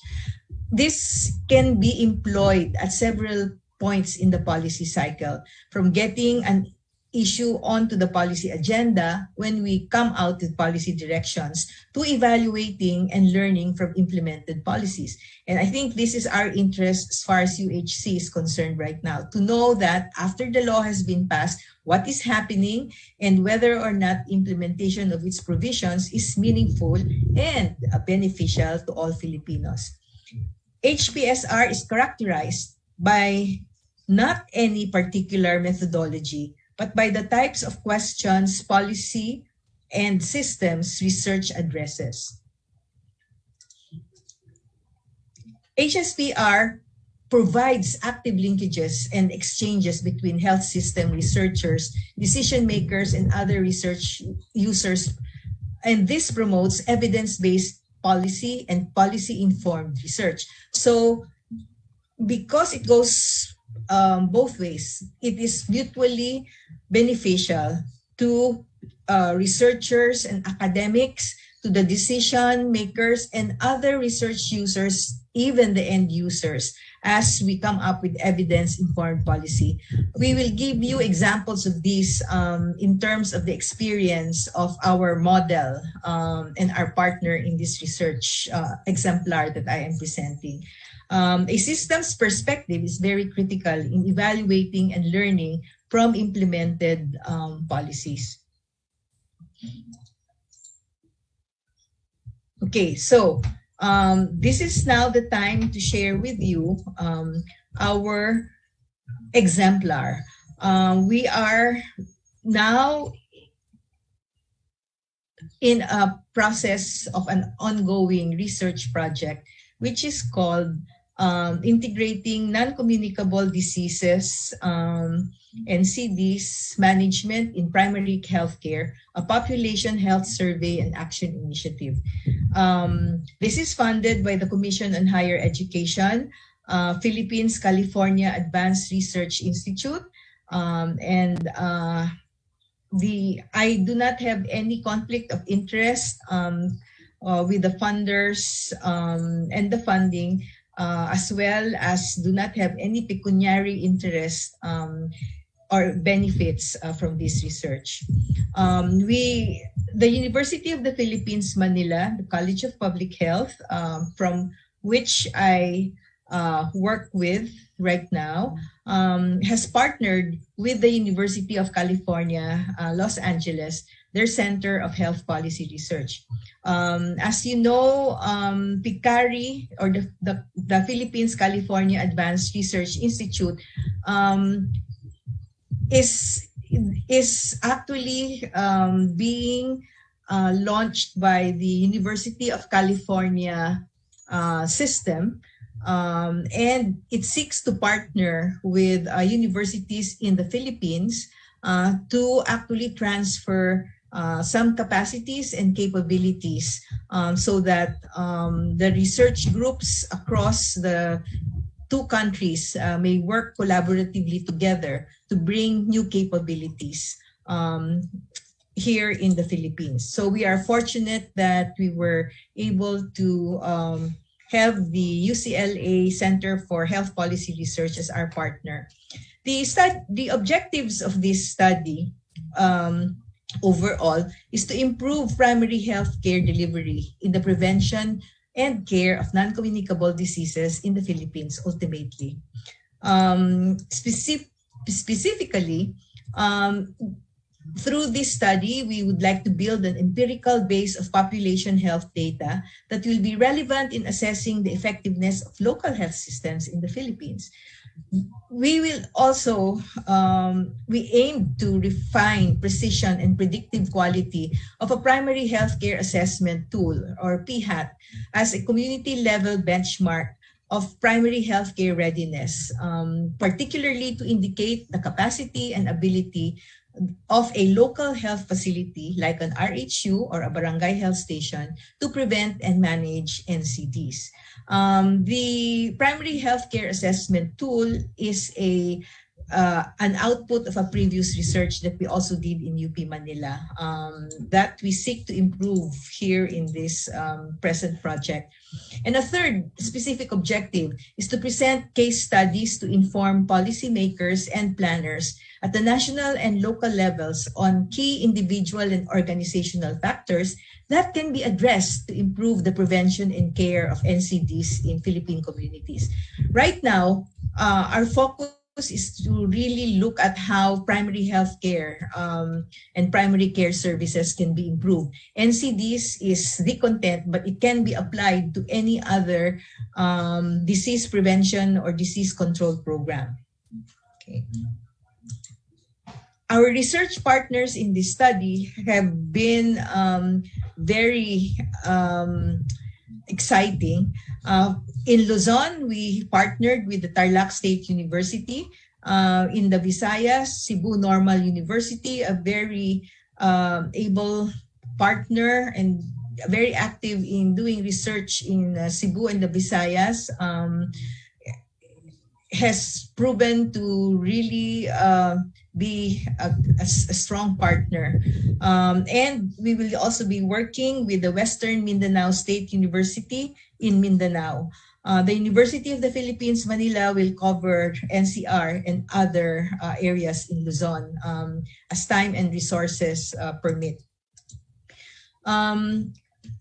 [SPEAKER 17] this can be employed at several points in the policy cycle, from getting an issue onto the policy agenda when we come out with policy directions to evaluating and learning from implemented policies. And I think this is our interest as far as UHC is concerned right now, to know that after the law has been passed, what is happening and whether or not implementation of its provisions is meaningful and beneficial to all Filipinos. HPSR is characterized by not any particular methodology, but by the types of questions, policy, and systems research addresses. HSPR provides active linkages and exchanges between health system researchers, decision makers, and other research users, and this promotes evidence-based policy and policy-informed research. So because it goes both ways, it is mutually beneficial to researchers and academics, to the decision makers and other research users, even the end users, as we come up with evidence-informed policy. We will give you examples of these in terms of the experience of our model and our partner in this research exemplar that I am presenting. A systems perspective is very critical in evaluating and learning from implemented policies. Okay, so this is now the time to share with you our exemplar. We are now in a process of an ongoing research project, which is called Integrating Non-Communicable Diseases NCDs Management in Primary Healthcare, a Population Health Survey and Action Initiative. This is funded by the Commission on Higher Education, Philippines California Advanced Research Institute, and I do not have any conflict of interest with the funders and the funding, as well as do not have any pecuniary interest or benefits from this research. The University of the Philippines, Manila, the College of Public Health, from which I work with right now, has partnered with the University of California, Los Angeles, their Center of Health Policy Research. As you know, PICARI, or the Philippines California Advanced Research Institute, is actually being launched by the University of California system, and it seeks to partner with universities in the Philippines to actually transfer some capacities and capabilities so that the research groups across the two countries may work collaboratively together to bring new capabilities here in the Philippines. So we are fortunate that we were able to have the UCLA Center for Health Policy Research as our partner. The objectives of this study overall is to improve primary health care delivery in the prevention and care of non-communicable diseases in the Philippines ultimately. Specifically, through this study, we would like to build an empirical base of population health data that will be relevant in assessing the effectiveness of local health systems in the Philippines. We will also, we aim to refine precision and predictive quality of a primary healthcare assessment tool, or PHAT, as a community-level benchmark of primary healthcare readiness, particularly to indicate the capacity and ability of a local health facility like an RHU or a barangay health station to prevent and manage NCDs. The primary healthcare assessment tool is an output of a previous research that we also did in UP Manila, that we seek to improve here in this present project. And a third specific objective is to present case studies to inform policymakers and planners at the national and local levels on key individual and organizational factors that can be addressed to improve the prevention and care of NCDs in Philippine communities. Right now, our focus is to really look at how primary health care and primary care services can be improved. NCDs is the content, but it can be applied to any other disease prevention or disease control program. Okay. Our research partners in this study have been very exciting. In Luzon, we partnered with the Tarlac State University. In the Visayas, Cebu Normal University, a very able partner and very active in doing research in Cebu and the Visayas, has proven to really be a strong partner. And we will also be working with the Western Mindanao State University in Mindanao. The University of the Philippines, Manila will cover NCR and other areas in Luzon as time and resources permit.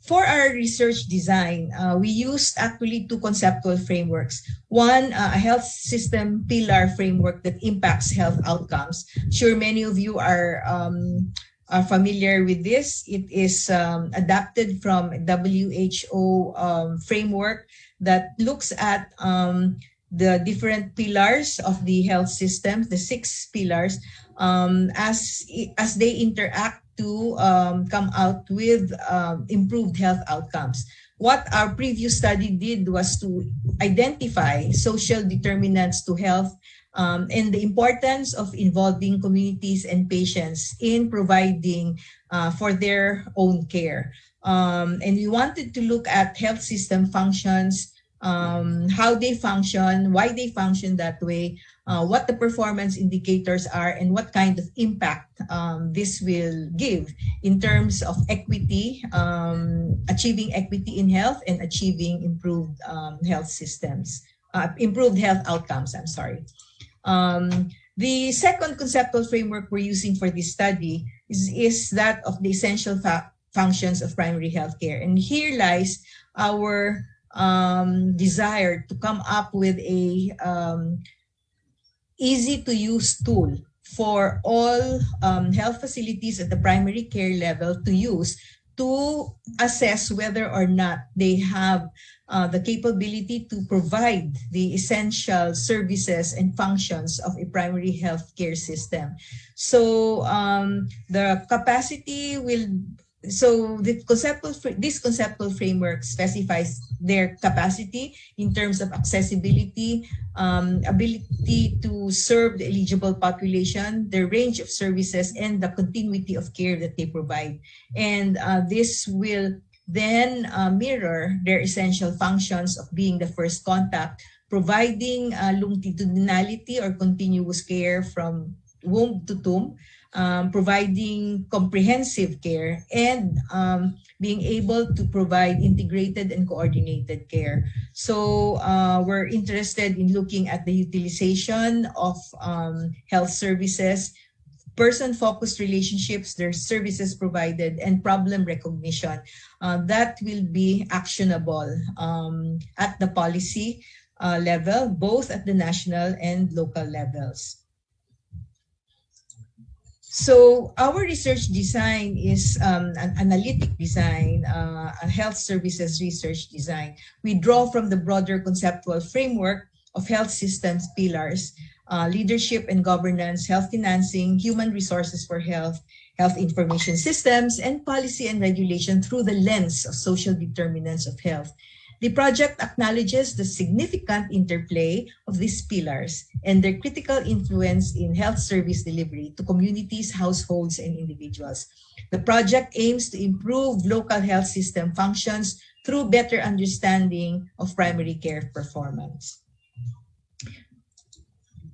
[SPEAKER 17] For our research design, we used actually two conceptual frameworks. One, a health system pillar framework that impacts health outcomes. Sure, many of you are familiar with this. It is adapted from WHO framework that looks at the different pillars of the health system, the 6 pillars, as they interact to come out with improved health outcomes. What our previous study did was to identify social determinants to health and the importance of involving communities and patients in providing for their own care. And we wanted to look at health system functions, how they function, why they function that way, what the performance indicators are, and what kind of impact this will give in terms of equity, achieving equity in health and achieving improved health systems, improved health outcomes, I'm sorry. The second conceptual framework we're using for this study is that of the essential functions of primary health care. And here lies our desire to come up with a easy to use tool for all health facilities at the primary care level to use to assess whether or not they have the capability to provide the essential services and functions of a primary health care system. So the capacity will, so this conceptual framework specifies their capacity in terms of accessibility, ability to serve the eligible population, the range of services, and the continuity of care that they provide. And this will then mirror their essential functions of being the first contact, providing longitudinality or continuous care from womb to tomb, providing comprehensive care, and being able to provide integrated and coordinated care. So we're interested in looking at the utilization of health services, person-focused relationships, their services provided, and problem recognition that will be actionable at the policy level, both at the national and local levels. So our research design is an analytic design, a health services research design. We draw from the broader conceptual framework of health systems pillars: leadership and governance, health financing, human resources for health, health information systems, and policy and regulation through the lens of social determinants of health. The project acknowledges the significant interplay of these pillars and their critical influence in health service delivery to communities, households, and individuals. The project aims to improve local health system functions through better understanding of primary care performance.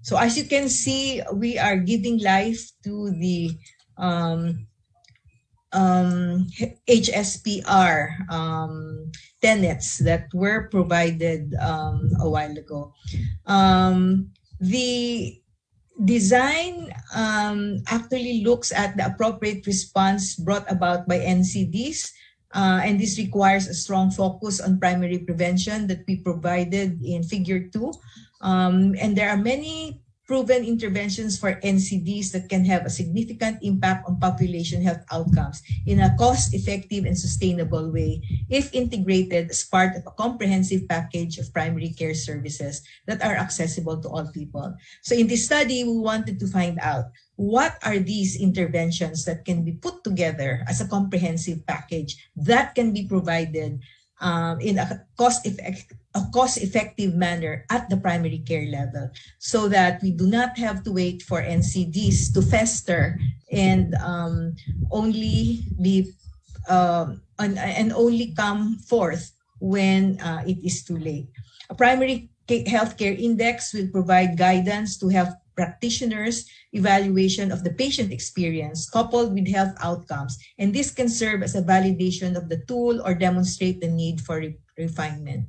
[SPEAKER 17] So as you can see, we are giving life to the HSPR tenets that were provided a while ago. The design actually looks at the appropriate response brought about by NCDs, and this requires a strong focus on primary prevention that we provided in Figure 2. And there are many proven interventions for NCDs that can have a significant impact on population health outcomes in a cost-effective and sustainable way if integrated as part of a comprehensive package of primary care services that are accessible to all people. So in this study, we wanted to find out what are these interventions that can be put together as a comprehensive package that can be provided in a cost-effective manner at the primary care level, so that we do not have to wait for NCDs to fester and only come forth when it is too late. A primary healthcare index will provide guidance to health practitioners, evaluation of the patient experience coupled with health outcomes, and this can serve as a validation of the tool or demonstrate the need for refinement.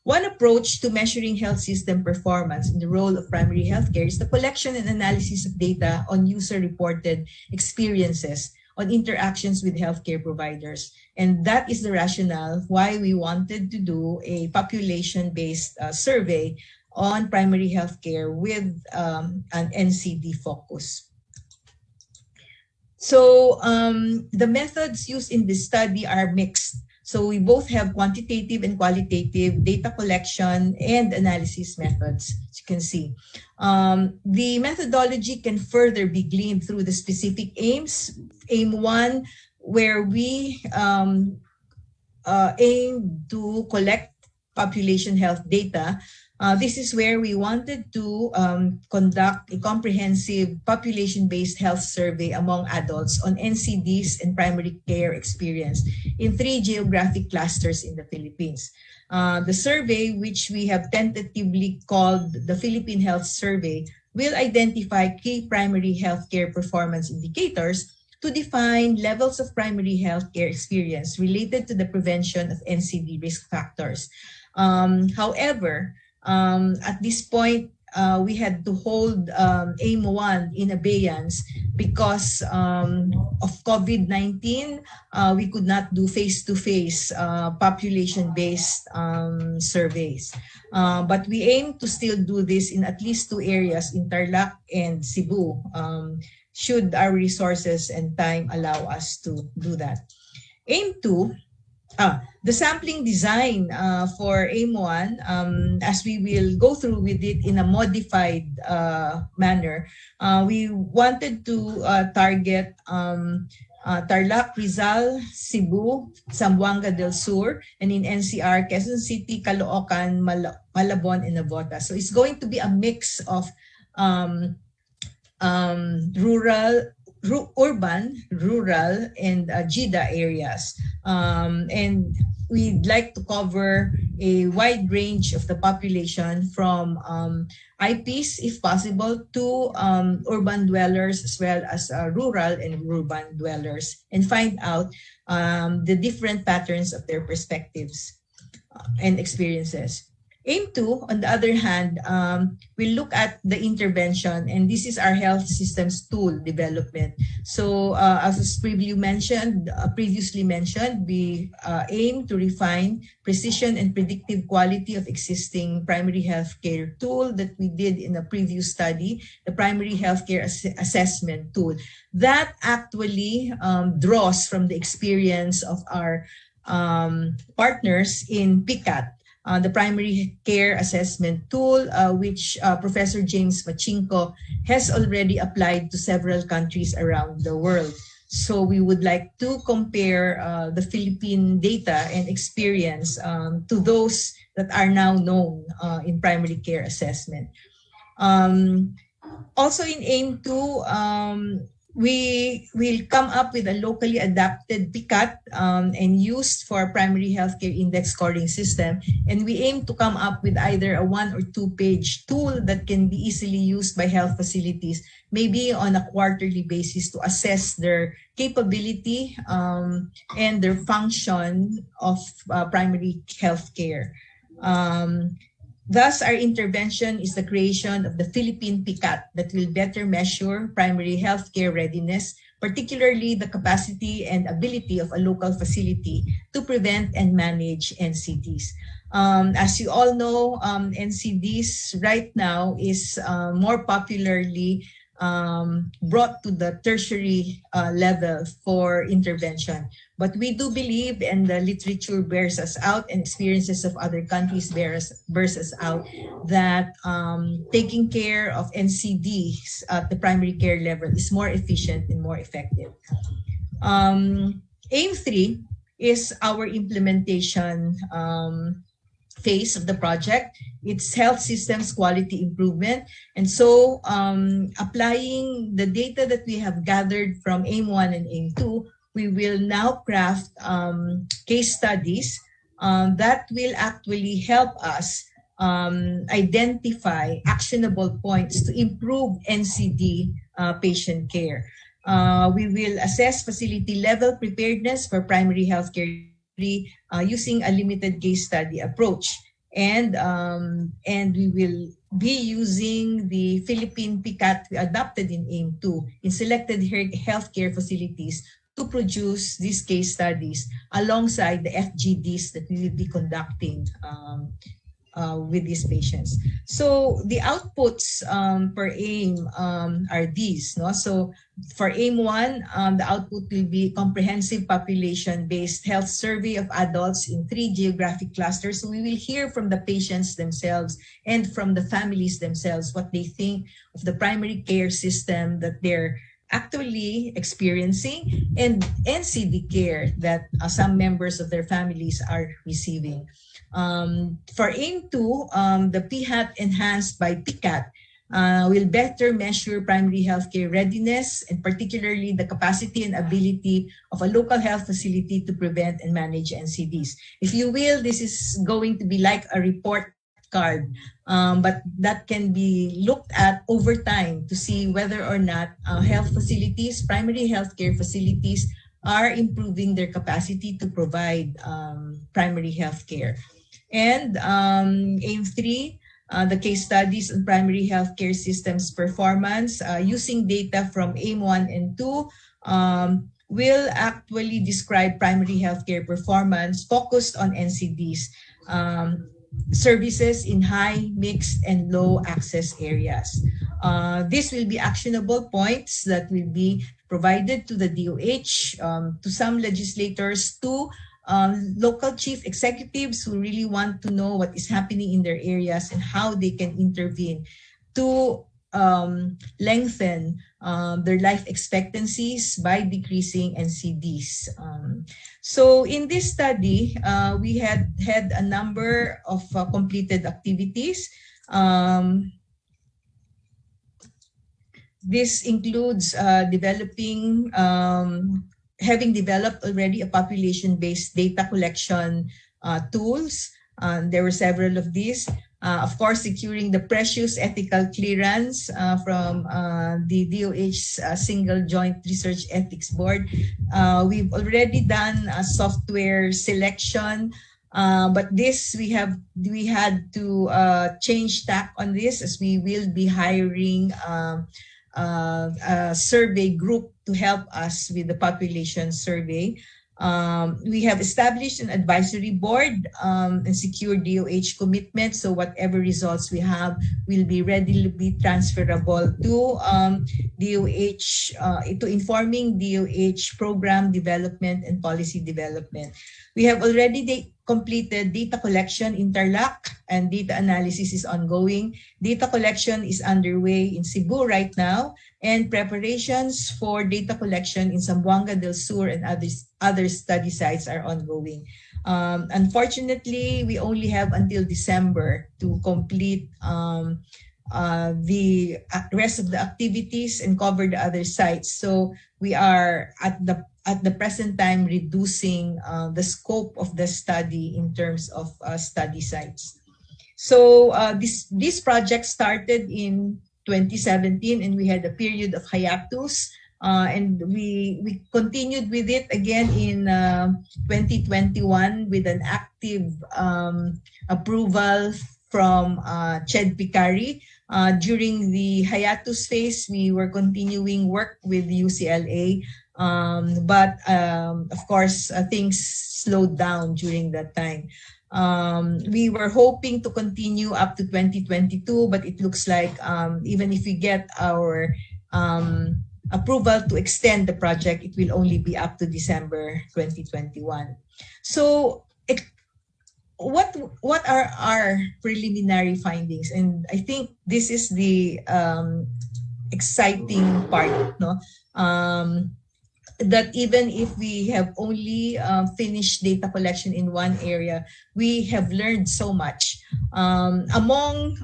[SPEAKER 17] One approach to measuring health system performance in the role of primary healthcare is the collection and analysis of data on user-reported experiences on interactions with healthcare providers. And that is the rationale why we wanted to do a population-based survey on primary healthcare with an NCD focus. So the methods used in this study are mixed. So we both have quantitative and qualitative data collection and analysis methods, as you can see. The methodology can further be gleaned through the specific aims. Aim 1, where we aim to collect population health data. This is where we wanted to conduct a comprehensive population-based health survey among adults on NCDs and primary care experience in 3 geographic clusters in the Philippines. The survey, which we have tentatively called the Philippine Health Survey, will identify key primary healthcare performance indicators to define levels of primary healthcare experience related to the prevention of NCD risk factors. However, at this point, we had to hold Aim 1 in abeyance because of COVID-19. We could not do face-to-face population-based surveys. But we aim to still do this in at least 2 areas, in Tarlac and Cebu, should our resources and time allow us to do that. Aim 2, the sampling design for Aim 1, as we will go through with it in a modified manner, we wanted to target Tarlac, Rizal, Cebu, Zamboanga del Sur, and in NCR, Quezon City, Caloocan, Malabon, and Navotas. So it's going to be a mix of urban, rural, and GIDA areas. And we'd like to cover a wide range of the population from IPs, if possible, to urban dwellers, as well as rural and urban dwellers, and find out the different patterns of their perspectives and experiences. Aim 2, on the other hand, will look at the intervention, and this is our health systems tool development. So as previously mentioned, we aim to refine precision and predictive quality of existing primary healthcare tool that we did in a previous study, the primary healthcare assessment tool. That actually draws from the experience of our partners in PICAT. the primary care assessment tool, which Professor James Machinko has already applied to several countries around the world. So we would like to compare the Philippine data and experience to those that are now known in primary care assessment. Also in AIM2, we will come up with a locally adapted PICAT and used for primary healthcare index scoring system. And we aim to come up with either a 1 or 2 page tool that can be easily used by health facilities, maybe on a quarterly basis, to assess their capability and their function of primary healthcare. Thus, our intervention is the creation of the Philippine PICAT that will better measure primary healthcare readiness, particularly the capacity and ability of a local facility to prevent and manage NCDs. As you all know, NCDs right now is more popularly brought to the tertiary level for intervention. But we do believe, and the literature bears us out, and experiences of other countries bears us out, that taking care of NCDs at the primary care level is more efficient and more effective. AIM3 is our implementation phase of the project. It's health systems quality improvement. And so applying the data that we have gathered from AIM1 and AIM2, we will now craft case studies that will actually help us identify actionable points to improve NCD patient care. We will assess facility level preparedness for primary healthcare using a limited case study approach. And we will be using the Philippine PICAT we adopted in AIM2 in selected healthcare facilities to produce these case studies alongside the FGDs that we will be conducting with these patients. So the outputs per AIM are these. No? So for AIM1, the output will be comprehensive population-based health survey of adults in 3 geographic clusters. So we will hear from the patients themselves and from the families themselves what they think of the primary care system that they're actually experiencing and NCD care that some members of their families are receiving. For AIM2, the PHAT enhanced by PICAT will better measure primary healthcare readiness and particularly the capacity and ability of a local health facility to prevent and manage NCDs. If you will, this is going to be like a report card, but that can be looked at over time to see whether or not health facilities, primary healthcare facilities, are improving their capacity to provide primary healthcare. And AIM3, the case studies on primary healthcare systems performance using data from AIM1 and 2 will actually describe primary healthcare performance focused on NCDs, services in high, mixed, and low access areas. This will be actionable points that will be provided to the DOH, to some legislators, to local chief executives who really want to know what is happening in their areas and how they can intervene to lengthen their life expectancies by decreasing NCDs. So in this study, we had a number of completed activities. This includes having developed already a population-based data collection tools. There were several of these. Of course, securing the precious ethical clearance from the DOH's Single Joint Research Ethics Board. We've already done a software selection, but this we had to change tack on this, as we will be hiring a survey group to help us with the population survey. We have established an advisory board and secured DOH commitment, so whatever results we have will be readily transferable to DOH, to informing DOH program development and policy development. We have already completed data collection in Tarlac, and data analysis is ongoing. Data collection is underway in Cebu right now, and preparations for data collection in Zamboanga del Sur and other study sites are ongoing. Unfortunately, we only have until December to complete the rest of the activities and cover the other sites. So we are at the present time reducing the scope of the study in terms of study sites. So this project started in 2017, and we had a period of hiatus, and we continued with it again in 2021 with an active approval from Ched Picari. During the hiatus phase, we were continuing work with UCLA, but of course, things slowed down during that time. We were hoping to continue up to 2022, but it looks like even if we get our approval to extend the project, it will only be up to December 2021. So what are our preliminary findings? And I think this is the exciting part, no? That even if we have only finished data collection in one area, we have learned so much. Among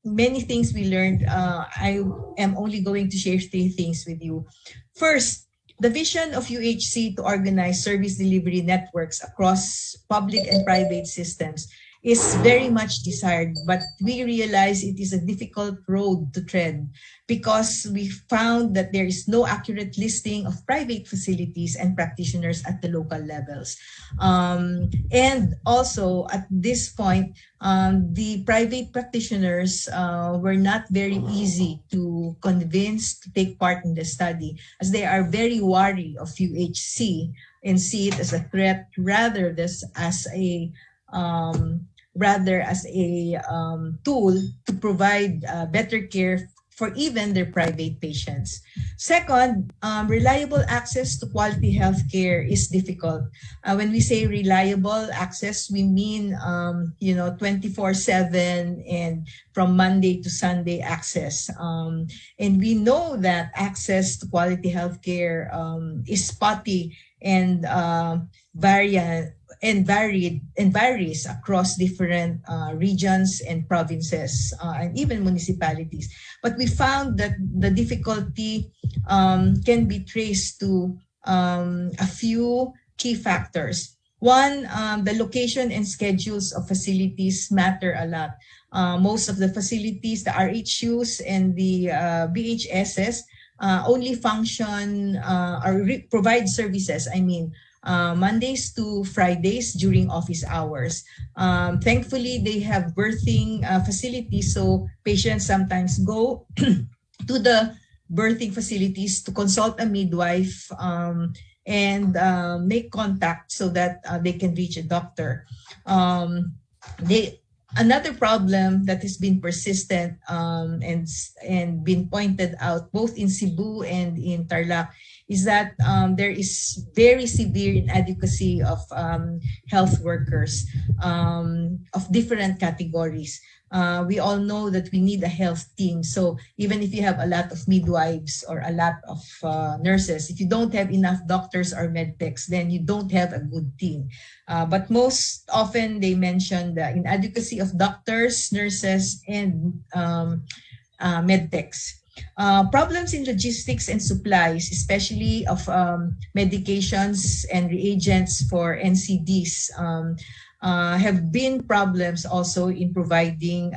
[SPEAKER 17] many things we learned, I am only going to share 3 things with you. First, the vision of UHC to organize service delivery networks across public and private systems is very much desired, but we realize it is a difficult road to tread because we found that there is no accurate listing of private facilities and practitioners at the local levels. And also at this point, the private practitioners were not very easy to convince to take part in the study, as they are very wary of UHC and see it as a threat rather than as a tool to provide better care for even their private patients. Second, reliable access to quality healthcare is difficult. When we say reliable access, we mean 24/7 and from Monday to Sunday access. And we know that access to quality healthcare is spotty and varies across different regions and provinces and even municipalities. But we found that the difficulty can be traced to a few key factors. One, the location and schedules of facilities matter a lot. Most of the facilities, the RHUs and the BHSs, only function or provide services, Mondays to Fridays during office hours. Thankfully, they have birthing facilities, so patients sometimes go to the birthing facilities to consult a midwife and make contact so that they can reach a doctor. Another problem that has been persistent and been pointed out both in Cebu and in Tarlac is that there is very severe inadequacy of health workers of different categories. We all know that we need a health team. So even if you have a lot of midwives or a lot of nurses, if you don't have enough doctors or medtechs, then you don't have a good team. But most often they mention the inadequacy of doctors, nurses, and medtechs. Problems in logistics and supplies, especially of medications and reagents for NCDs, have been problems also in providing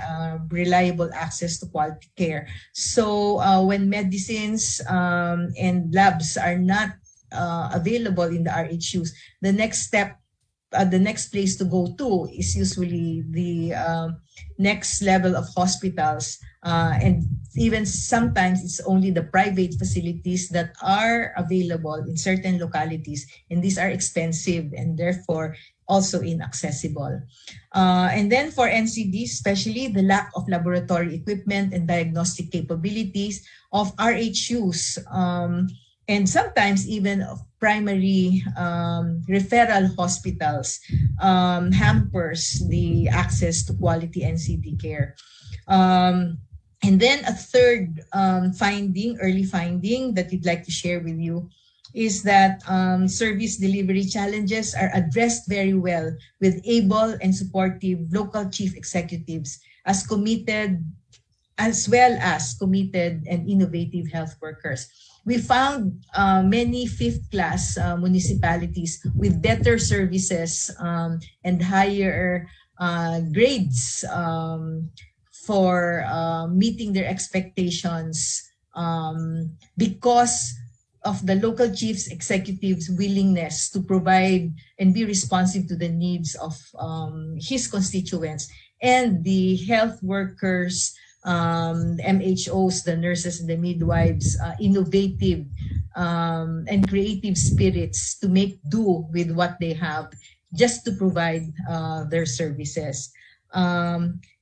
[SPEAKER 17] reliable access to quality care. So when medicines and labs are not available in the RHUs, the next step, the next place to go to is usually the next level of hospitals. And even sometimes it's only the private facilities that are available in certain localities, and these are expensive and therefore also inaccessible. And then for NCDs, especially the lack of laboratory equipment and diagnostic capabilities of RHUs and sometimes even of primary referral hospitals hampers the access to quality NCD care. And then a third early finding that we'd like to share with you is that service delivery challenges are addressed very well with able and supportive local chief executives as well as committed and innovative health workers. We found many fifth-class municipalities with better services and higher grades for meeting their expectations because of the local chief's executive's willingness to provide and be responsive to the needs of his constituents, and the health workers, the MHOs, the nurses, and the midwives, innovative and creative spirits to make do with what they have just to provide their services.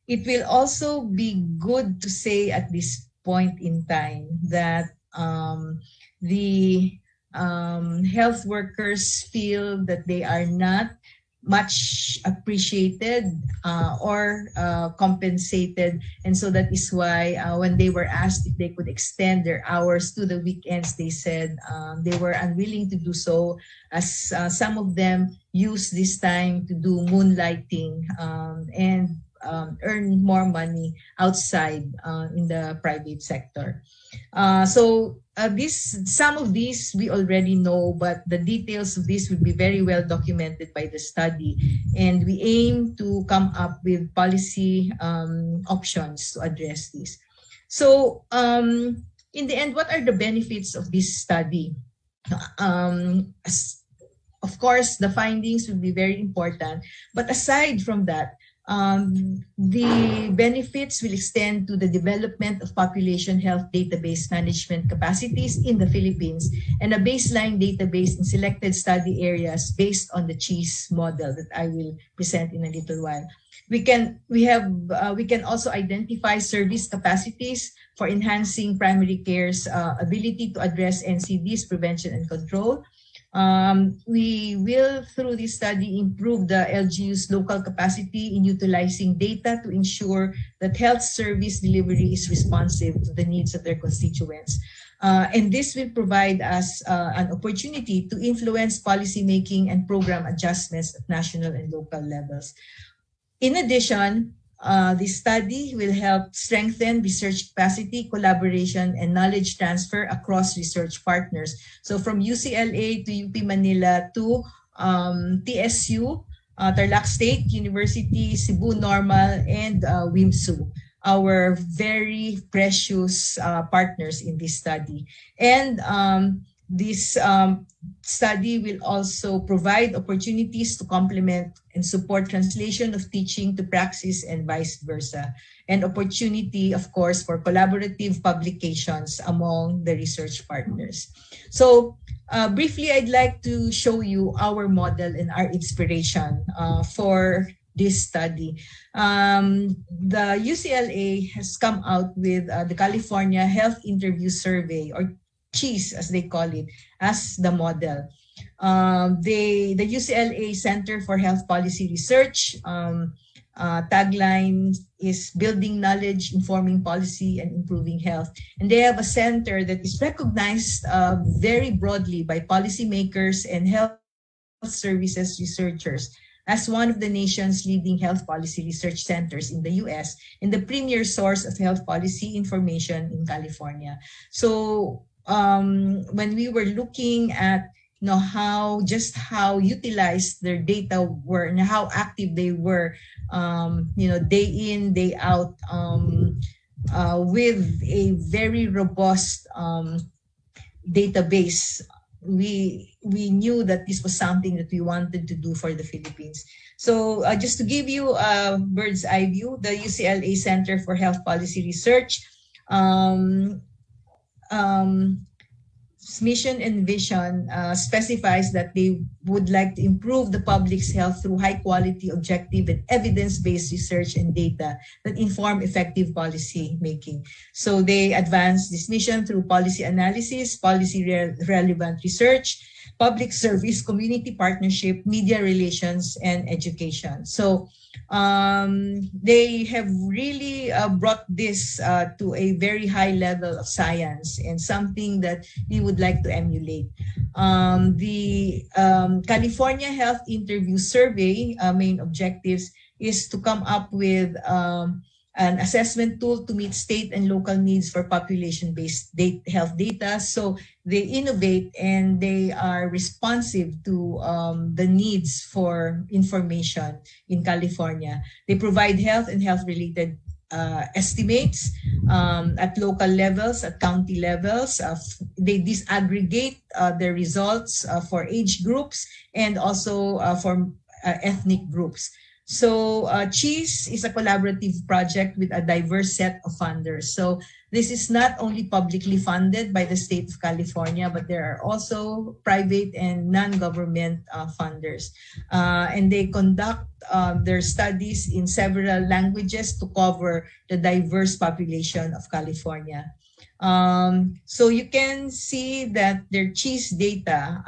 [SPEAKER 17] It will also be good to say at this point in time that the health workers feel that they are not much appreciated or compensated, and so that is why when they were asked if they could extend their hours to the weekends, they said they were unwilling to do so, as some of them use this time to do moonlighting and earn more money outside in the private sector. Some of these we already know, but the details of this will be very well documented by the study, and we aim to come up with policy options to address this. So in the end, what are the benefits of this study? Of course, the findings will be very important, but aside from that, the benefits will extend to the development of population health database management capacities in the Philippines and a baseline database in selected study areas based on the CHEES model that I will present in a little while. We can also identify service capacities for enhancing primary care's ability to address NCDs, prevention and control. We will, through this study, improve the LGU's local capacity in utilizing data to ensure that health service delivery is responsive to the needs of their constituents. And this will provide us an opportunity to influence policymaking and program adjustments at national and local levels. In addition, this study will help strengthen research capacity, collaboration, and knowledge transfer across research partners. So from UCLA to UP Manila to TSU, Tarlac State University, Cebu Normal, and WIMSU, our very precious partners in this study. And this study will also provide opportunities to complement and support translation of teaching to praxis and vice versa, and opportunity, of course, for collaborative publications among the research partners. So briefly, I'd like to show you our model and our inspiration for this study. The UCLA has come out with the California Health Interview Survey, or CHEES as they call it, as the model. The UCLA Center for Health Policy Research tagline is building knowledge, informing policy, and improving health. And they have a center that is recognized very broadly by policymakers and health services researchers as one of the nation's leading health policy research centers in the US and the premier source of health policy information in California. So when we were looking at how utilized their data were and how active they were, day in, day out, with a very robust database, we knew that this was something that we wanted to do for the Philippines. So just to give you a bird's eye view, the UCLA Center for Health Policy Research mission and vision specifies that they would like to improve the public's health through high-quality, objective, and evidence-based research and data that inform effective policy making. So they advance this mission through policy analysis, policy-relevant research, public service, community partnership, media relations, and education. So they have really brought this to a very high level of science and something that we would like to emulate. The California Health Interview Survey main objectives is to come up with an assessment tool to meet state and local needs for population-based health data. So they innovate and they are responsive to the needs for information in California. They provide health and health-related estimates at local levels, at county levels. They disaggregate their results for age groups and also for ethnic groups. So CHIS is a collaborative project with a diverse set of funders. So this is not only publicly funded by the state of California, but there are also private and non-government funders. And they conduct their studies in several languages to cover the diverse population of California. So you can see that their CHIS data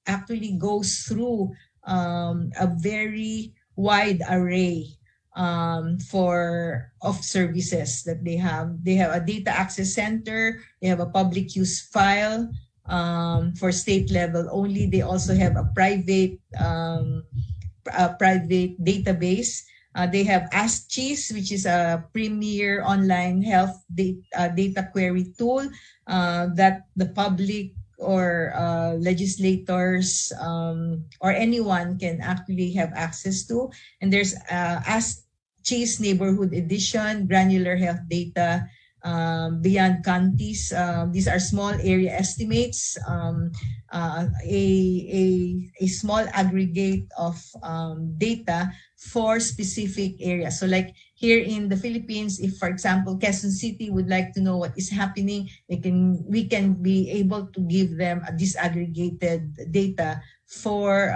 [SPEAKER 17] actually goes through a very wide array of services that they have. They have a data access center. They have a public use file for state level only. They also have a private database. They have Ask CHIS, which is a premier online health data query tool that the public or legislators or anyone can actually have access to. And there's Ask CHIS Neighborhood Edition, granular health data beyond counties. These are small area estimates, a small aggregate of data for specific areas. So like here in the Philippines, if for example, Quezon City would like to know what is happening, we can be able to give them a disaggregated data for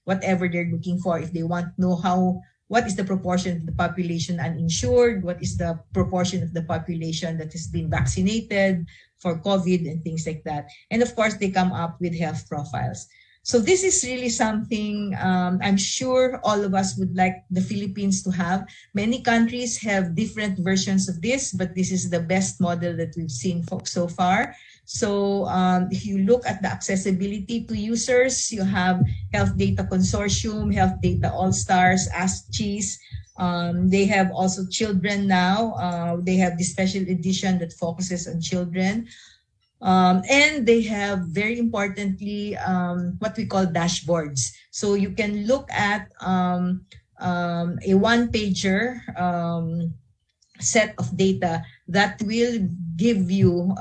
[SPEAKER 17] whatever they're looking for. If they want to know what is the proportion of the population uninsured, what is the proportion of the population that has been vaccinated for COVID and things like that. And of course, they come up with health profiles. So this is really something I'm sure all of us would like the Philippines to have. Many countries have different versions of this, but this is the best model that we've seen so far. So if you look at the accessibility to users, you have Health Data Consortium, Health Data All-Stars, Ask CHIS. They have also children now. They have the special edition that focuses on children. And they have, very importantly, what we call dashboards. So you can look at a one-pager set of data that will give you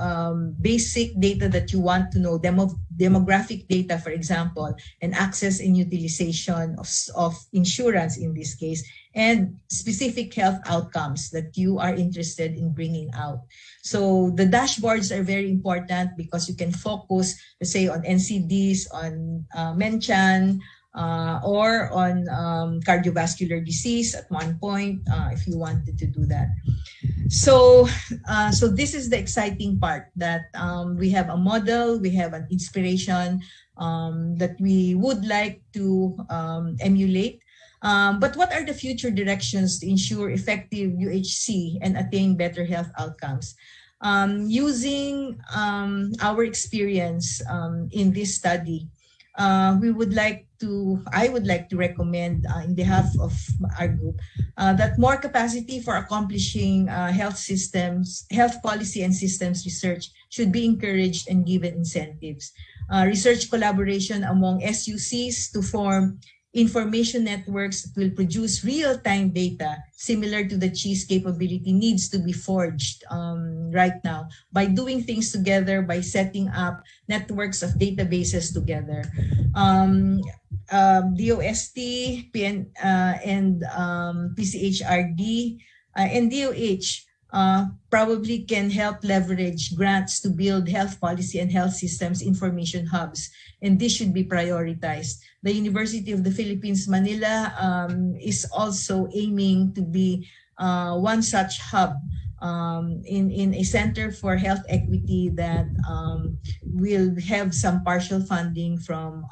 [SPEAKER 17] basic data that you want to know, demographic data, for example, and access and utilization of insurance in this case, and specific health outcomes that you are interested in bringing out. So the dashboards are very important because you can focus, let's say, on NCDs, on Menchan, or on cardiovascular disease at one point, if you wanted to do that. So this is the exciting part, that we have a model, we have an inspiration that we would like to emulate. But what are the future directions to ensure effective UHC and attain better health outcomes? Using our experience in this study, I would like to recommend in behalf of our group that more capacity for accomplishing health policy and systems research should be encouraged and given incentives. Research collaboration among SUCs to form information networks that will produce real-time data similar to the CHIS capability needs to be forged right now by doing things together, by setting up networks of databases together. DOST, and PCHRD, and DOH probably can help leverage grants to build health policy and health systems information hubs, and this should be prioritized. The University of the Philippines, Manila is also aiming to be one such hub in a center for health equity that will have some partial funding from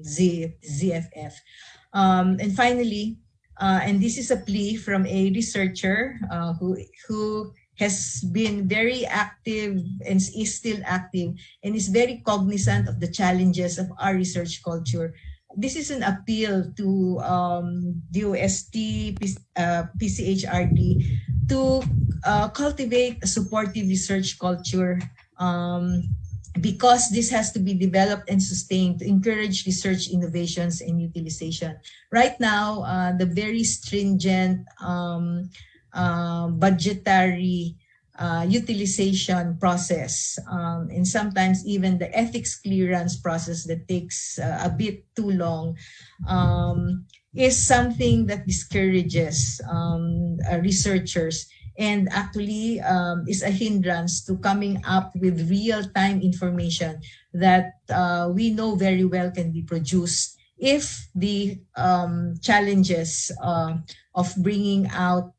[SPEAKER 17] ZFF. And finally, and this is a plea from a researcher who has been very active and is still active and is very cognizant of the challenges of our research culture. This is an appeal to DOST, PCHRD to cultivate a supportive research culture because this has to be developed and sustained to encourage research innovations and utilization. Right now, the very stringent budgetary utilization process and sometimes even the ethics clearance process that takes a bit too long is something that discourages researchers and actually is a hindrance to coming up with real-time information that we know very well can be produced if the challenges of bringing out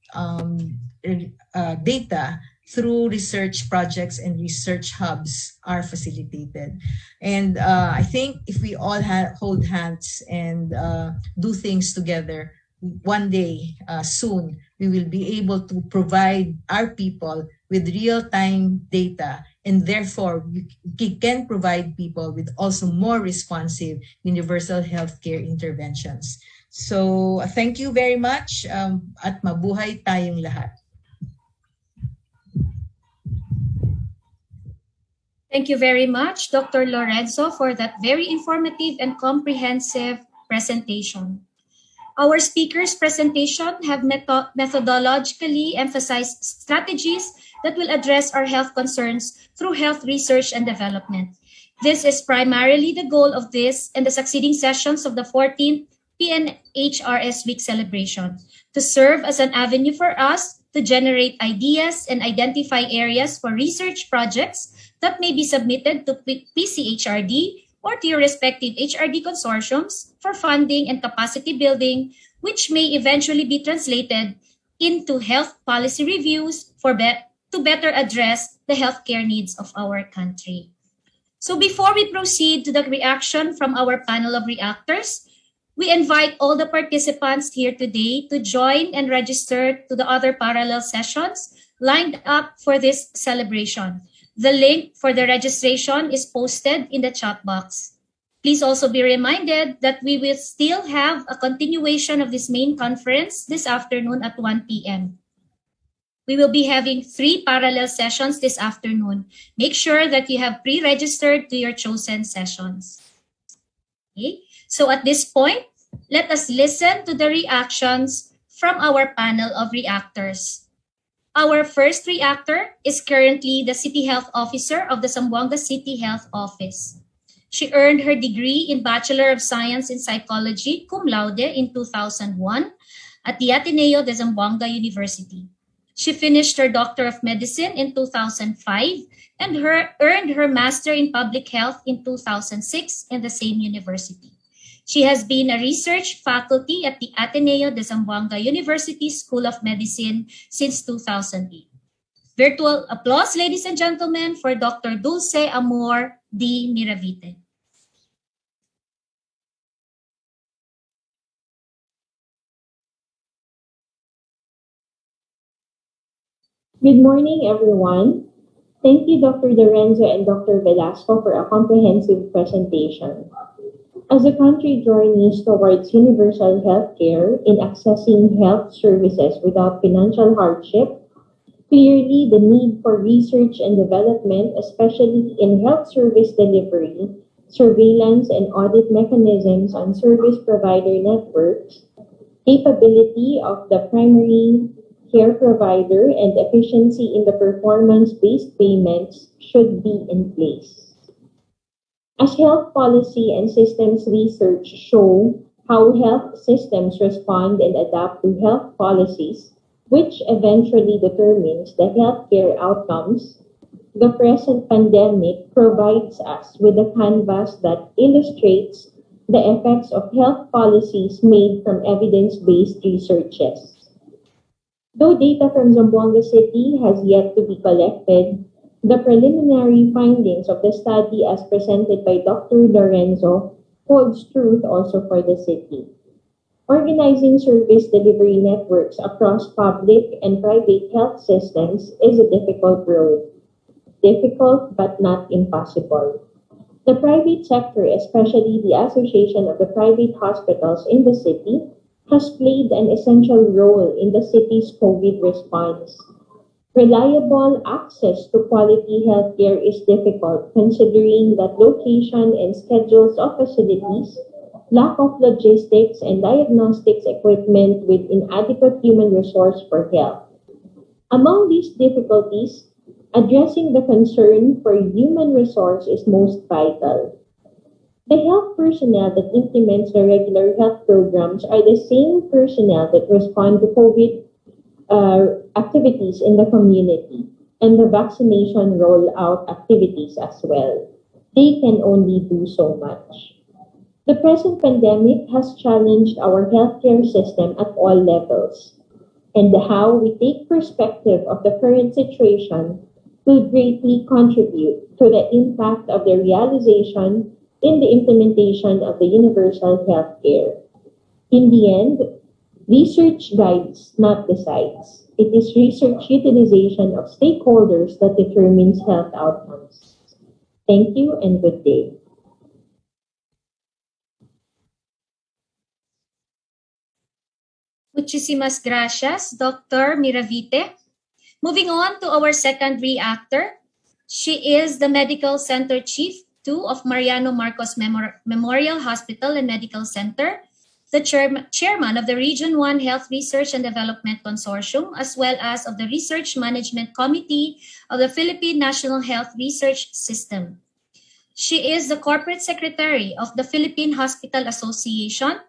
[SPEAKER 17] data through research projects and research hubs are facilitated. And I think if we all hold hands and do things together, one day, soon, we will be able to provide our people with real-time data, and therefore we can provide people with also more responsive universal healthcare interventions. So thank you very much at mabuhay tayong lahat.
[SPEAKER 15] Thank you very much, Dr. Lorenzo, for that very informative and comprehensive presentation. Our speakers' presentation have methodologically emphasized strategies that will address our health concerns through health research and development. This is primarily the goal of this and the succeeding sessions of the 14th PNHRS Week celebration, to serve as an avenue for us to generate ideas and identify areas for research projects that may be submitted to PCHRD or to your respective HRD consortiums for funding and capacity building, which may eventually be translated into health policy reviews to better address the healthcare needs of our country. So before we proceed to the reaction from our panel of reactors, we invite all the participants here today to join and register to the other parallel sessions lined up for this celebration. The link for the registration is posted in the chat box. Please also be reminded that we will still have a continuation of this main conference this afternoon at 1 p.m. We will be having 3 parallel sessions this afternoon. Make sure that you have pre-registered to your chosen sessions. Okay? So at this point, let us listen to the reactions from our panel of reactors. Our first reactor is currently the City Health Officer of the Zamboanga City Health Office. She earned her degree in Bachelor of Science in Psychology, cum laude, in 2001 at the Ateneo de Zamboanga University. She finished her Doctor of Medicine in 2005 and earned her Master in Public Health in 2006 in the same university. She has been a research faculty at the Ateneo de Zamboanga University School of Medicine since 2008. Virtual applause, ladies and gentlemen, for Dr. Dulce Amor D. Miravite.
[SPEAKER 18] Good morning, everyone. Thank you, Dr. Lorenzo and Dr. Velasco, for a comprehensive presentation. As the country journeys towards universal healthcare in accessing health services without financial hardship, clearly the need for research and development, especially in health service delivery, surveillance and audit mechanisms on service provider networks, capability of the primary care provider, and efficiency in the performance-based payments should be in place. As health policy and systems research show how health systems respond and adapt to health policies, which eventually determines the healthcare outcomes. The present pandemic provides us with a canvas that illustrates the effects of health policies made from evidence-based researches. Though data from Zamboanga City has yet to be collected, the preliminary findings of the study as presented by Dr. Lorenzo holds truth also for the city. Organizing service delivery networks across public and private health systems is a difficult road. Difficult but not impossible. The private sector, especially the Association of the Private Hospitals in the city, has played an essential role in the city's COVID response. Reliable access to quality healthcare is difficult considering that location and schedules of facilities, lack of logistics and diagnostics equipment with inadequate human resource for health. Among these difficulties, addressing the concern for human resource is most vital. The health personnel that implements the regular health programs are the same personnel that respond to COVID activities in the community and the vaccination rollout activities as well. They can only do so much. The present pandemic has challenged our healthcare system at all levels, and how we take perspective of the current situation will greatly contribute to the impact of the realization in the implementation of the universal healthcare. In the end, research guides, not decides. It is research utilization of stakeholders that determines health outcomes. Thank you and good day.
[SPEAKER 15] Muchísimas gracias, Dr. Miravite. Moving on to our second reactor. She is the Medical Center Chief 2 of Mariano Marcos Memorial Hospital and Medical Center, the chairman of the Region 1 Health Research and Development Consortium, as well as of the Research Management Committee of the Philippine National Health Research System. She is the Corporate Secretary of the Philippine Hospital Association,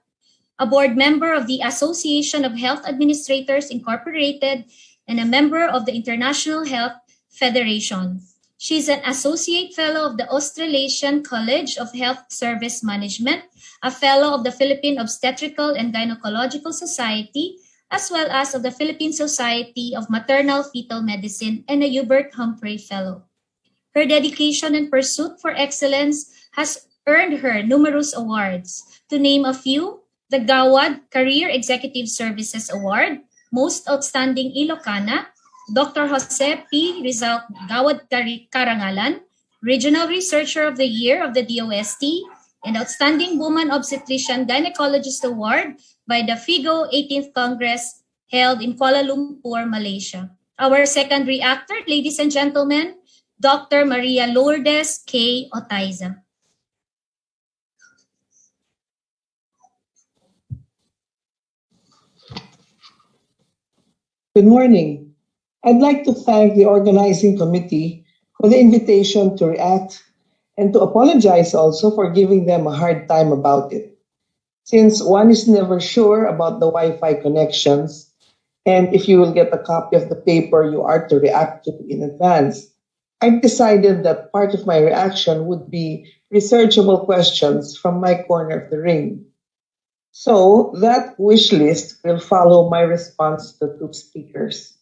[SPEAKER 15] a board member of the Association of Health Administrators Incorporated, and a member of the International Health Federation. She's an associate fellow of the Australasian College of Health Service Management, a fellow of the Philippine Obstetrical and Gynecological Society, as well as of the Philippine Society of Maternal Fetal Medicine, and a Hubert Humphrey Fellow. Her dedication and pursuit for excellence has earned her numerous awards. To name a few, the Gawad Career Executive Services Award, Most Outstanding Ilocana, Dr. Jose P. Rizal Gawad Karangalan, Regional Researcher of the Year of the DOST, and Outstanding Woman Obstetrician Gynecologist Award by the FIGO 18th Congress held in Kuala Lumpur, Malaysia. Our second reactor, ladies and gentlemen, Dr. Maria Lourdes K. Otaiza.
[SPEAKER 19] Good morning. I'd like to thank the organizing committee for the invitation to react and to apologize also for giving them a hard time about it. Since one is never sure about the Wi-Fi connections, and if you will get a copy of the paper you are to react to in advance, I've decided that part of my reaction would be researchable questions from my corner of the ring. So that wish list will follow my response to two speakers.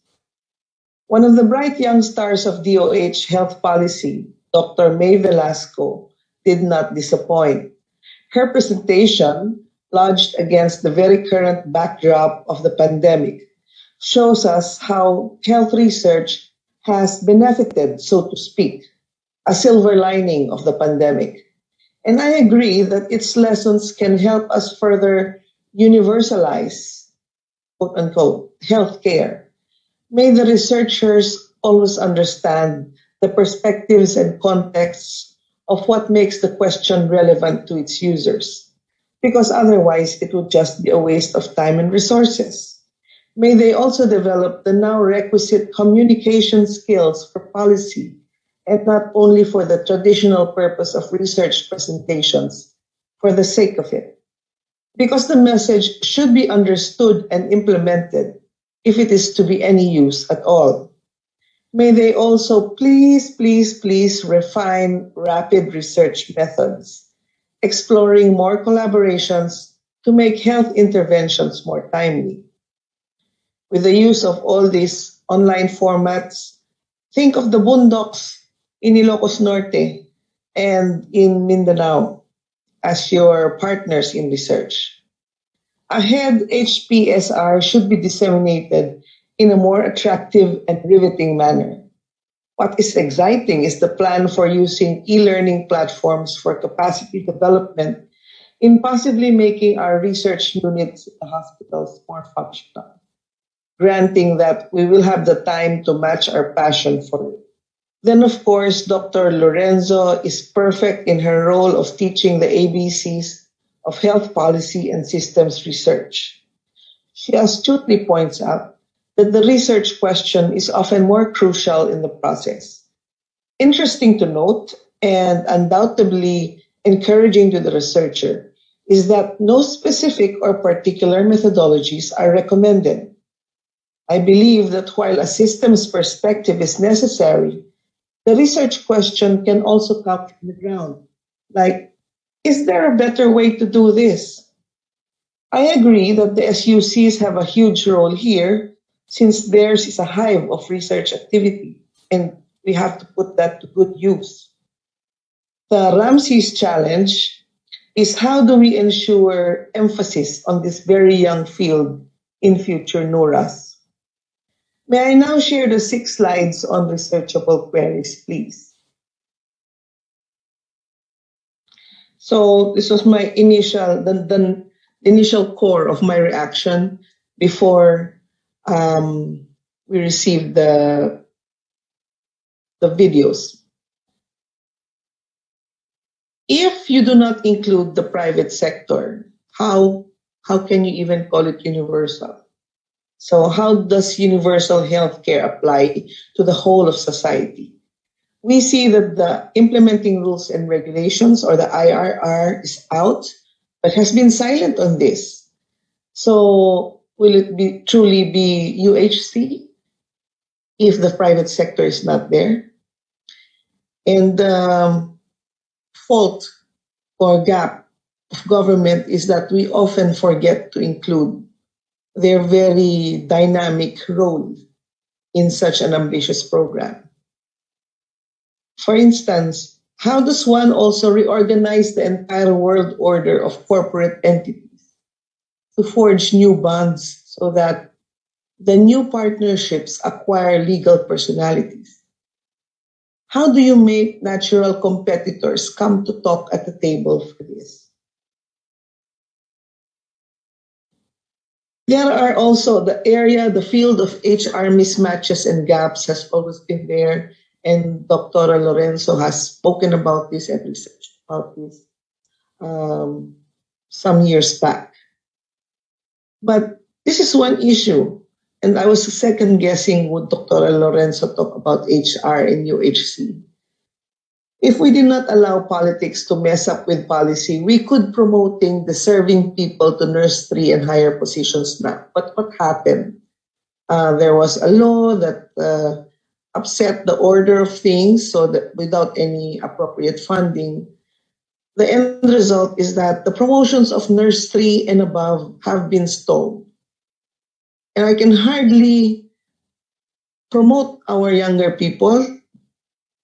[SPEAKER 19] One of the bright young stars of DOH health policy, Dr. May Velasco, did not disappoint. Her presentation, lodged against the very current backdrop of the pandemic, shows us how health research has benefited, so to speak, a silver lining of the pandemic. And I agree that its lessons can help us further universalize, quote unquote, healthcare. May the researchers always understand the perspectives and contexts of what makes the question relevant to its users, because otherwise it would just be a waste of time and resources. May they also develop the now requisite communication skills for policy, and not only for the traditional purpose of research presentations, for the sake of it. Because the message should be understood and implemented, if it is to be any use at all. May they also please refine rapid research methods, exploring more collaborations to make health interventions more timely. With the use of all these online formats, think of the boondocks in Ilocos Norte and in Mindanao as your partners in research. Ahead, HPSR should be disseminated in a more attractive and riveting manner. What is exciting is the plan for using e-learning platforms for capacity development in possibly making our research units in the hospitals more functional, granting that we will have the time to match our passion for it. Then, of course, Dr. Lorenzo is perfect in her role of teaching the ABCs of health policy and systems research. She astutely points out that the research question is often more crucial in the process. Interesting to note, and undoubtedly encouraging to the researcher, is that no specific or particular methodologies are recommended. I believe that while a systems perspective is necessary, the research question can also come from the ground. Like, is there a better way to do this? I agree that the SUCs have a huge role here, since theirs is a hive of research activity, and we have to put that to good use. The Ramses challenge is how do we ensure emphasis on this very young field in future NURAs? May I now share the 6 slides on researchable queries, please? So this was my the initial core of my reaction before we received the videos. If you do not include the private sector, how can you even call it universal? So how does universal healthcare apply to the whole of society? We see that the implementing rules and regulations, or the IRR, is out, but has been silent on this. So will it truly be UHC if the private sector is not there? And the fault or gap of government is that we often forget to include their very dynamic role in such an ambitious program. For instance, how does one also reorganize the entire world order of corporate entities to forge new bonds so that the new partnerships acquire legal personalities? How do you make natural competitors come to talk at the table for this? There are also the field of HR mismatches and gaps has always been there, and Dr. Lorenzo has spoken about this and researched about this some years back. But this is one issue, and I was second guessing would Dr. Lorenzo talk about HR and UHC. If we did not allow politics to mess up with policy, we could promoting the serving people to nurse 3 and higher positions now. But what happened? There was a law that upset the order of things, so that without any appropriate funding, the end result is that the promotions of nurse 3 and above have been stalled. And I can hardly promote our younger people,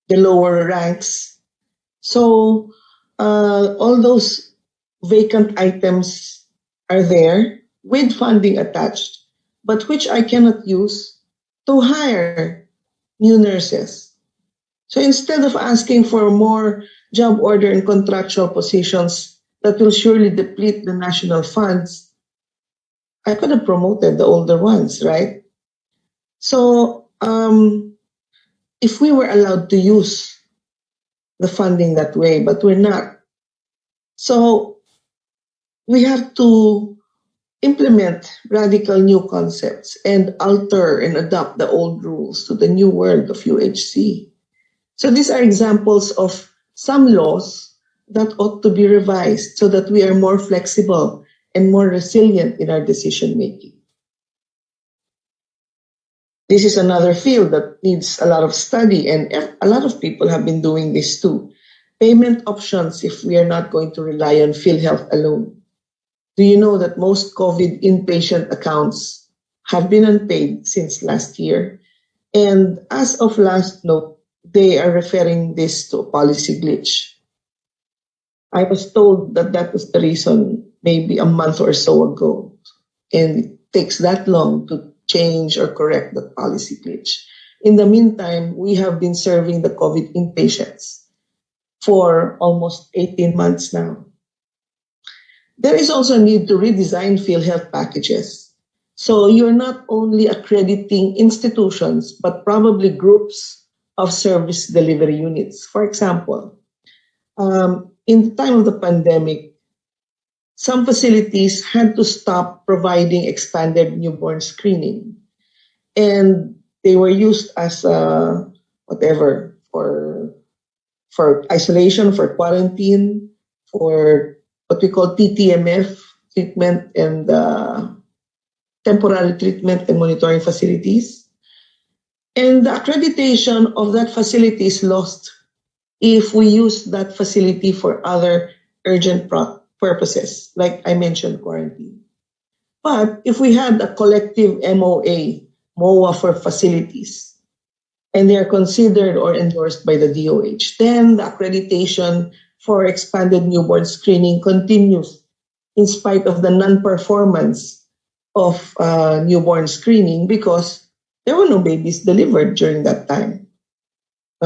[SPEAKER 19] the lower ranks. So all those vacant items are there with funding attached, but which I cannot use to hire new nurses. So instead of asking for more job order and contractual positions that will surely deplete the national funds, I could have promoted the older ones, right? So if we were allowed to use the funding that way, but we're not. So we have to implement radical new concepts and alter and adapt the old rules to the new world of UHC. So these are examples of some laws that ought to be revised so that we are more flexible and more resilient in our decision making. This is another field that needs a lot of study, and a lot of people have been doing this too. Payment options if we are not going to rely on PhilHealth alone. Do you know that most COVID inpatient accounts have been unpaid since last year? And as of last note, they are referring this to a policy glitch. I was told that that was the reason maybe a month or so ago. And it takes that long to change or correct the policy glitch. In the meantime, we have been serving the COVID inpatients for almost 18 months now. There is also a need to redesign PhilHealth packages. So you're not only accrediting institutions, but probably groups of service delivery units. For example, in the time of the pandemic, some facilities had to stop providing expanded newborn screening. And they were used as whatever, for isolation, for quarantine, for what we call TTMF, treatment and temporary treatment and monitoring facilities. And the accreditation of that facility is lost if we use that facility for other urgent purposes, like I mentioned, quarantine. But if we had a collective MOA for facilities, and they are considered or endorsed by the DOH, then the accreditation for expanded newborn screening continues in spite of the non-performance of newborn screening because there were no babies delivered during that time.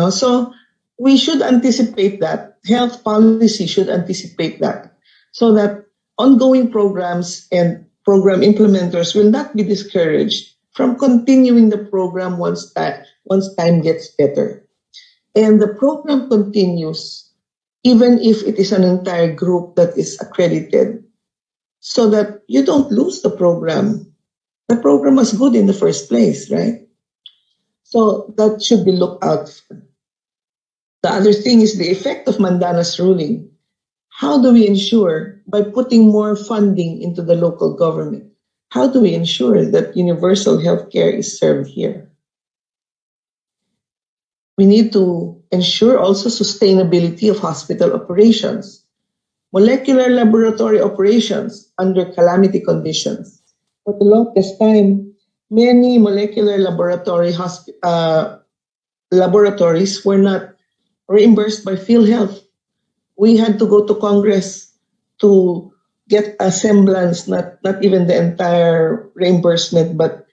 [SPEAKER 19] So we should anticipate that. Health policy should anticipate that so that ongoing programs and program implementers will not be discouraged from continuing the program once time gets better. And the program continues even if it is an entire group that is accredited so that you don't lose the program. The program was good in the first place, right? So that should be looked out for. The other thing is the effect of Mandana's ruling. How do we ensure, by putting more funding into the local government, how do we ensure that universal health care is served here? We need to ensure also sustainability of hospital operations, molecular laboratory operations under calamity conditions. For the longest time, many molecular laboratories were not reimbursed by PhilHealth. We had to go to Congress to get a semblance, not even the entire reimbursement, but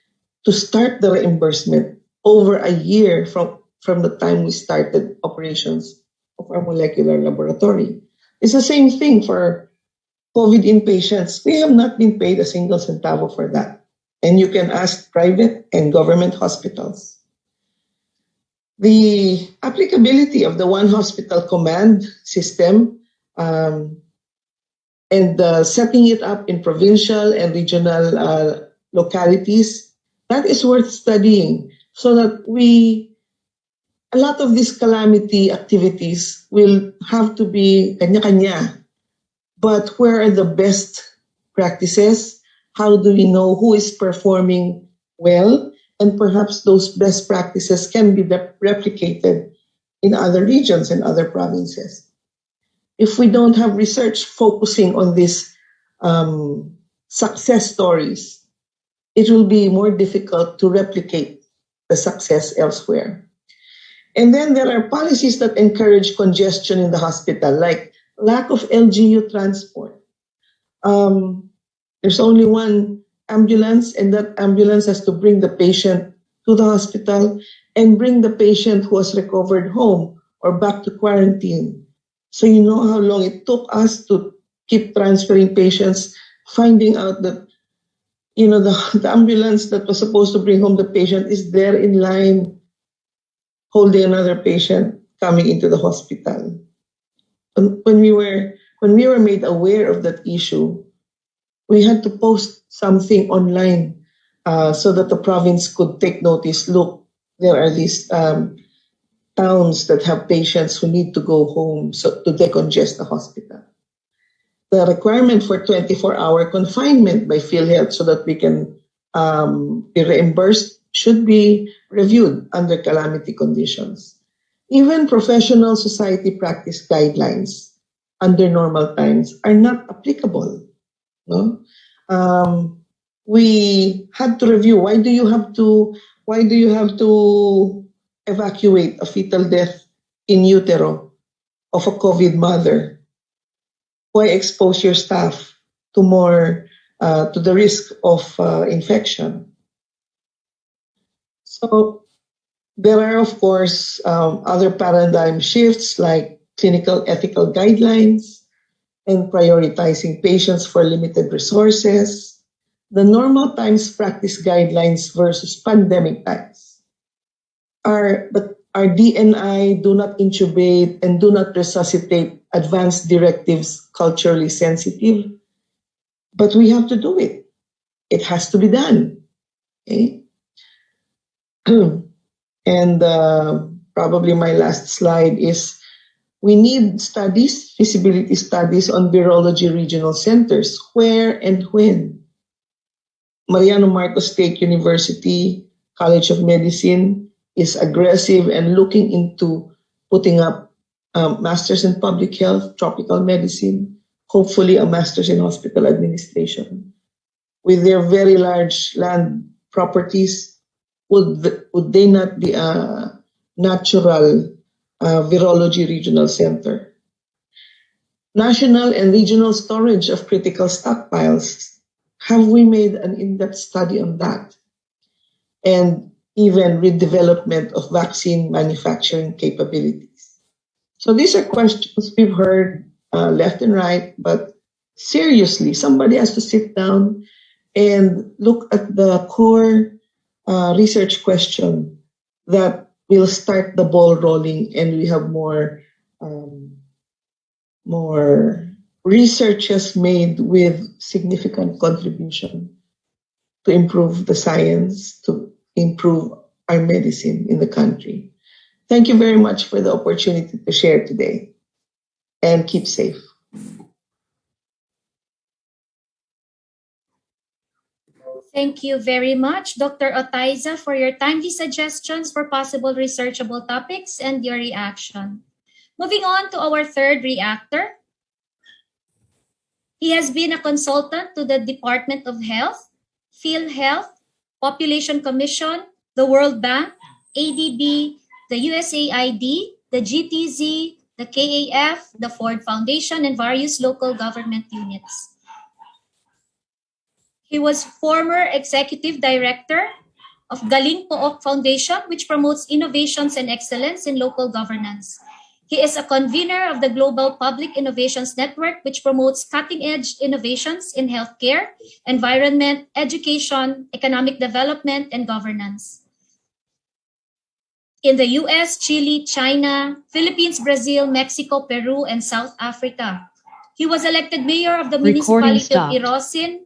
[SPEAKER 19] to start the reimbursement over a year from the time we started operations of our molecular laboratory. It's the same thing for COVID inpatients. We have not been paid a single centavo for that. And you can ask private and government hospitals. The applicability of the one hospital command system and setting it up in provincial and regional localities, that is worth studying so that a lot of these calamity activities will have to be kanya-kanya. But where are the best practices? How do we know who is performing well? And perhaps those best practices can be replicated in other regions and other provinces. If we don't have research focusing on these success stories, it will be more difficult to replicate the success elsewhere. And then there are policies that encourage congestion in the hospital, like lack of LGU transport. There's only one ambulance, and that ambulance has to bring the patient to the hospital and bring the patient who has recovered home or back to quarantine. So you know how long it took us to keep transferring patients, finding out that the ambulance that was supposed to bring home the patient is there in line holding another patient coming into the hospital. And when we were made aware of that issue, we had to post something online so that the province could take notice. Look, there are these towns that have patients who need to go home to decongest the hospital. The requirement for 24-hour confinement by PhilHealth so that we can be reimbursed should be reviewed under calamity conditions. Even professional society practice guidelines under normal times are not applicable. No? We had to review why do you have to evacuate a fetal death in utero of a COVID mother? Why expose your staff to more to the risk of infection? So there are, of course, other paradigm shifts like clinical ethical guidelines and prioritizing patients for limited resources, the normal times practice guidelines versus pandemic times. Our DNI, do not intubate and do not resuscitate advanced directives culturally sensitive, but we have to do it. It has to be done. Okay? And probably my last slide is we need studies, feasibility studies on virology regional centers. Where and when? Mariano Marcos State University College of Medicine is aggressive and looking into putting up masters in public health, tropical medicine, hopefully a master's in hospital administration. With their very large land properties, would they not be a natural virology regional center? National and regional storage of critical stockpiles. Have we made an in-depth study on that? And even redevelopment of vaccine manufacturing capabilities. So these are questions we've heard left and right, but seriously, somebody has to sit down and look at the core research question that will start the ball rolling, and we have more researches made with significant contribution to improve the science, to improve our medicine in the country. Thank you very much for the opportunity to share today, and keep safe.
[SPEAKER 15] Thank you very much, Dr. Otaiza, for your timely suggestions for possible researchable topics and your reaction. Moving on to our third reactor. He has been a consultant to the Department of Health, PhilHealth, Population Commission, the World Bank, ADB, the USAID, the GTZ, the KAF, the Ford Foundation, and various local government units. He was former executive director of Galing Pook Foundation, which promotes innovations and excellence in local governance. He is a convener of the Global Public Innovations Network, which promotes cutting-edge innovations in healthcare, environment, education, economic development, and governance. In the US, Chile, China, Philippines, Brazil, Mexico, Peru, and South Africa. He was elected mayor of the municipality of Irosin,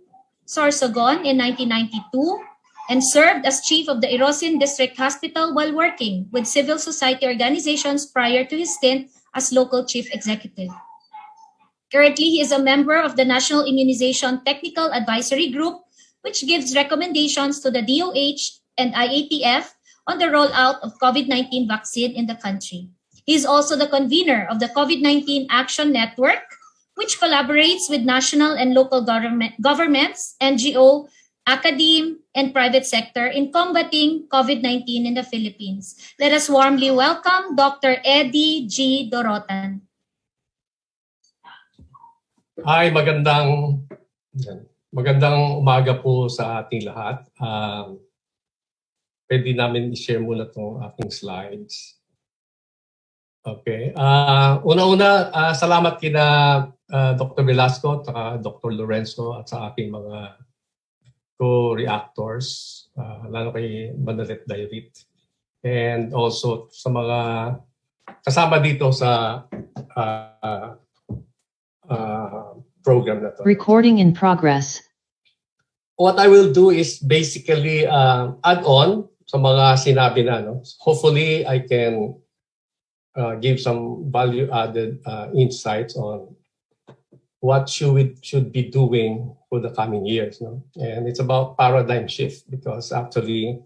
[SPEAKER 15] Sorsogon in 1992, and served as chief of the Irosin District Hospital while working with civil society organizations prior to his stint as local chief executive. Currently, he is a member of the National Immunization Technical Advisory Group, which gives recommendations to the DOH and IATF on the rollout of COVID-19 vaccine in the country. He is also the convener of the COVID-19 Action Network, which collaborates with national and local governments, NGO, academe, and private sector in combating COVID-19 in the Philippines. Let us warmly welcome Dr. Eddie G. Dorotan.
[SPEAKER 20] Hi, magandang umaga po sa ating lahat. Pwede namin i-share muna itong ating slides. Okay. Una-una, salamat kina Dr. Velasco at Dr. Lorenzo at sa aking mga co-reactors, lalo kay Manalet Dairit. And also sa mga kasama dito sa program na to.
[SPEAKER 21] Recording in progress.
[SPEAKER 20] What I will do is basically add on sa mga sinabi na. No? Hopefully, I can give some value-added insights on what should be doing for the coming years. No? And it's about paradigm shift because actually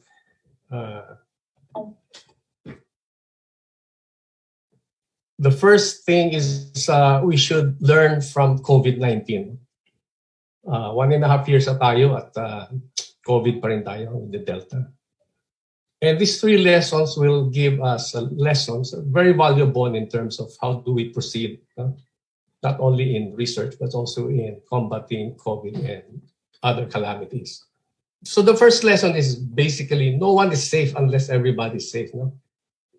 [SPEAKER 20] The first thing is we should learn from COVID-19. 1.5 years na tayo at COVID pa rin tayo with the Delta. And these 3 lessons will give us lessons very valuable in terms of how do we proceed, not only in research, but also in combating COVID and other calamities. So the first lesson is basically no one is safe unless everybody is safe. No?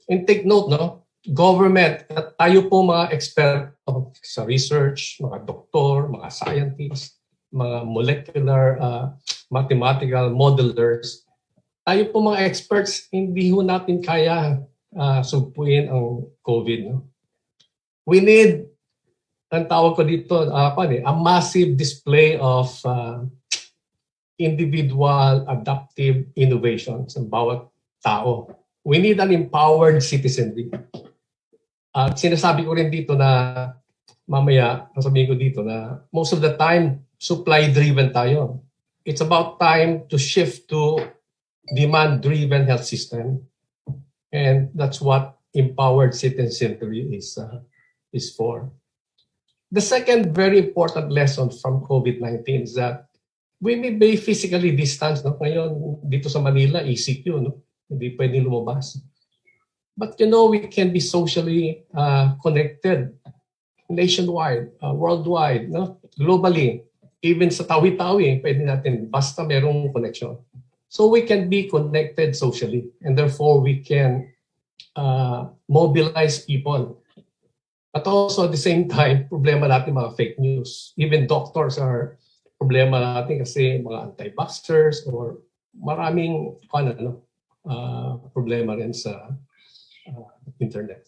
[SPEAKER 20] And take note, no? Government, tayo po mga expert sa research, mga doktor, mga scientists, mga molecular, mathematical modelers, tayo po mga experts, hindi ho natin kaya sugpuin ang COVID. No? We need, ang tawag ko dito, a massive display of individual adaptive innovation sa bawat tao. We need an empowered citizenry. At sinasabi ko rin dito na mamaya, sasabihin ko dito na most of the time, supply-driven tayo. It's about time to shift to demand-driven health system. And that's what empowered citizenry is for. The second very important lesson from COVID-19 is that we may be physically distanced. No? Ngayon, dito sa Manila, ECQ, no? Hindi pwedeng lumabas. But we can be socially connected nationwide, worldwide, no? Globally. Even sa tawi-tawi, pwede natin, basta merong connection. So we can be connected socially, and therefore we can mobilize people. But also at the same time, problema natin mga fake news. Even doctors are problema natin kasi mga anti-vaxxers or maraming problema rin sa internet.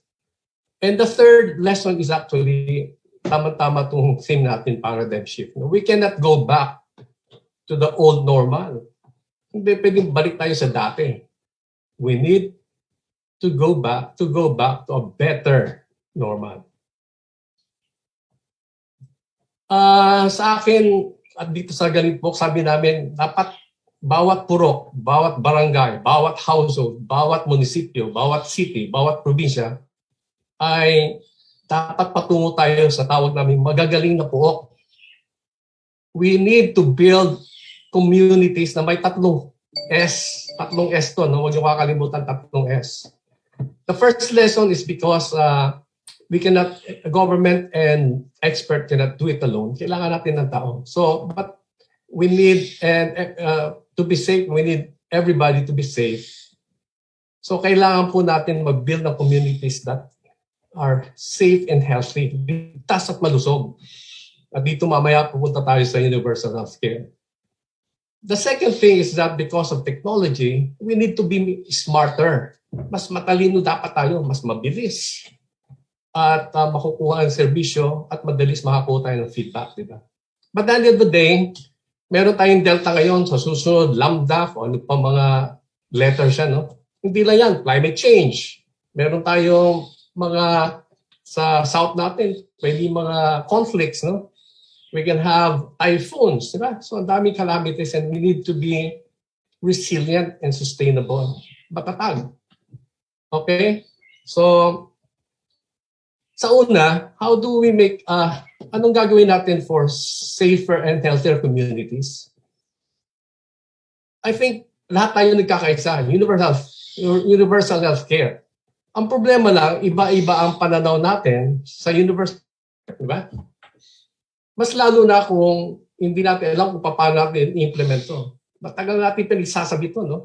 [SPEAKER 20] And the third lesson is actually tama-tama itong theme natin, paradigm shift. We cannot go back to the old normal. Hindi pwedeng balik tayo sa dati. We need to go back to a better normal. Sa akin, at dito sa Galipok, sabi namin, dapat bawat purok, bawat barangay, bawat household, bawat munisipyo, bawat city, bawat probinsya, ay dapat patungo tayo sa tawag namin magagaling na puok. We need to build communities na may tatlong S to, no? Huwag niyo kakalimutan tatlong S. The first lesson is because government and expert cannot do it alone. Kailangan natin ng tao. So, but we need, to be safe, we need everybody to be safe. So, kailangan po natin mag-build ng communities that are safe and healthy. Ligtas at malusog. At dito mamaya pupunta tayo sa universal healthcare. The second thing is that because of technology, we need to be smarter. Mas matalino dapat tayo, mas mabilis. At makukuha ang serbisyo at madalis makakuha tayo ng feedback, di ba? But at the end of the day, meron tayong Delta ngayon, sa susunod, Lambda, o ano pa mga letters siya, no? Hindi lang yan, climate change. Meron tayong mga, sa south natin, pwede mga conflicts, no? We can have typhoons, di ba? So, ang daming calamities and we need to be resilient and sustainable. Matatag. Okay? So, sa una, how do we make, anong gagawin natin for safer and healthier communities? I think lahat tayo nagkakaisa, universal healthcare. Ang problema lang, iba-iba ang pananaw natin sa universal, di ba? Mas lalo na kung hindi natin alam kung paano natin i-implement to. Matagal natin pinagsasabi to, no?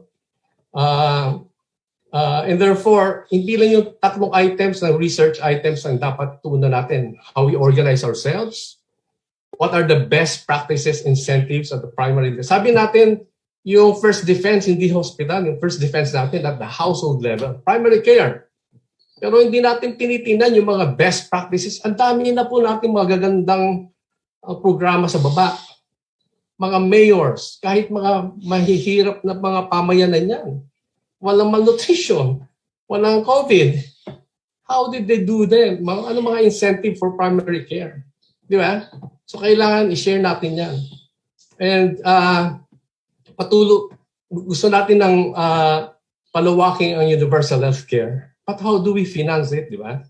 [SPEAKER 20] And therefore, hindi lang yung tatlong items na research items ang dapat tunan natin. How we organize ourselves, what are the best practices, incentives at the primary. Sabi natin, yung first defense, hindi hospital, yung first defense natin at the household level, primary care. Pero hindi natin tinitingnan yung mga best practices. Ang dami na po natin magagandang programa sa baba. Mga mayors, kahit mga mahihirap na mga pamayanan yan. Walang malnutrition, walang COVID. How did they do them? Ano mga incentive for primary care? Di ba? So kailangan i-share natin yan. And gusto natin ng palawaking ang universal healthcare. But how do we finance it, di ba?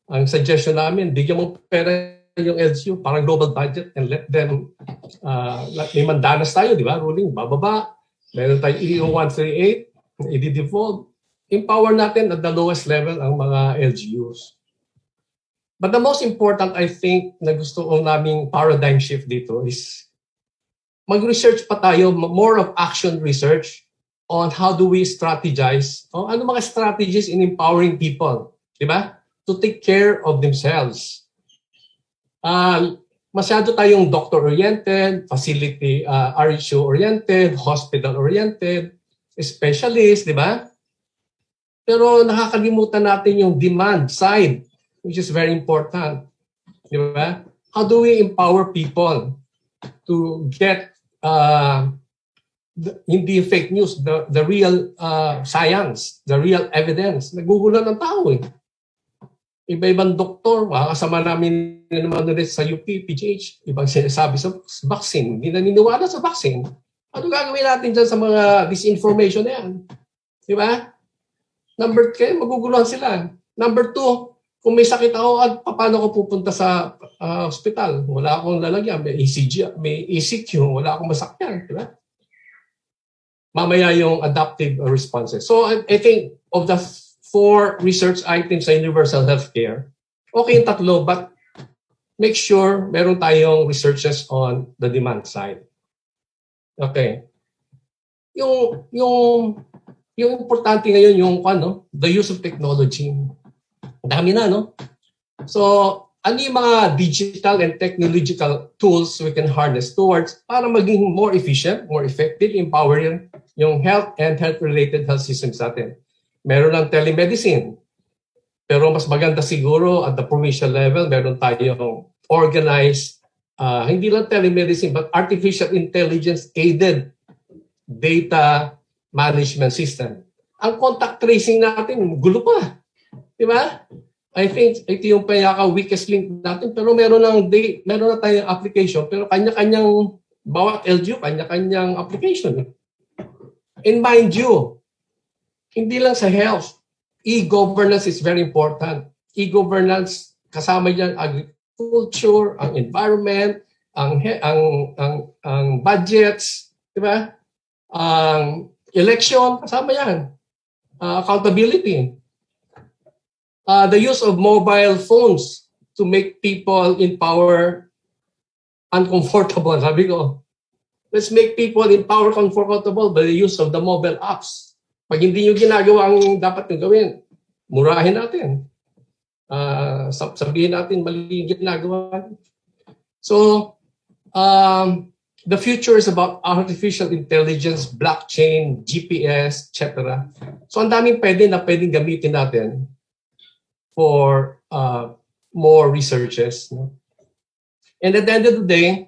[SPEAKER 20] Ang suggestion namin, bigyan mo pera yung LGU, parang global budget, and let them, may mandanas tayo, di ba? Ruling, bababa. Meron tayo EU 138, i-devolve. Empower natin at the lowest level ang mga LGUs. But the most important, I think, na gusto ko naming paradigm shift dito is mag-research pa tayo, more of action research on how do we strategize, o ano mga strategies in empowering people, di ba? To take care of themselves. Masyado tayong doctor-oriented, facility RHO-oriented, hospital-oriented, specialist, di ba? Pero nakakalimutan natin yung demand side, which is very important. Di ba? How do we empower people to get hindi fake news, the real science, the real evidence? Nagugulan ng tao eh. Iba-ibang doktor, kasama namin naman ulit sa UP, PGH, ibang sinasabi sa vaccine, hindi naniniwala sa vaccine. Ano gagawin natin dyan sa mga disinformation na yan? Di ba? Number 3, maguguluhan sila. Number 2, kung may sakit ako, paano ko pupunta sa hospital? Wala akong lalagyan, may ECG, may ECQ, wala akong masakyan. Di ba? Mamaya yung adaptive responses. So I think of the 4 research items sa universal healthcare, okay yung 3, but make sure meron tayong researches on the demand side. Okay. Yung importante ngayon yung the use of technology. Dami na, no? So, ano yung mga digital and technological tools we can harness towards para maging more efficient, more effective, empowering yung health and health-related health systems natin. Meron ng telemedicine. Pero mas maganda siguro at the provincial level, meron tayong organized, hindi lang telemedicine, but artificial intelligence-aided data management system. Ang contact tracing natin, gulo pa. Di ba? I think ito yung pinaka-weakest link natin. Pero meron na tayong application, pero kanya-kanyang, bawat LGU, kanya-kanyang application. And mind you, hindi lang sa health, e-governance is very important. E-governance, kasama dyan agriculture, ang environment, ang budgets, di ba? Ang election, kasama yan. Accountability. The use of mobile phones to make people in power uncomfortable. Sabi ko, let's make people in power comfortable by the use of the mobile apps. Pag hindi nyo ginagawa ang dapat nyo gawin, murahin natin. Sabihin natin mali ginagawa. So, the future is about artificial intelligence, blockchain, GPS, etc. So, ang daming pwedeng gamitin natin for more researches. No? And at the end of the day,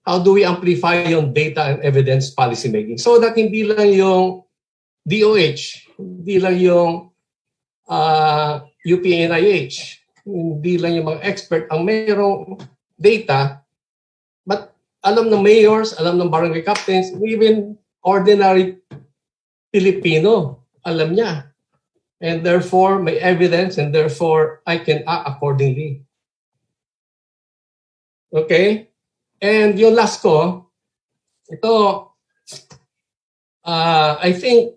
[SPEAKER 20] how do we amplify yung data and evidence policy making so that hindi lang yung DOH, hindi lang yung UPNIH, hindi lang yung mga expert ang mayroong data, but alam ng mayors, alam ng barangay captains, even ordinary Filipino, alam niya. And therefore, may evidence and therefore, I can act accordingly. Okay? And yung last ko, ito, I think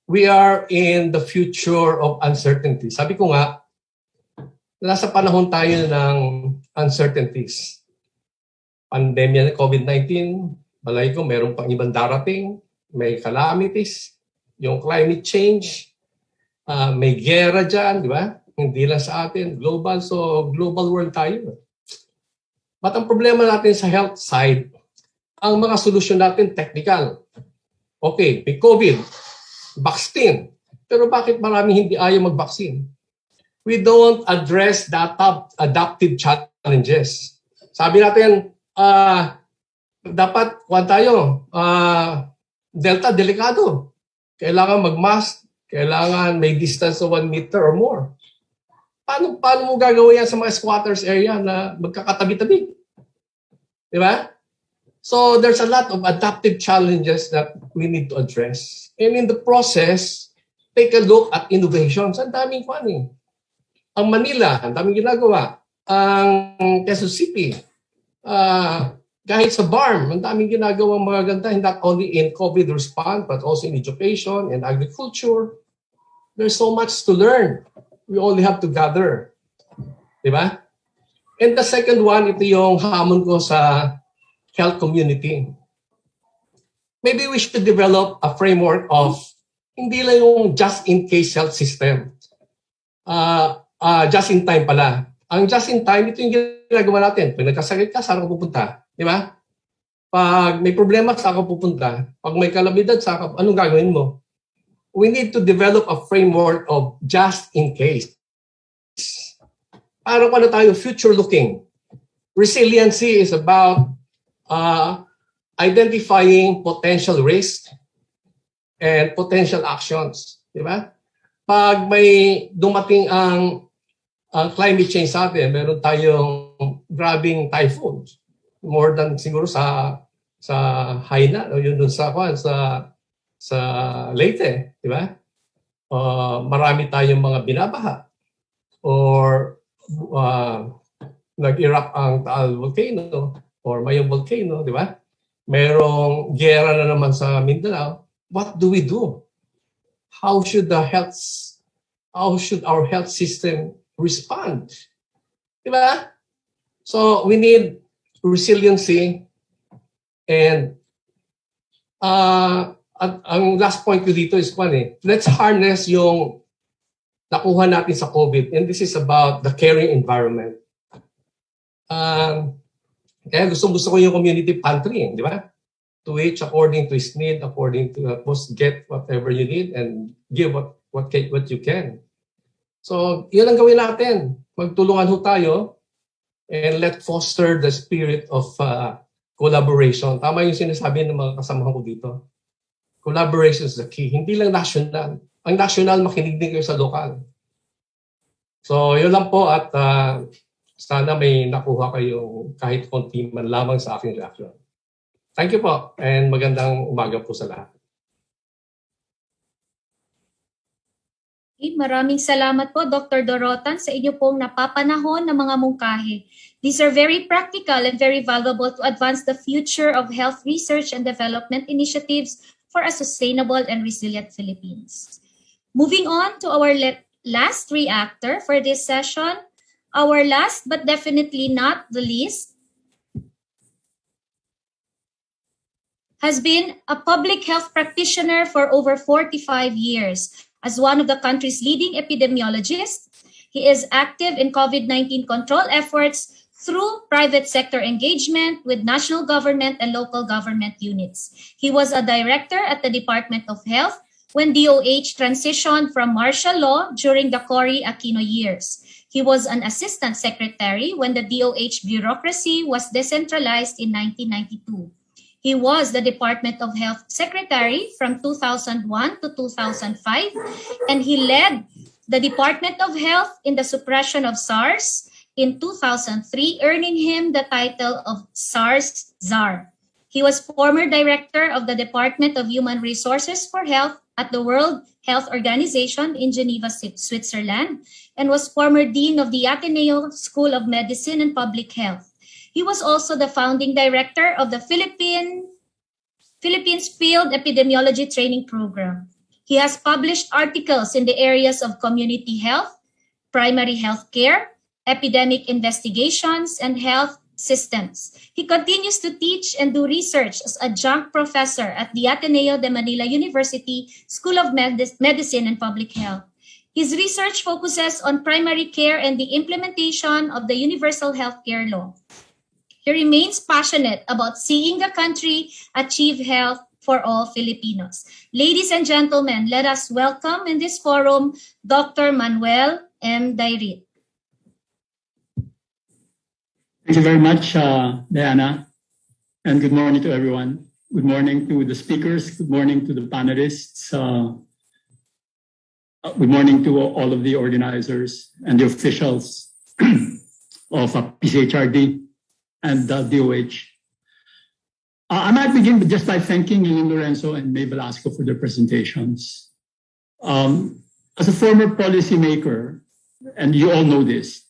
[SPEAKER 20] we are in the future of uncertainty. Sabi ko nga, nasa panahon tayo ng uncertainties. Pandemya ng COVID-19, balay ko meron pang ibang darating, may calamities, yung climate change, may gera dyan, di ba? Hindi lang sa atin, global, so global world tayo. But ang problema natin sa health side, ang mga solusyon natin technical. Okay, may COVID, vaccine. Pero bakit marami hindi ayaw mag-vaccine? We don't address the adaptive challenges. Sabi natin, dapat Delta, delikado. Kailangan mag-mask, kailangan may distance of 1 meter or more. Paano mo gagawin yan sa mga squatters area na magkakatabi-tabi? Di ba? So there's a lot of adaptive challenges that we need to address. And in the process, take a look at innovations. Ang daming kwan eh. Ang Manila, ang daming ginagawa. Ang Quezon City, kahit sa BARM, ang daming ginagawang magaganda, not only in COVID response, but also in education and agriculture. There's so much to learn. We only have to gather. Diba? And the second one, ito yung hamon ko sa health community. Maybe we should develop a framework of hindi lang yung just-in-case health system. Just-in-time pala. Ang just-in-time, ito yung ginagawa natin. Pag nagkasakit ka, saan ka pupunta? Di ba? Pag may problema, saan ka pupunta? Pag may kalamidad, anong gagawin mo? We need to develop a framework of just-in-case. Para kung tayo future-looking. Resiliency is about identifying potential risk and potential actions. Di ba? Pag may dumating ang climate change sa atin, meron tayong grabing typhoons. More than siguro sa Haina, o yun dun sa Leyte, di ba? Marami tayong mga binabaha. Or nag-erupt ang Taal volcano or Mayong volcano, di ba? Merong giyera na naman sa Mindanao. What do we do? How should our health system respond? Diba? So we need resiliency, and ang last point ko dito is let's harness yung nakuha natin sa COVID, and this is about the caring environment. Kaya gusto ko yung community pantry, di ba? To each according to his need, according to get whatever you need and give what you can. So, yun ang gawin natin. Magtulungan ho tayo and let's foster the spirit of collaboration. Tama yung sinasabi ng mga kasamahan ko dito. Collaboration is the key. Hindi lang national. Ang national, makinig din kayo sa lokal. So, yun lang po, at sana may nakuha kayong kahit konti man lamang sa aking reaction. Thank you po, and magandang umaga po sa lahat.
[SPEAKER 15] Maraming salamat po, Dr. Dorotan, sa inyo pong napapanahon ng mga mungkahi. These are very practical and very valuable to advance the future of health research and development initiatives for a sustainable and resilient Philippines. Moving on to our last reactor for this session, our last but definitely not the least, has been a public health practitioner for over 45 years. As one of the country's leading epidemiologists, he is active in COVID-19 control efforts through private sector engagement with national government and local government units. He was a director at the Department of Health when DOH transitioned from martial law during the Cory Aquino years. He was an assistant secretary when the DOH bureaucracy was decentralized in 1992. He was the Department of Health Secretary from 2001 to 2005, and he led the Department of Health in the suppression of SARS in 2003, earning him the title of SARS Czar. He was former director of the Department of Human Resources for Health at the World Health Organization in Geneva, Switzerland, and was former dean of the Ateneo School of Medicine and Public Health. He was also the founding director of the Philippines Field Epidemiology Training Program. He has published articles in the areas of community health, primary health care, epidemic investigations, and health systems. He continues to teach and do research as adjunct professor at the Ateneo de Manila University School of Medicine and Public Health. His research focuses on primary care and the implementation of the Universal Healthcare Law. He remains passionate about seeing the country achieve health for all Filipinos. Ladies and gentlemen, let us welcome in this forum Dr. Manuel M. Dairit.
[SPEAKER 21] Thank you very much, Diana, and good morning to everyone. Good morning to the speakers. Good morning to the panelists. Good morning to all of the organizers and the officials of PCHRD and DOH. I might begin just by thanking Lynn Lorenzo and May Velasco for their presentations. As a former policymaker, and you all know this,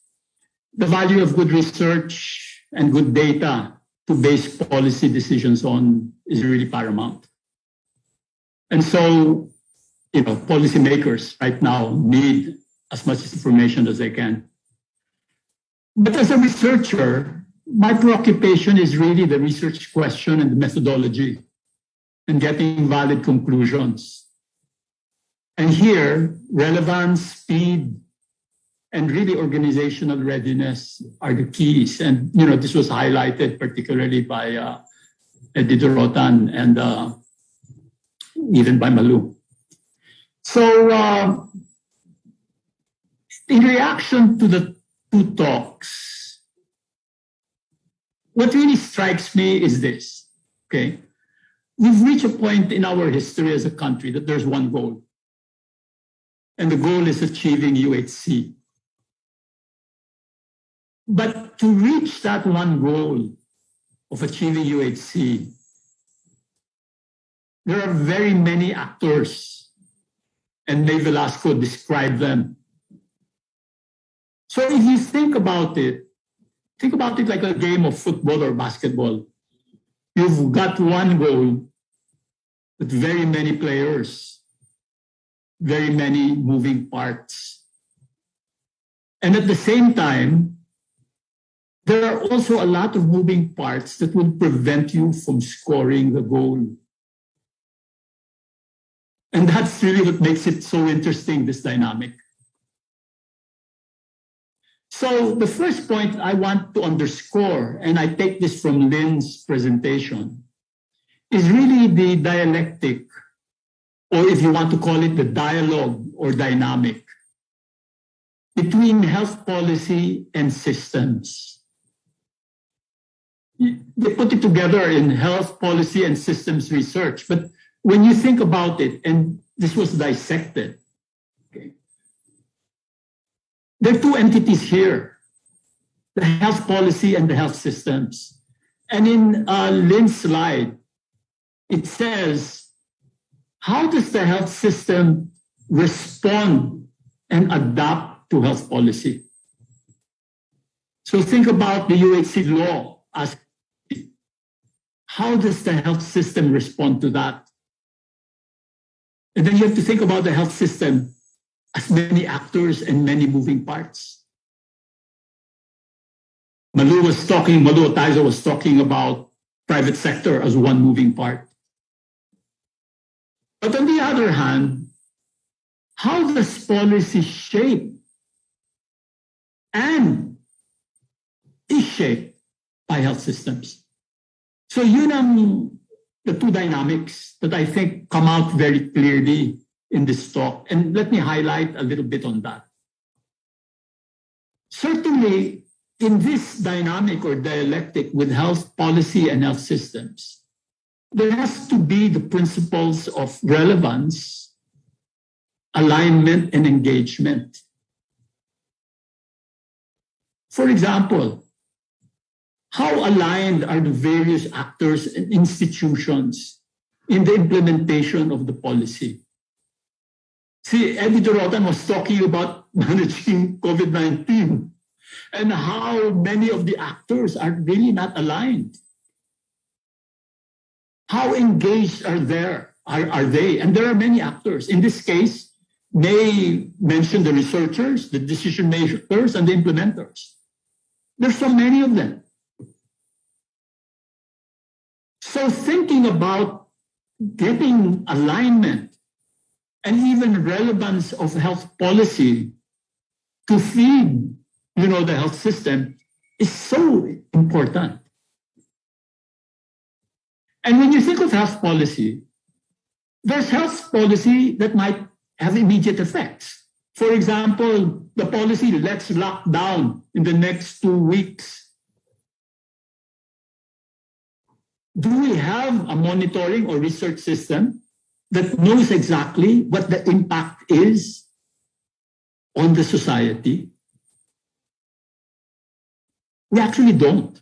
[SPEAKER 21] the value of good research and good data to base policy decisions on is really paramount. And so, policymakers right now need as much information as they can. But as a researcher, my preoccupation is really the research question and the methodology and getting valid conclusions. And here, relevance, speed, and really organizational readiness are the keys. And, this was highlighted particularly by Eddie Dorotan and even by Malu. So, in reaction to the two talks, what really strikes me is this, okay? We've reached a point in our history as a country that there's one goal. And the goal is achieving UHC. But to reach that one goal of achieving UHC, there are very many actors, and May Velasco described them. So if you think about it like a game of football or basketball. You've got one goal, but very many players, very many moving parts. And at the same time, there are also a lot of moving parts that will prevent you from scoring the goal. And that's really what makes it so interesting, this dynamic. So the first point I want to underscore, and I take this from Lynn's presentation, is really the dialectic, or if you want to call it the dialogue or dynamic, between health policy and systems. They put it together in health policy and systems research, but when you think about it, and this was dissected, okay, there are two entities here, the health policy and the health systems. And in Lynn's slide, it says, how does the health system respond and adapt to health policy? So think about the UHC law as how does the health system respond to that? And then you have to think about the health system as many actors and many moving parts. Malu Taizo was talking about private sector as one moving part. But on the other hand, how does policy shape and is shaped by health systems? So yun ang the two dynamics that I think come out very clearly in this talk. And let me highlight a little bit on that. Certainly, in this dynamic or dialectic with health policy and health systems, there has to be the principles of relevance, alignment, and engagement. For example, how aligned are the various actors and institutions in the implementation of the policy? See, Eddie Dorotan was talking about managing COVID-19 and how many of the actors are really not aligned. How engaged are they? And there are many actors. In this case, May mentioned the researchers, the decision makers, and the implementers. There's so many of them. So thinking about getting alignment and even relevance of health policy to feed, the health system is so important. And when you think of health policy, there's health policy that might have immediate effects. For example, the policy, let's lock down in the next 2 weeks. Do we have a monitoring or research system that knows exactly what the impact is on the society? We actually don't.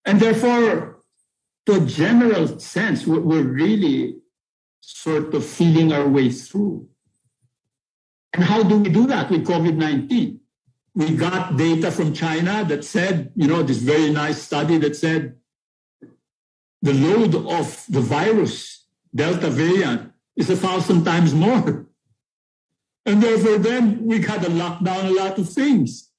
[SPEAKER 21] And therefore, to a general sense, we're really sort of feeling our way through. And how do we do that with COVID-19? We got data from China that said, this very nice study that said the load of the virus, Delta variant, is 1,000 times more. And therefore, then we had to lock down a lot of things.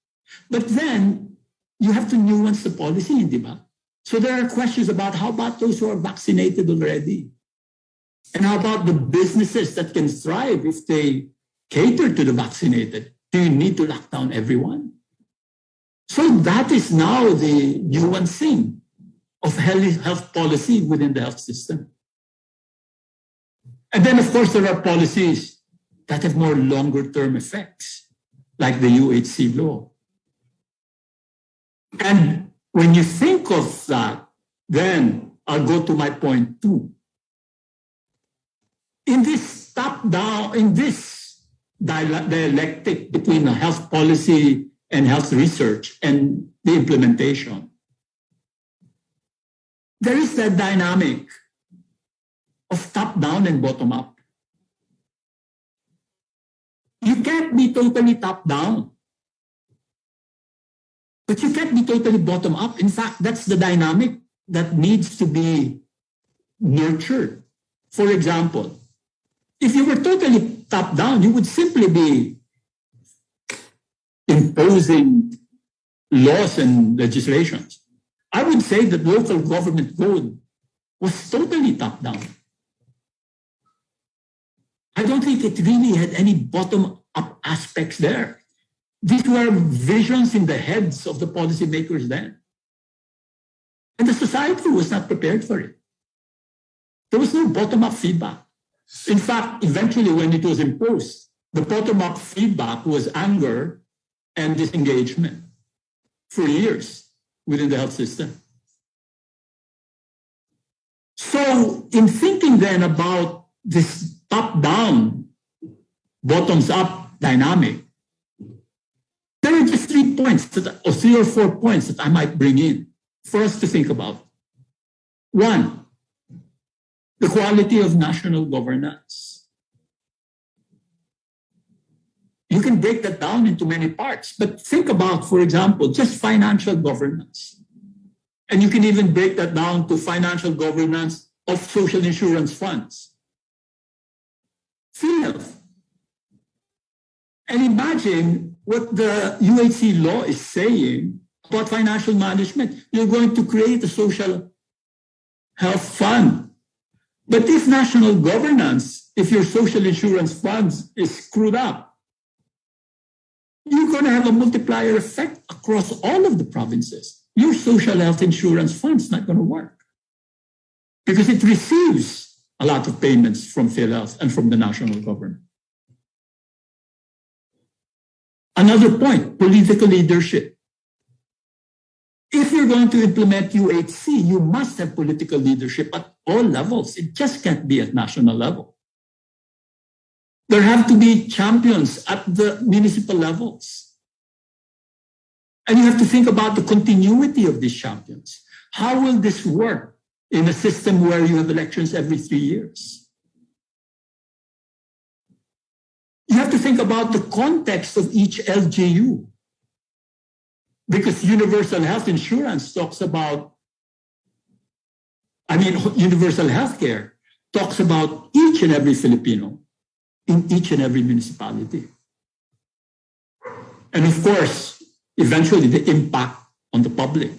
[SPEAKER 21] But then you have to nuance the policy, di ba? So there are questions about how about those who are vaccinated already? And how about the businesses that can thrive if they cater to the vaccinated? Do you need to lock down everyone? So that is now the nuancing of health policy within the health system. And then, of course, there are policies that have more longer-term effects, like the UHC law. And when you think of that, then I'll go to my point two. In this top-down, in this dialectic between health policy and health research and the implementation, there is that dynamic of top-down and bottom-up. You can't be totally top-down, but you can't be totally bottom-up. In fact, that's the dynamic that needs to be nurtured. For example, if you were totally top-down, you would simply be imposing laws and legislations. I would say that local government code was totally top-down. I don't think it really had any bottom-up aspects there. These were visions in the heads of the policymakers then. And the society was not prepared for it. There was no bottom-up feedback. In fact, eventually when it was imposed, the bottom-up feedback was anger and disengagement for years within the health system. So in thinking then about this top-down, bottoms-up dynamic, there are just 3 points, or 3 or 4 points that I might bring in for us to think about. One, the quality of national governance. You can break that down into many parts, but think about, for example, just financial governance. And you can even break that down to financial governance of social insurance funds. PhilHealth. And imagine what the UHC law is saying about financial management. You're going to create a social health fund. But if national governance, if your social insurance funds is screwed up, you're going to have a multiplier effect across all of the provinces. Your social health insurance fund's not going to work because it receives a lot of payments from PhilHealth and from the national government. Another point, political leadership. If you're going to implement UHC, you must have political leadership at all levels. It just can't be at national level. There have to be champions at the municipal levels. And you have to think about the continuity of these champions. How will this work in a system where you have elections every 3 years? You have to think about the context of each LGU. Because universal health insurance talks about, universal healthcare talks about each and every Filipino in each and every municipality. And of course, eventually the impact on the public.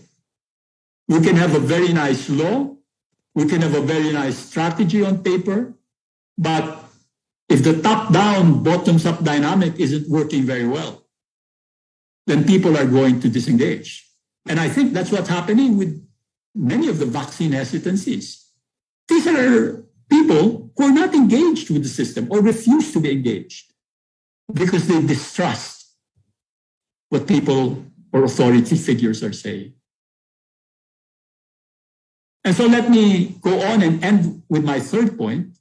[SPEAKER 21] We can have a very nice law, we can have a very nice strategy on paper, but if the top-down, bottoms-up dynamic isn't working very well, then people are going to disengage. And I think that's what's happening with many of the vaccine hesitancies. These are people who are not engaged with the system or refuse to be engaged because they distrust what people or authority figures are saying. And so let me go on and end with my third point.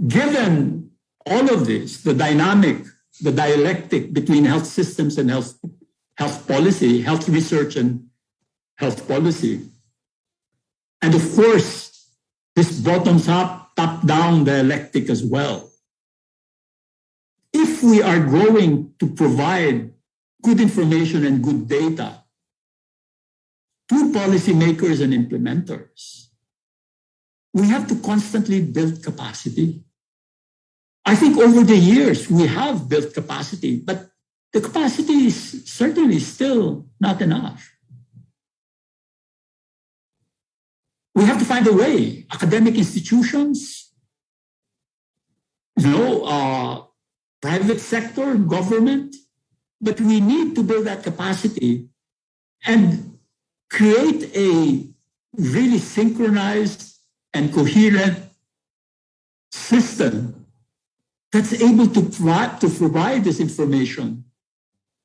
[SPEAKER 21] Given all of this, the dynamic, the dialectic between health systems and health policy, health research and health policy, and of course, this bottoms-up, top-down dialectic as well. If if we are going to provide good information and good data to policymakers and implementers, we have to constantly build capacity. I think over the years we have built capacity, but the capacity is certainly still not enough. We have to find a way. Academic institutions, private sector, government, but we need to build that capacity and create a really synchronized and coherent system that's able to provide this information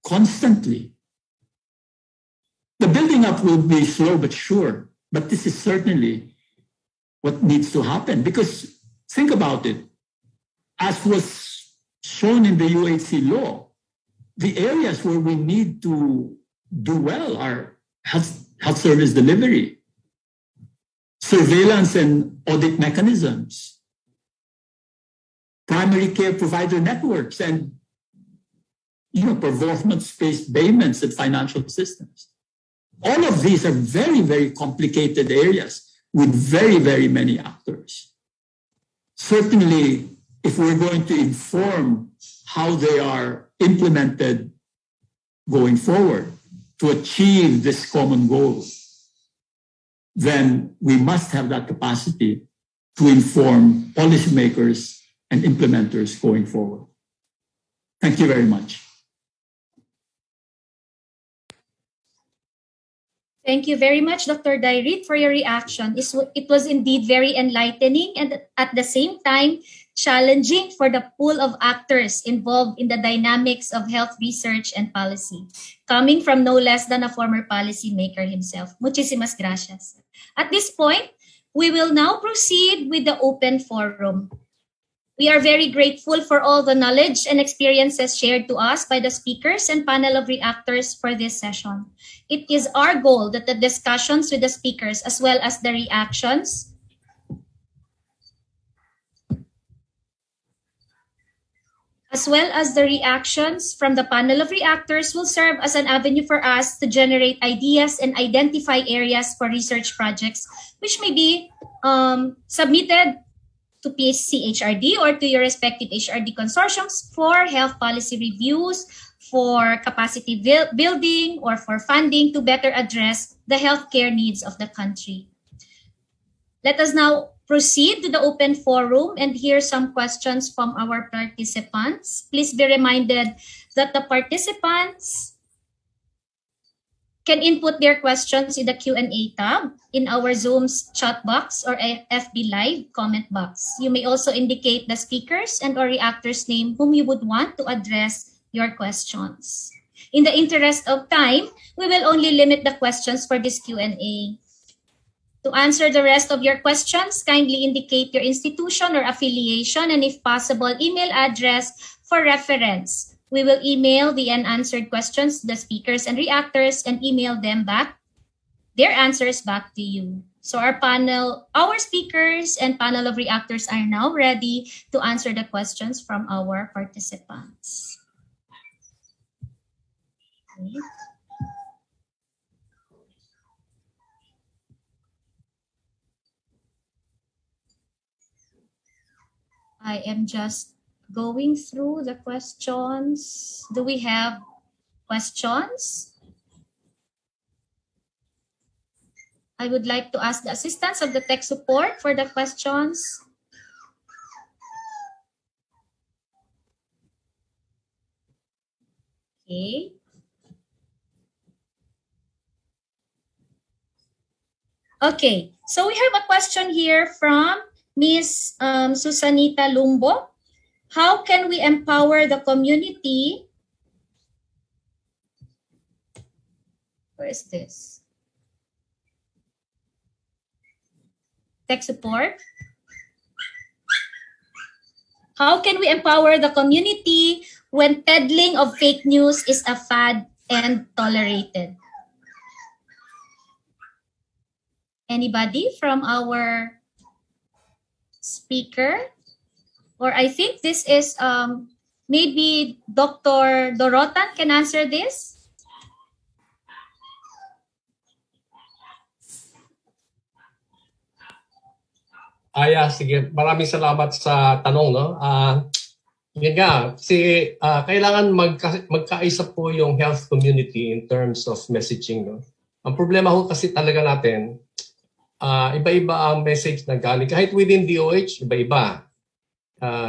[SPEAKER 21] constantly. The building up will be slow but sure, but this is certainly what needs to happen, because think about it, as was shown in the UHC law, the areas where we need to do well are health service delivery, surveillance and audit mechanisms, primary care provider networks, and performance-based payments and financial systems. All of these are very, very complicated areas with very, very many actors. Certainly, if we're going to inform how they are implemented going forward to achieve this common goal, then we must have that capacity to inform policymakers and implementers going forward. Thank you very much.
[SPEAKER 15] Thank you very much, Dr. Dairit, for your reaction. It was indeed very enlightening and at the same time challenging for the pool of actors involved in the dynamics of health research and policy, coming from no less than a former policymaker himself. Muchísimas gracias. At this point, we will now proceed with the open forum. We are very grateful for all the knowledge and experiences shared to us by the speakers and panel of reactors for this session. It is our goal that the discussions with the speakers as well as the reactions from the panel of reactors will serve as an avenue for us to generate ideas and identify areas for research projects which may be submitted to PHC-HRD or to your respective HRD consortiums for health policy reviews, for capacity building, or for funding to better address the healthcare needs of the country. Let us now proceed to the open forum and hear some questions from our participants. Please be reminded that the participants can input their questions in the Q&A tab in our Zoom's chat box or FB Live comment box. You may also indicate the speakers and or reactors' name whom you would want to address your questions. In the interest of time, we will only limit the questions for this Q&A. To answer the rest of your questions, kindly indicate your institution or affiliation and, if possible, email address for reference. We will email the unanswered questions to the speakers and reactors and email them back, their answers back to you. So our speakers and panel of reactors are now ready to answer the questions from our participants. Okay. I am just going through the questions. Do we have questions? I would like to ask the assistance of the tech support for the questions. Okay. Okay, so we have a question here from Ms. Susanita Lumbo. How can we empower the community? Where is this? Tech support. How can we empower the community when peddling of fake news is a fad and tolerated? Anybody from our speaker? Or I think this is Maybe Dr. Dorotan can answer this?
[SPEAKER 20] Sige. Maraming salamat sa tanong, no? Yun nga, kailangan magkaisa po yung health community in terms of messaging, no? Ang problema ho kasi talaga natin, iba-iba ang message na galing. Kahit within DOH, iba-iba.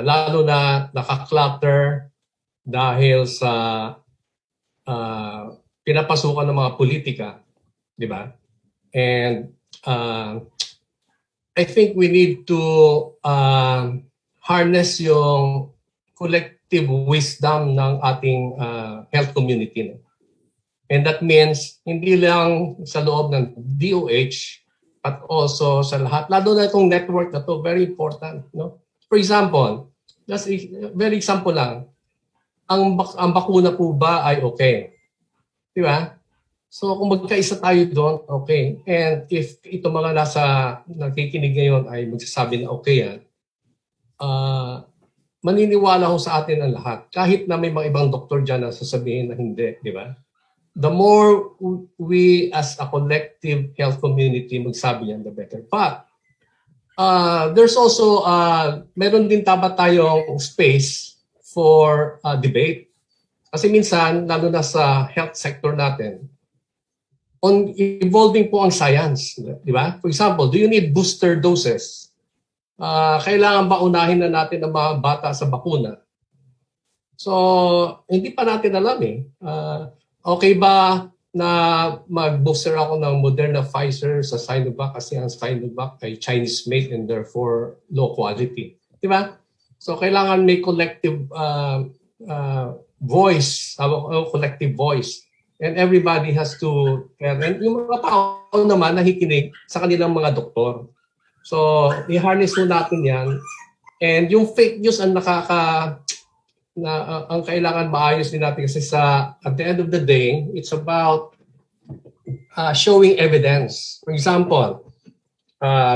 [SPEAKER 20] Lalo na nakaklutter dahil sa pinapasukan ng mga politika, di ba? And I think we need to harness yung collective wisdom ng ating health community. No? And that means hindi lang sa loob ng DOH, but also sa lahat. Lalo na itong network na to, very important. No? For example, just a very example lang, ang bakuna po ba ay okay? Di ba? So kung magkaisa tayo doon, okay. And if ito mga nakikinig ngayon ay magsasabi na okay yan, maniniwala ko sa atin ang lahat. Kahit na may mga ibang doktor dyan na sasabihin na hindi, di ba? The more we as a collective health community magsabi yan, the better. But there's also, meron din dapat tayong space for debate. Kasi minsan, lalo na sa health sector natin, evolving po ang science. Di ba? For example, do you need booster doses? Kailangan ba unahin na natin ang mga bata sa bakuna? So, hindi pa natin alam eh. Okay ba na mag-booster ako ng Moderna, Pfizer sa Sinovac kasi ang Sinovac ay Chinese made and therefore low quality. Di ba? So kailangan may collective voice, collective voice. And everybody has to, and yung mga tao naman nakikinig sa kanilang mga doktor. So i-harness mo natin yan. And yung fake news ang ang kailangan maayos din natin kasi at the end of the day, it's about showing evidence. For example,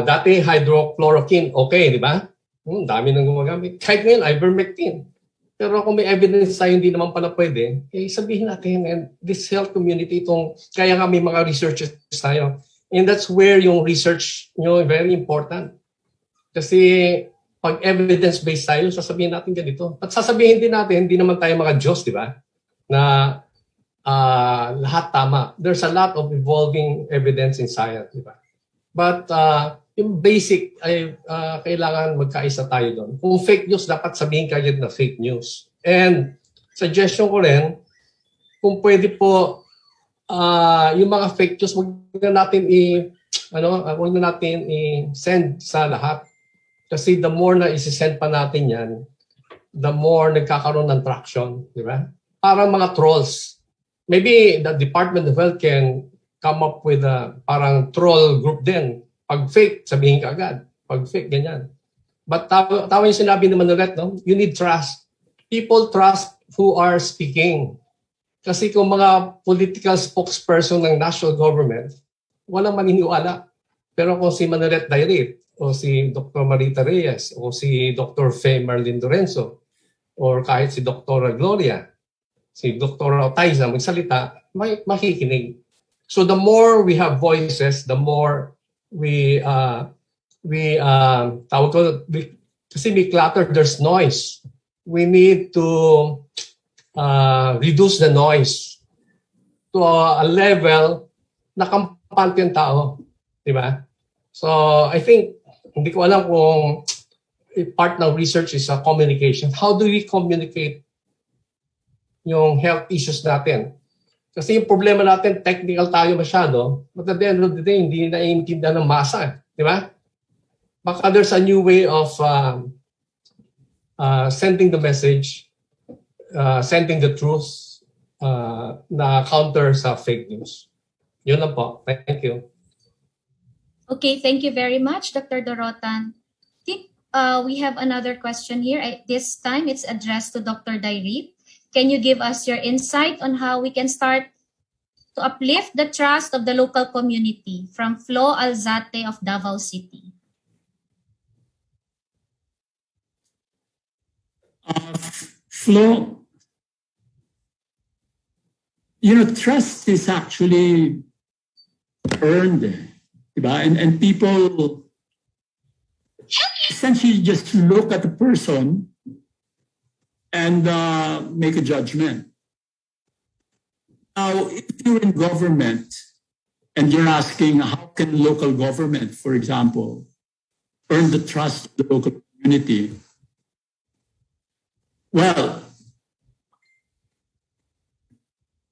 [SPEAKER 20] dati hydrochloroquine, okay, di ba? Dami nang gumagamit. Kahit ngayon, ivermectin. Pero kung may evidence tayo hindi naman pala pwede, sabihin natin, and this health community, kaya nga may mga researchers tayo. And that's where yung research nyo very important. Kasi pag evidence-based tayo, sasabihin natin ganito. At sasabihin din natin, hindi naman tayo mga Diyos, di ba? Na lahat tama. There's a lot of evolving evidence in science, di ba? But yung basic ay kailangan magkaisa tayo doon. Kung fake news, dapat sabihin kayo na fake news. And suggestion ko rin, kung pwede po, yung mga fake news, huwag na natin i-send sa lahat. Kasi the more na isi-send pa natin yan, the more nagkakaroon ng traction, di ba? Parang mga trolls. Maybe the Department of Health can come up with a parang troll group din. Pag fake, sabihin ka agad. Pag fake, ganyan. But tama yung sinabi naman ulit, no? You need trust. People trust who are speaking. Kasi kung mga political spokesperson ng national government, walang maniniwala. Pero kung si Manolet Dairit, o si Dr. Marita Reyes, o si Dr. Faye Marlene Lorenzo, or kahit si Dr. Gloria, si Dr. Otaiza magsalita, makikinig. So the more we have voices, the more kasi may clutter, there's noise. We need to reduce the noise to a level na kampante ang tao. Diba? So I think, hindi ko alam kung part ng research is communication. How do we communicate yung health issues natin? Kasi yung problema natin, technical tayo masyado, but at the end of the day, hindi naiintindihan ng masa. Di ba? Baka there's a new way of sending the message, sending the truth na counter sa fake news. Yun lang po. Thank you.
[SPEAKER 15] Okay, thank you very much, Dr. Dorotan. I think we have another question here. This time it's addressed to Dr. Dairit. Can you give us your insight on how we can start to uplift the trust of the local community? From Flo Alzate of Davao City.
[SPEAKER 21] Flo, trust is actually earned, diba? And people essentially just look at the person and make a judgment. Now, if you're in government and you're asking how can local government, for example, earn the trust of the local community, well,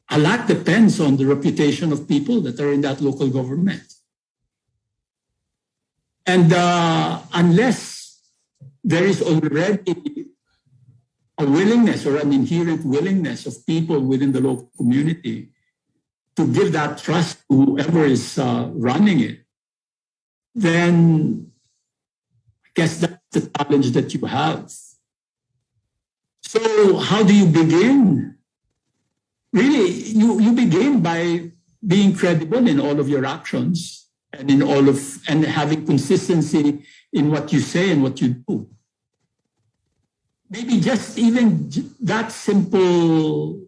[SPEAKER 21] a lot depends on the reputation of people that are in that local government. And unless there is already a willingness or an inherent willingness of people within the local community to give that trust to whoever is running it, then I guess that's the challenge that you have. So how do you begin? Really, you begin by being credible in all of your actions and and having consistency in what you say and what you do. Maybe just even that simple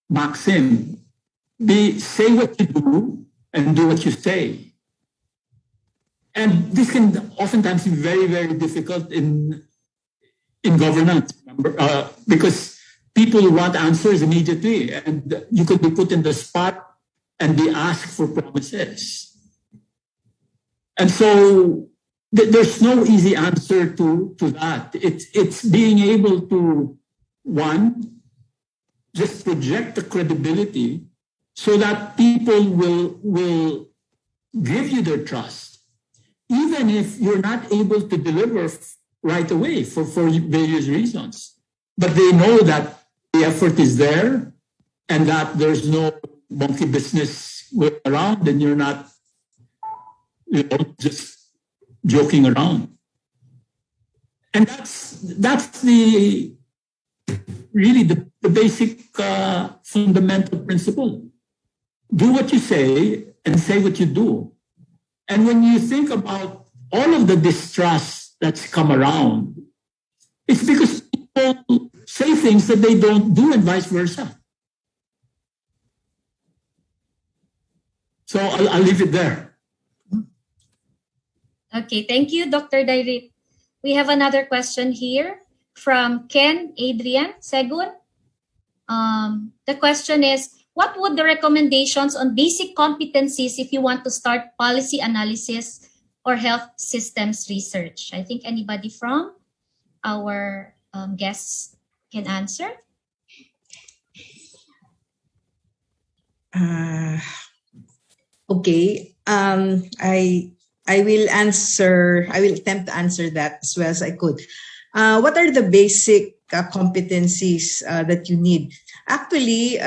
[SPEAKER 21] maxim, say what you do and do what you say. And this can oftentimes be very, very difficult in governance, because people want answers immediately, and you could be put in the spot and be asked for promises. And so there's no easy answer to that. It's being able to, one, just project the credibility so that people will give you their trust, even if you're not able to deliver right away for various reasons. But they know that the effort is there and that there's no monkey business going around and you're not just joking around. And that's really the basic fundamental principle. Do what you say and say what you do. And when you think about all of the distrust that's come around, it's because people say things that they don't do and vice versa. So I'll leave it there.
[SPEAKER 15] Okay, thank you, Dr. Dairit. We have another question here from Ken Adrian Segun. The question is, what would the recommendations on basic competencies if you want to start policy analysis or health systems research? I think anybody from our guests can answer.
[SPEAKER 17] Okay. I will answer. I will attempt to answer that as well as I could. What are the basic competencies that you need? Actually,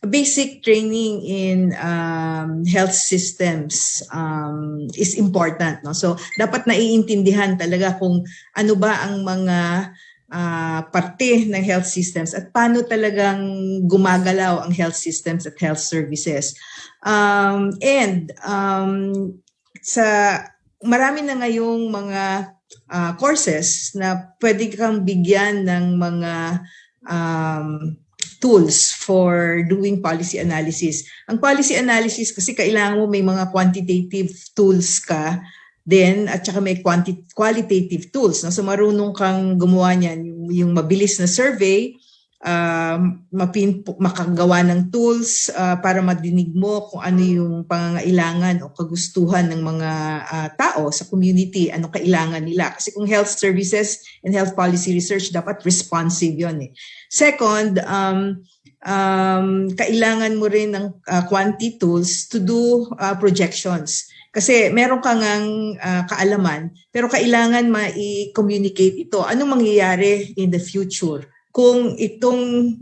[SPEAKER 17] basic training in health systems is important. No? So, dapat naiintindihan talaga kung ano ba ang mga parte ng health systems at paano talagang gumagalaw ang health systems at health services. Sa marami na ngayong mga courses na pwede kang bigyan ng mga tools for doing policy analysis. Ang policy analysis kasi kailangan mo may mga quantitative tools ka din at saka may qualitative tools. No? So marunong kang gumawa niyan, yung mabilis na survey, makagawa ng tools para madinig mo kung ano yung pangangailangan o kagustuhan ng mga tao sa community, ano kailangan nila. Kasi kung health services and health policy research, dapat responsive yun eh. Second, kailangan mo rin ng quanti tools to do projections. Kasi meron kang kaalaman, pero kailangan ma-communicate ito. Anong mangyayari in the future? Kung itong,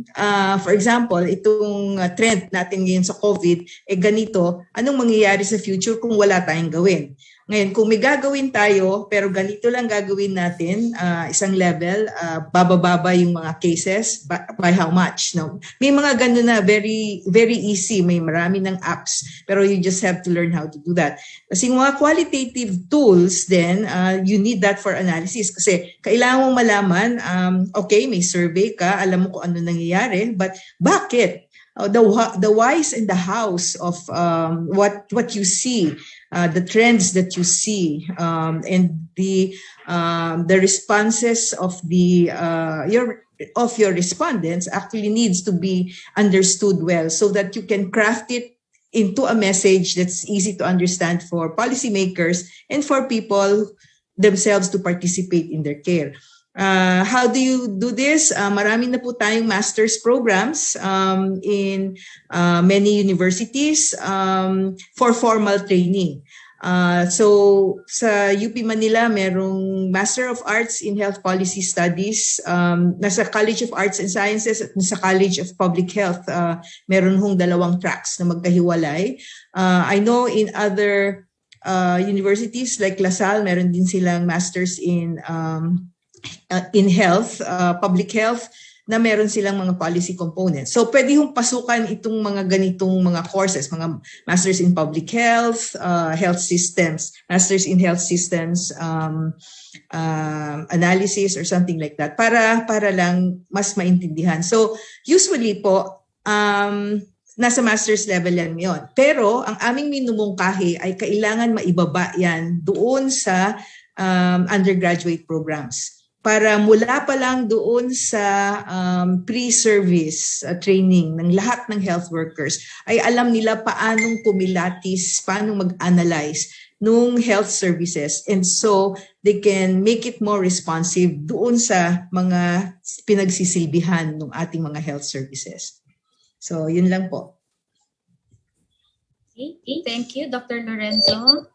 [SPEAKER 17] for example, itong trend natin ngayon sa COVID, ganito, anong mangyayari sa future kung wala tayong gawin? Ngayon, kung may gagawin tayo, pero ganito lang gagawin natin, isang level, bababa yung mga cases, by how much? No? May mga ganun na, very, very easy, may marami ng apps, pero you just have to learn how to do that. Kasi mga qualitative tools, then, you need that for analysis. Kasi kailangan mong malaman, okay, may survey ka, alam mo kung ano nangyayari, but bakit? The whys and the hows of what you see, the trends that you see, and the responses of your respondents actually needs to be understood well, so that you can craft it into a message that's easy to understand for policymakers and for people themselves to participate in their care. How do you do this? Marami na po tayong master's programs in many universities for formal training. So sa UP Manila, merong Master of Arts in Health Policy Studies. Nasa College of Arts and Sciences at nasa College of Public Health, meron hong 2 tracks na magkahiwalay. I know in other universities like LaSalle, meron din silang masters in health, public health, na meron silang mga policy components. So pwede hong pasukan itong mga ganitong mga courses, mga masters in public health, health systems, masters in health systems, analysis or something like that, para lang mas maintindihan. So usually po, nasa master's level yan yun. Pero ang aming minumungkahi ay kailangan maibaba yan doon sa undergraduate programs. Para mula pa lang doon sa pre-service training ng lahat ng health workers ay alam nila paanong kumilatis, paanong mag-analyze nung health services, and so they can make it more responsive doon sa mga pinagsisilbihan ng ating mga health services. So, yun lang po.
[SPEAKER 15] Okay. Thank you, Dr. Lorenzo.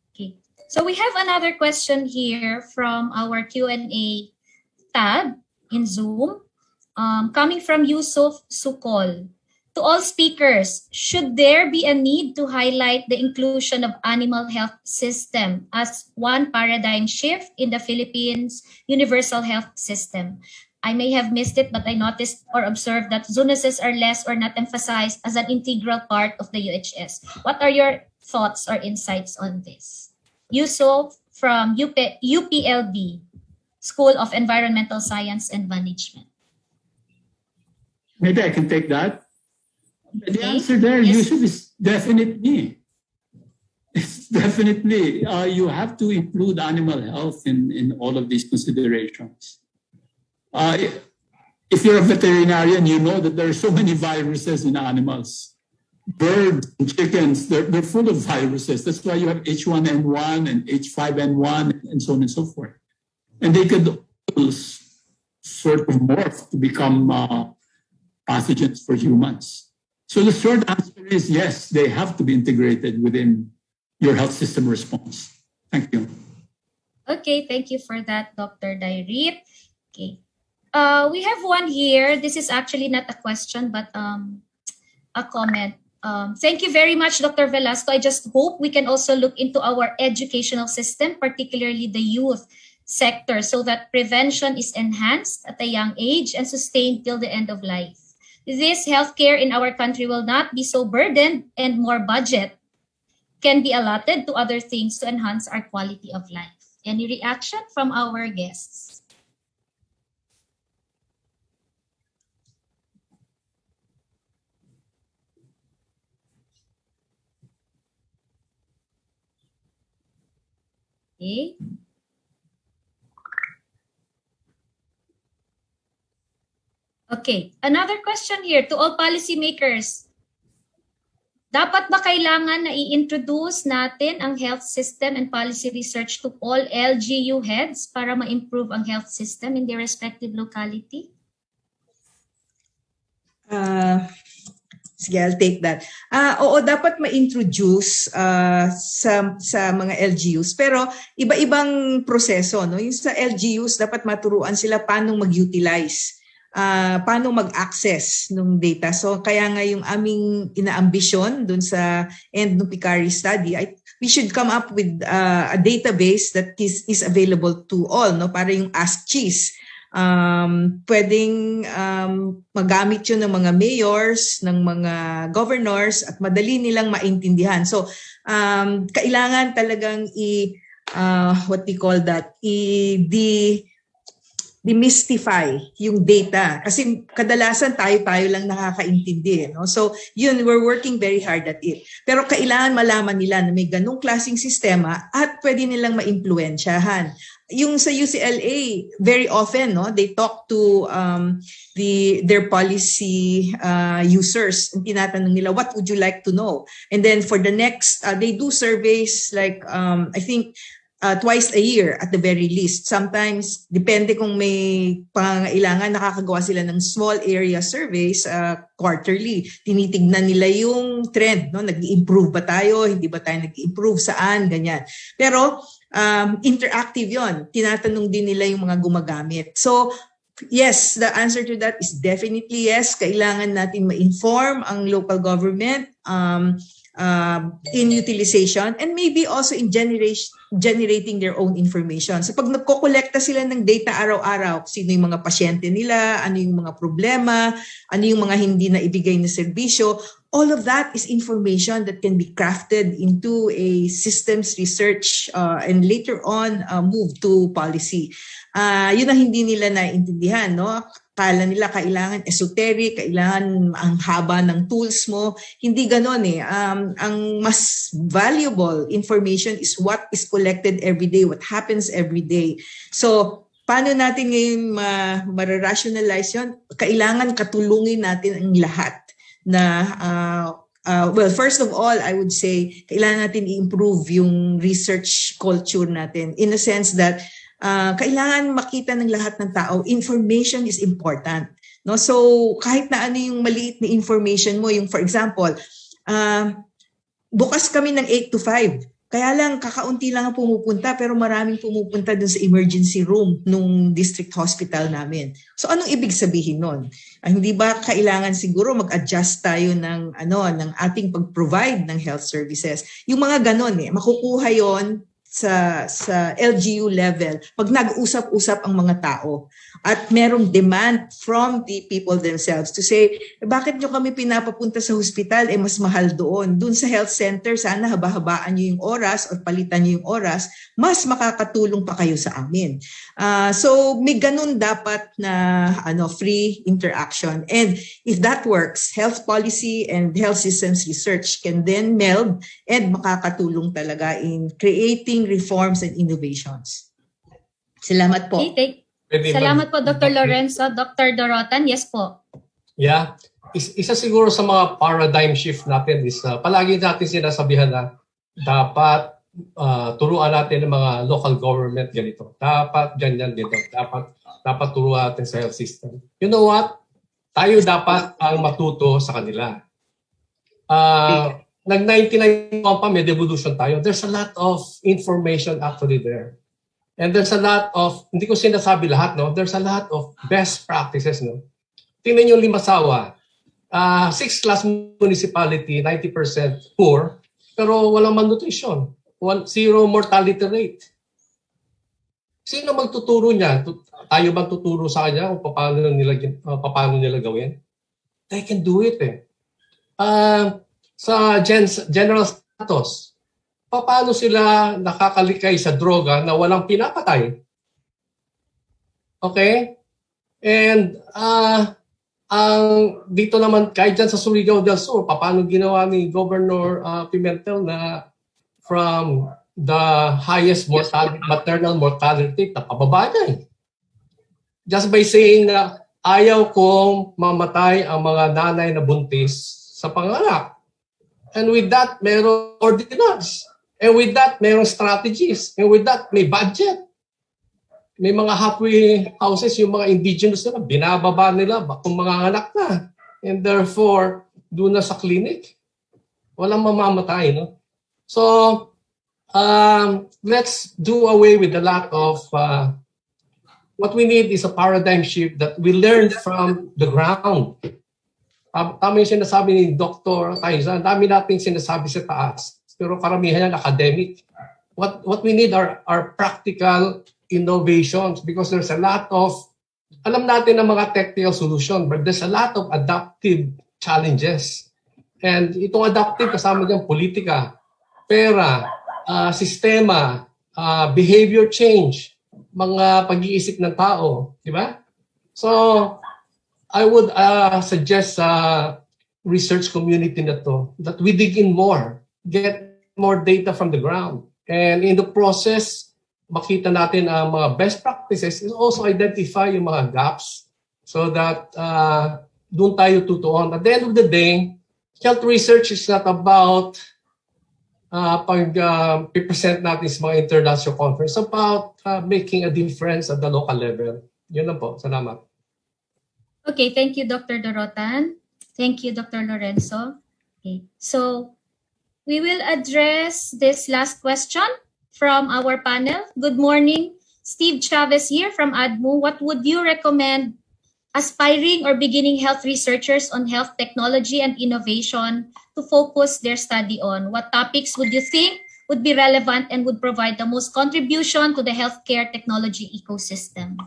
[SPEAKER 15] Okay. So we have another question here from our Q&A tab in Zoom, coming from Yusuf Sukol. To all speakers, should there be a need to highlight the inclusion of animal health system as one paradigm shift in the Philippines universal health system? I may have missed it, but I noticed or observed that zoonosis are less or not emphasized as an integral part of the UHS. What are your thoughts or insights on this? Yusuf from UPLB, School of Environmental Science and Management.
[SPEAKER 21] Maybe I can take that. The answer there, Yusuf, is definitely. It's definitely, you have to include animal health in all of these considerations. If you're a veterinarian, you know that there are so many viruses in animals. Birds and chickens, they're full of viruses. That's why you have H1N1 and H5N1 and so on and so forth. And they could all sort of morph to become pathogens for humans. So the short answer is yes, they have to be integrated within your health system response. Thank you.
[SPEAKER 15] Okay, thank you for that, Dr. Dairip. Okay. We have one here. This is actually not a question, but a comment. Thank you very much, Dr. Velasco. I just hope we can also look into our educational system, particularly the youth sector, so that prevention is enhanced at a young age and sustained till the end of life. This healthcare in our country will not be so burdened, and more budget can be allotted to other things to enhance our quality of life. Any reaction from our guests? Okay. Okay, another question here to all policymakers. Dapat ba kailangan na i-introduce natin ang health system and policy research to all LGU heads para ma-improve ang health system in their respective locality?
[SPEAKER 17] Sige, I'll take that. Oo, dapat ma-introduce sa mga LGUs. Pero iba-ibang proseso. No? Yung sa LGUs, dapat maturuan sila paano mag-utilize, paano mag-access ng data. So kaya nga yung aming inaambisyon dun sa end ng PICARI study ay we should come up with a database that is available to all, no? Para yung Ask Cheese. Pwedeng magamit yun ng mga mayors, ng mga governors, at madali nilang maintindihan. So, kailangan talagang what we call that, demystify yung data. Kasi kadalasan tayo lang nakakaintindi. No? So, yun, we're working very hard at it. Pero kailangan malaman nila na may ganung klaseng sistema at pwede nilang maimpluwensyahan. Yung sa UCLA, very often, no, they talk to their policy users. Tinatanong nila, what would you like to know? And then for the next, they do surveys like, I think, twice a year at the very least. Sometimes, depende kung may pangangailangan, nakakagawa sila ng small area surveys quarterly. Tinitignan nila yung trend, no? Nag-i-improve ba tayo? Hindi ba tayo nag-i-improve? Saan? Ganyan. Pero, interactive yon. Tinatanong din nila yung mga gumagamit. So, yes, the answer to that is definitely yes. Kailangan natin ma-inform ang local government in utilization and maybe also in generating their own information. So pag nagkokolekta sila ng data araw-araw, sino yung mga pasyente nila, ano yung mga problema, ano yung mga hindi na ibigay na serbisyo, all of that is information that can be crafted into a systems research and later on move to policy. Yun ang hindi nila naiintindihan, no? Kala nila kailangan esoteric, kailangan ang haba ng tools mo. Hindi ganon eh. Ang mas valuable information is what is collected every day, what happens every day. So, paano natin ngayon ma-rationalize yun? Kailangan katulungin natin ang lahat na well, first of all, I would say, kailangan natin i-improve yung research culture natin in a sense that kailangan makita ng lahat ng tao, information is important. No? So, kahit na ano yung maliit na information mo, yung for example, bukas kami ng 8 to 5. Kaya lang, kakaunti lang ang pumupunta, pero maraming pumupunta dun sa emergency room nung district hospital namin. So, anong ibig sabihin nun? Hindi ba kailangan siguro mag-adjust tayo ng ating pag-provide ng health services? Yung mga ganon makukuha yon sa LGU level pag nag-usap-usap ang mga tao at merong demand from the people themselves to say, bakit nyo kami pinapapunta sa hospital, mas mahal doon sa health center, sana haba-habaan nyo yung oras o palitan nyo yung oras, mas makakatulong pa kayo sa amin. So may ganun dapat na free interaction, and if that works, health policy and health systems research can then meld and makakatulong talaga in creating reforms and innovations. Salamat po.
[SPEAKER 15] Okay, salamat po, Dr. Lorenzo. Dr. Dorotan, yes po.
[SPEAKER 20] Yeah. Isa siguro sa mga paradigm shift natin is palagi natin sinasabihan na dapat turuan natin ng mga local government ganito. Dapat ganyan dito. Dapat turuan natin sa health system. You know what? Tayo dapat ang matuto sa kanila. Nag-1991 pa, may devolution tayo. There's a lot of information actually there. And there's a lot of, hindi ko sinasabi lahat, no? There's a lot of best practices, no? Tingnan yung Limasawa. 6th-class municipality, 90% poor, pero walang malnutrition. Zero mortality rate. Sino magtuturo niya? Tayo bang tuturo sa kanya kung paano nila gawin? They can do it eh. Sa general status, paano sila nakakalikay sa droga na walang pinapatay? Okay? And dito naman, kahit dyan sa Surigao del Sur, paano ginawa ni Governor Pimentel na from the highest maternal mortality, napababa niya eh. Just by saying na ayaw kong mamatay ang mga nanay na buntis sa panganak. And with that, mayroong ordinance. And with that, mayroong strategies. And with that, may budget. May mga halfway houses, yung mga indigenous nila, binababa nila kung mga anak na. And therefore, doon na sa clinic, walang mamamatay. No? So, let's do away with a lot of, what we need is a paradigm shift that we learn from the ground. Tama yung sinasabi ni Dr. Taiza, dami nating sinasabi sa taas. pero karamihan yan academic. What we need are practical innovations because there's a lot of, alam natin ang mga technical solution, but there's a lot of adaptive challenges. And itong adaptive, kasama dyan politika, pera, sistema, behavior change, mga pag-iisip ng tao, di ba? So, I would suggest sa research community na to that we dig in more, get more data from the ground. And in the process, makita natin ang mga best practices is also identify yung mga gaps so that doon tayo tutuon. At the end of the day, health research is not about pag-present natin sa mga international conference. It's about making a difference at the local level. Yun lang po. Salamat.
[SPEAKER 15] Okay, thank you, Dr. Dorotan. Thank you, Dr. Lorenzo. Okay, so we will address this last question from our panel. Good morning. Steve Chavez here from ADMU. What would you recommend aspiring or beginning health researchers on health technology and innovation to focus their study on? What topics would you think would be relevant and would provide the most contribution to the healthcare technology ecosystem?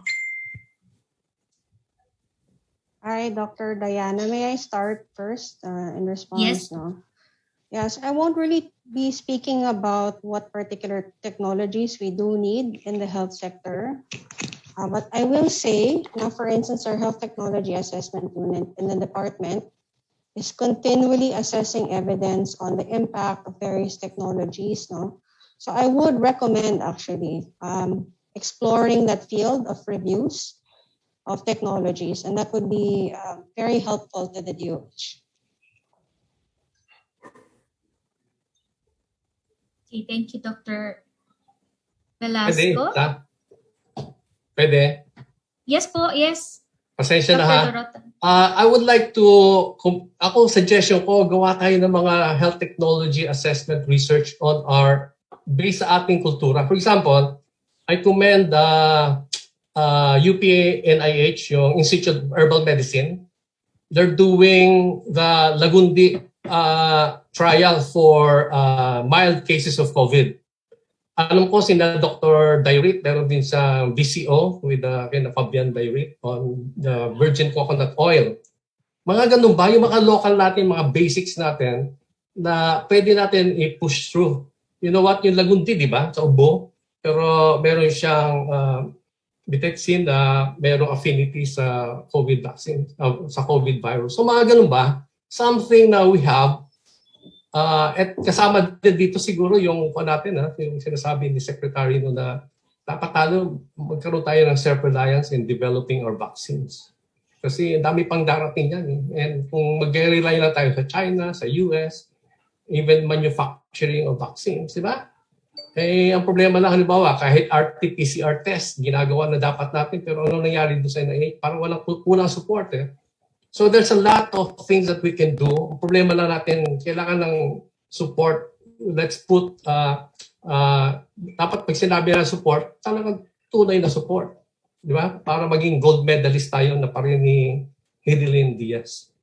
[SPEAKER 16] Hi, Dr. Diana. May I start first in response?
[SPEAKER 15] Yes.
[SPEAKER 16] No? Yes, I won't really be speaking about what particular technologies we do need in the health sector. But I will say, now, for instance, our health technology assessment unit in the department is continually assessing evidence on the impact of various technologies. No? So I would recommend actually exploring that field of reviews of technologies, and that would be very helpful to the DOH.
[SPEAKER 15] Okay, thank you, Dr. Velasco.
[SPEAKER 20] Pwede?
[SPEAKER 15] Yes po, yes.
[SPEAKER 20] Pasensya na
[SPEAKER 15] Dr.
[SPEAKER 20] ha.
[SPEAKER 15] Dorotan.
[SPEAKER 20] I would like to, ako suggestion ko, gawa tayo ng mga health technology assessment research on our, based sa ating kultura. For example, I commend UPNIH, yung Institute of Herbal Medicine. They're doing the Lagundi trial for mild cases of COVID. Alam ko sina Dr. Dairit, meron din sa VCO with Fabian Dairit on the virgin coconut oil. Mga ganun ba, yung mga local natin, mga basics natin na pwede natin i-push through. You know what, yung Lagundi, di ba, sa ubo, pero meron siyang Bitexin na merong affinity sa COVID vaccine, sa COVID virus. So mga ganun ba, something na we have. At kasama din dito siguro yung natin, yung sinasabi ni Secretary no na dapat magkaroon tayo ng self-reliance in developing our vaccines. Kasi ang dami pang darating yan. And kung mag-rely lang tayo sa China, sa US, even manufacturing of vaccines, di ba? Eh, ang problema lang, halimbawa, kahit RT-PCR test, ginagawa na dapat natin, pero ano nangyari doon sa NIH? Parang walang support eh. So there's a lot of things that we can do. Ang problema lang natin, kailangan ng support. Let's put, dapat pag sinabi na support, talagang tunay na support. Di ba? Para maging gold medalist tayo na parin ni Hidilyn Diaz.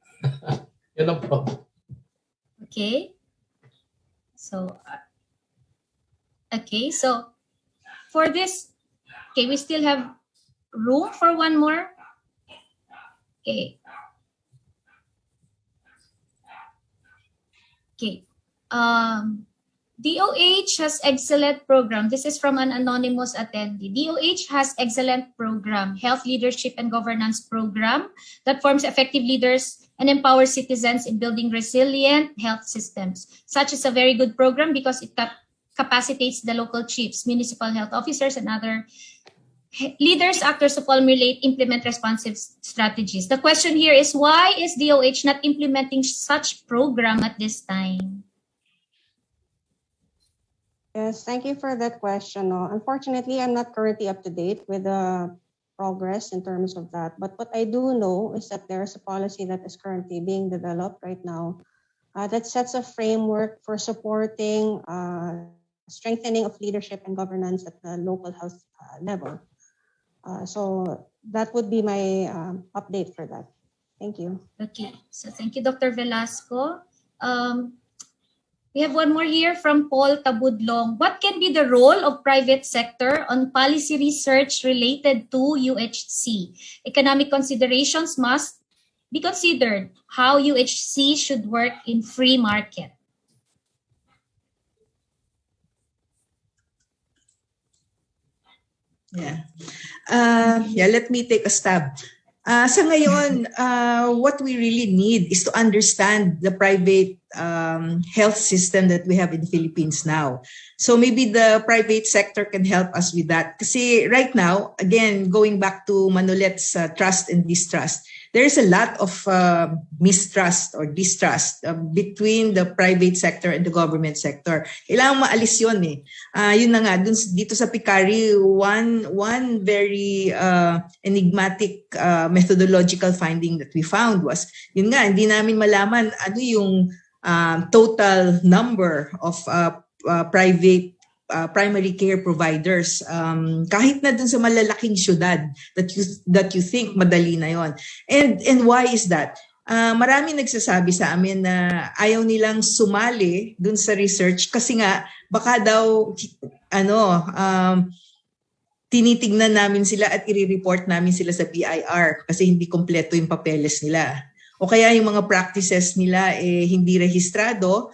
[SPEAKER 20] Yan lang po.
[SPEAKER 15] Okay. So, for this, okay, we still have room for one more. Okay. Okay. DOH has excellent program. This is from an anonymous attendee. DOH has excellent program, Health Leadership and Governance Program, that forms effective leaders and empowers citizens in building resilient health systems. Such is a very good program because it capacitates the local chiefs, municipal health officers, and other leaders, actors to formulate, implement responsive strategies. The question here is, why is DOH not implementing such program at this time?
[SPEAKER 16] Yes, thank you for that question. Unfortunately, I'm not currently up to date with the progress in terms of that. But what I do know is that there's a policy that is currently being developed right now that sets a framework for supporting strengthening of leadership and governance at the local health level. So that would be my update for that. Thank you.
[SPEAKER 15] Okay, so thank you, Dr. Velasco. We have one more here from Paul Tabudlong. What can be the role of private sector on policy research related to UHC? Economic considerations must be considered how UHC should work in free market.
[SPEAKER 17] Let me take a stab. Sa ngayon, what we really need is to understand the private health system that we have in the Philippines now. So maybe the private sector can help us with that. Kasi right now, again, going back to Manolet's trust and distrust, there's a lot of mistrust or distrust between the private sector and the government sector. Kailangan maalis yun eh. Yun na nga, dito sa PICARI, one very enigmatic methodological finding that we found was, yun nga, hindi namin malaman ano yung total number of private primary care providers, kahit na dun sa malalaking syudad that you think madali na yon. And why is that? Marami nagsasabi sa amin na ayaw nilang sumali dun sa research kasi nga baka daw tinitignan namin sila at i-report namin sila sa BIR kasi hindi kompleto yung papeles nila. O kaya yung mga practices nila hindi rehistrado,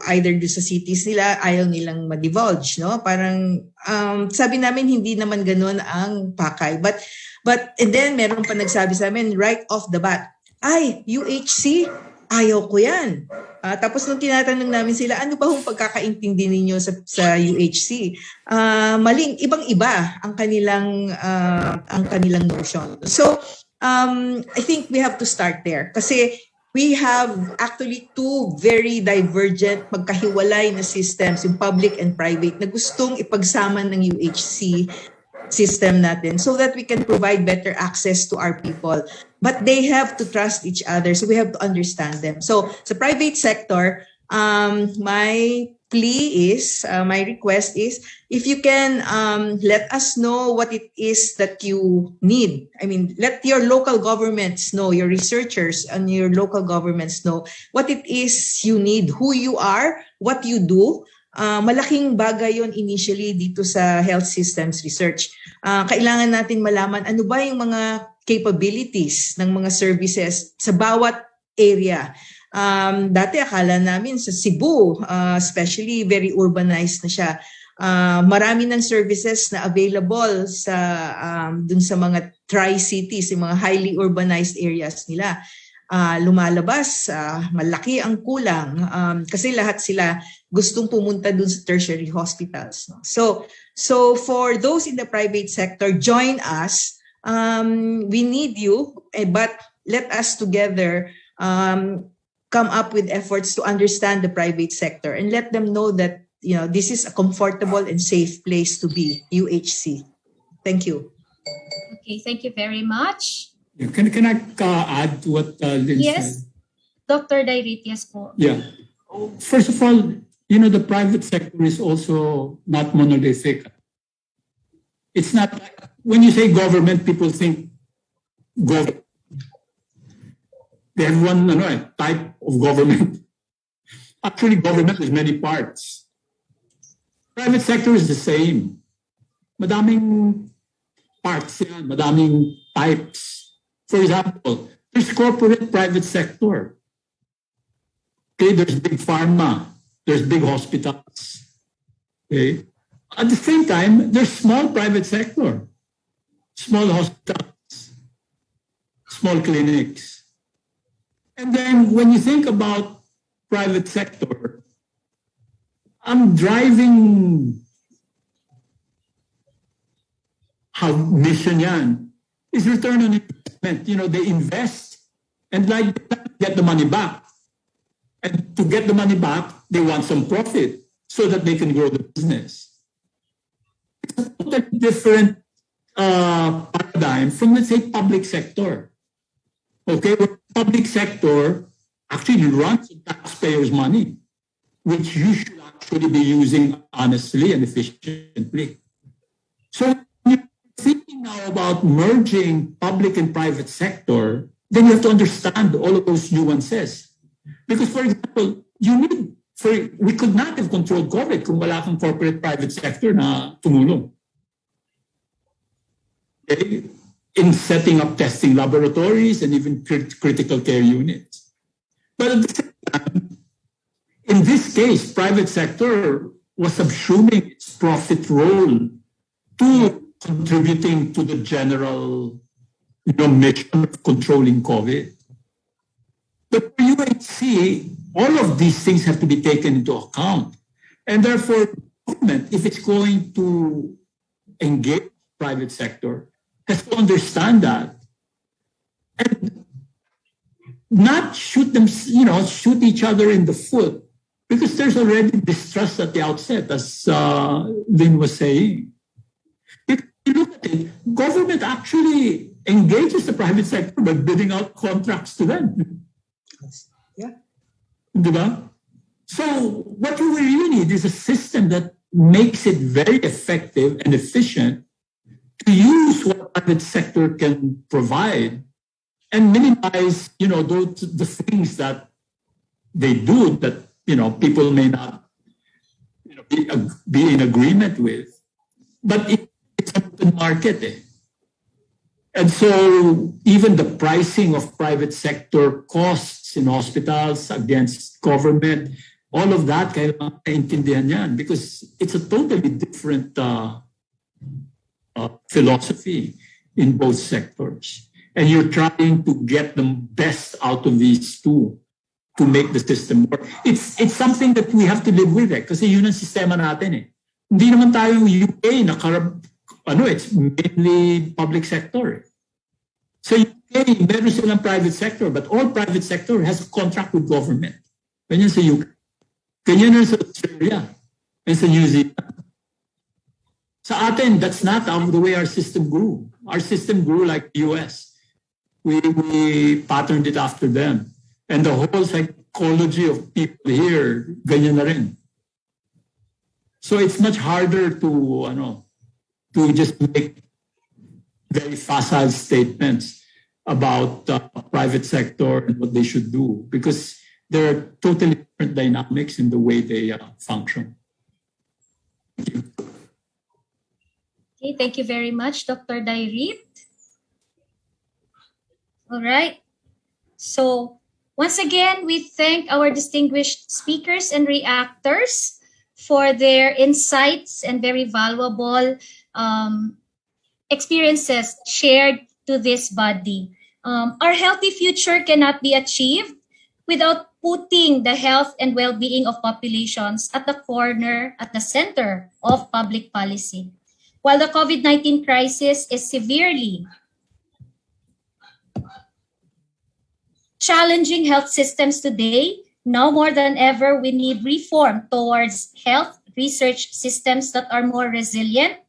[SPEAKER 17] either do sa cities nila, ayaw nilang ma-divulge, no? Parang sabi namin hindi naman ganoon ang pakay. But and then meron pa nagsabi sa amin right off the bat, ay, UHC, ayaw ko yan. Tapos nung tinatanong namin sila, ano ba yung pagkakaintindi ninyo sa UHC? Maling, ibang-iba ang kanilang notion. So, I think we have to start there kasi we have actually two very divergent, magkahiwalay na systems, yung public and private, na gustong ipagsama ng UHC system natin so that we can provide better access to our people. But they have to trust each other, so we have to understand them. So sa private sector, my plea is, my request is, if you can let us know what it is that you need. I mean, let your local governments know, your researchers and your local governments know what it is you need, who you are, what you do. Malaking bagay yon initially dito sa health systems research. Kailangan natin malaman ano ba yung mga capabilities ng mga services sa bawat area. Dati akala namin sa Cebu, especially very urbanized na siya, marami ng services na available sa dun sa mga tri-cities, yung mga highly urbanized areas nila. Lumalabas, malaki ang kulang kasi lahat sila gustong pumunta dun sa tertiary hospitals. No? So for those in the private sector, join us. We need you, but let us together come up with efforts to understand the private sector and let them know that this is a comfortable and safe place to be, UHC. Thank you.
[SPEAKER 15] Okay, thank you very much.
[SPEAKER 21] Can I add to what Lynn
[SPEAKER 15] Yes,
[SPEAKER 21] said?
[SPEAKER 15] Dr. Dairitias po.
[SPEAKER 21] Yeah. First of all, the private sector is also not monolithic. It's not, when you say government, people think government. They have one type of government. Actually, government has many parts. Private sector is the same. Madaming parts yan, madaming types. For example, there's corporate private sector. Okay, there's big pharma, there's big hospitals. Okay. At the same time, there's small private sector, small hospitals, small clinics. And then when you think about private sector, I'm driving how mission yan is return on investment. They invest and like get the money back. And to get the money back, they want some profit so that they can grow the business. It's a totally different paradigm from, let's say, public sector. Okay, where public sector actually runs on taxpayers' money, which you should actually be using honestly and efficiently. So when you're thinking now about merging public and private sector, then you have to understand all of those nuances. Because, for example, you need we could not have controlled COVID kung wala kang corporate private sector na tumulong. Okay? In setting up testing laboratories and even critical care units. But at the same time, in this case, private sector was subsuming its profit role to contributing to the general mission of controlling COVID. But for UHC, all of these things have to be taken into account. And therefore, government, if it's going to engage private sector, has to understand that and not shoot them, shoot each other in the foot, because there's already distrust at the outset, as Lynn was saying. If you look at it, government actually engages the private sector by bidding out contracts to them.
[SPEAKER 19] Yeah.
[SPEAKER 21] Diba? So what we really need is a system that makes it very effective and efficient to use what private sector can provide and minimize, the things that they do that, people may not, be in agreement with. But it's an open market. And so even the pricing of private sector costs in hospitals against government, all of that kailangan maintindihan yan because it's a totally different philosophy in both sectors. And you're trying to get the best out of these two to make the system work. It's something that we have to live with kasi yun ang sistema natin Hindi naman tayo UK it's mainly public sector. So UK, meron silang private sector, but all private sector has a contract with government. Ganyan sa UK. Ganyan sa Australia and sa New Zealand. Sa atin, that's not the way our system grew. Our system grew like the US. We patterned it after them. And the whole psychology of people here, ganyan na rin. So it's much harder to just make very facile statements about private sector and what they should do because there are totally different dynamics in the way they function. Thank you.
[SPEAKER 15] Okay, thank you very much, Dr. Dairit. All right. So once again, we thank our distinguished speakers and reactors for their insights and very valuable experiences shared to this body. Our healthy future cannot be achieved without putting the health and well-being of populations at the center of public policy. While the COVID-19 crisis is severely challenging health systems today, now more than ever, we need reform towards health research systems that are more resilient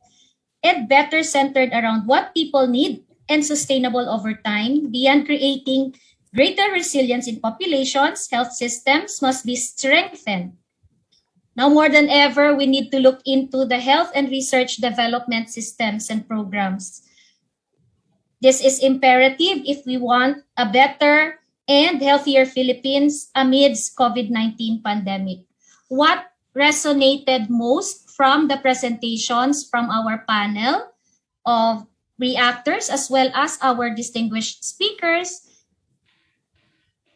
[SPEAKER 15] and better centered around what people need and sustainable over time. Beyond creating greater resilience in populations, health systems must be strengthened. Now more than ever, we need to look into the health and research development systems and programs. This is imperative if we want a better and healthier Philippines amidst COVID-19 pandemic. What resonated most from the presentations from our panel of reactors as well as our distinguished speakers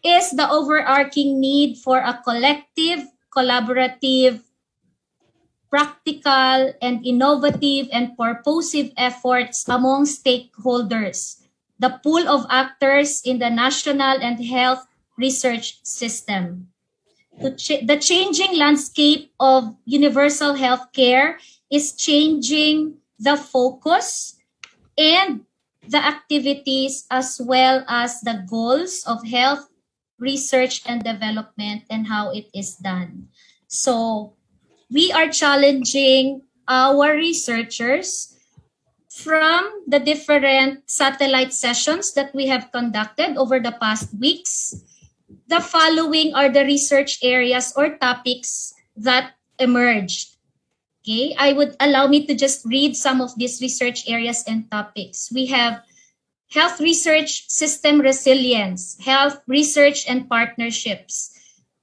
[SPEAKER 15] is the overarching need for a collective, collaborative, practical, and innovative and purposive efforts among stakeholders, the pool of actors in the national and health research system. The changing landscape of universal health care is changing the focus and the activities as well as the goals of health research and development and how it is done. So we are challenging our researchers from the different satellite sessions that we have conducted over the past weeks. The following are the research areas or topics that emerged. Okay, I would allow me to just read some of these research areas and topics. We have health research system resilience, health research and partnerships,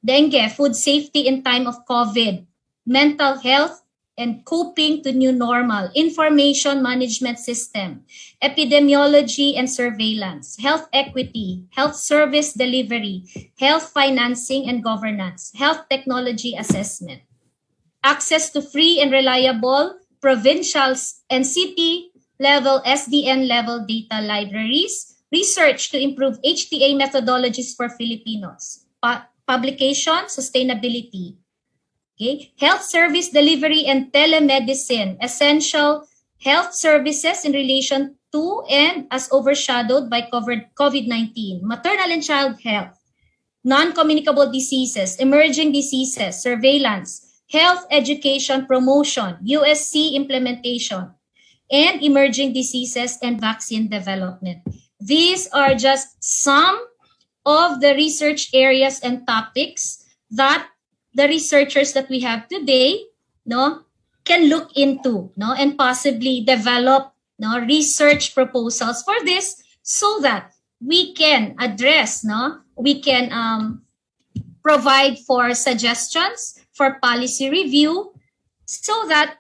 [SPEAKER 15] dengue, food safety in time of COVID, mental health and coping to new normal, information management system, epidemiology and surveillance, health equity, health service delivery, health financing and governance, health technology assessment, access to free and reliable provincial and city level SDN level data libraries, research to improve HTA methodologies for Filipinos, publication, sustainability, okay, health service delivery and telemedicine, essential health services in relation to and as overshadowed by COVID-19, maternal and child health, non-communicable diseases, emerging diseases, surveillance, health education promotion, USC implementation, and emerging diseases and vaccine development. These are just some of the research areas and topics that the researchers that we have today can look into and possibly develop research proposals for this so that we can address, we can provide for suggestions for policy review so that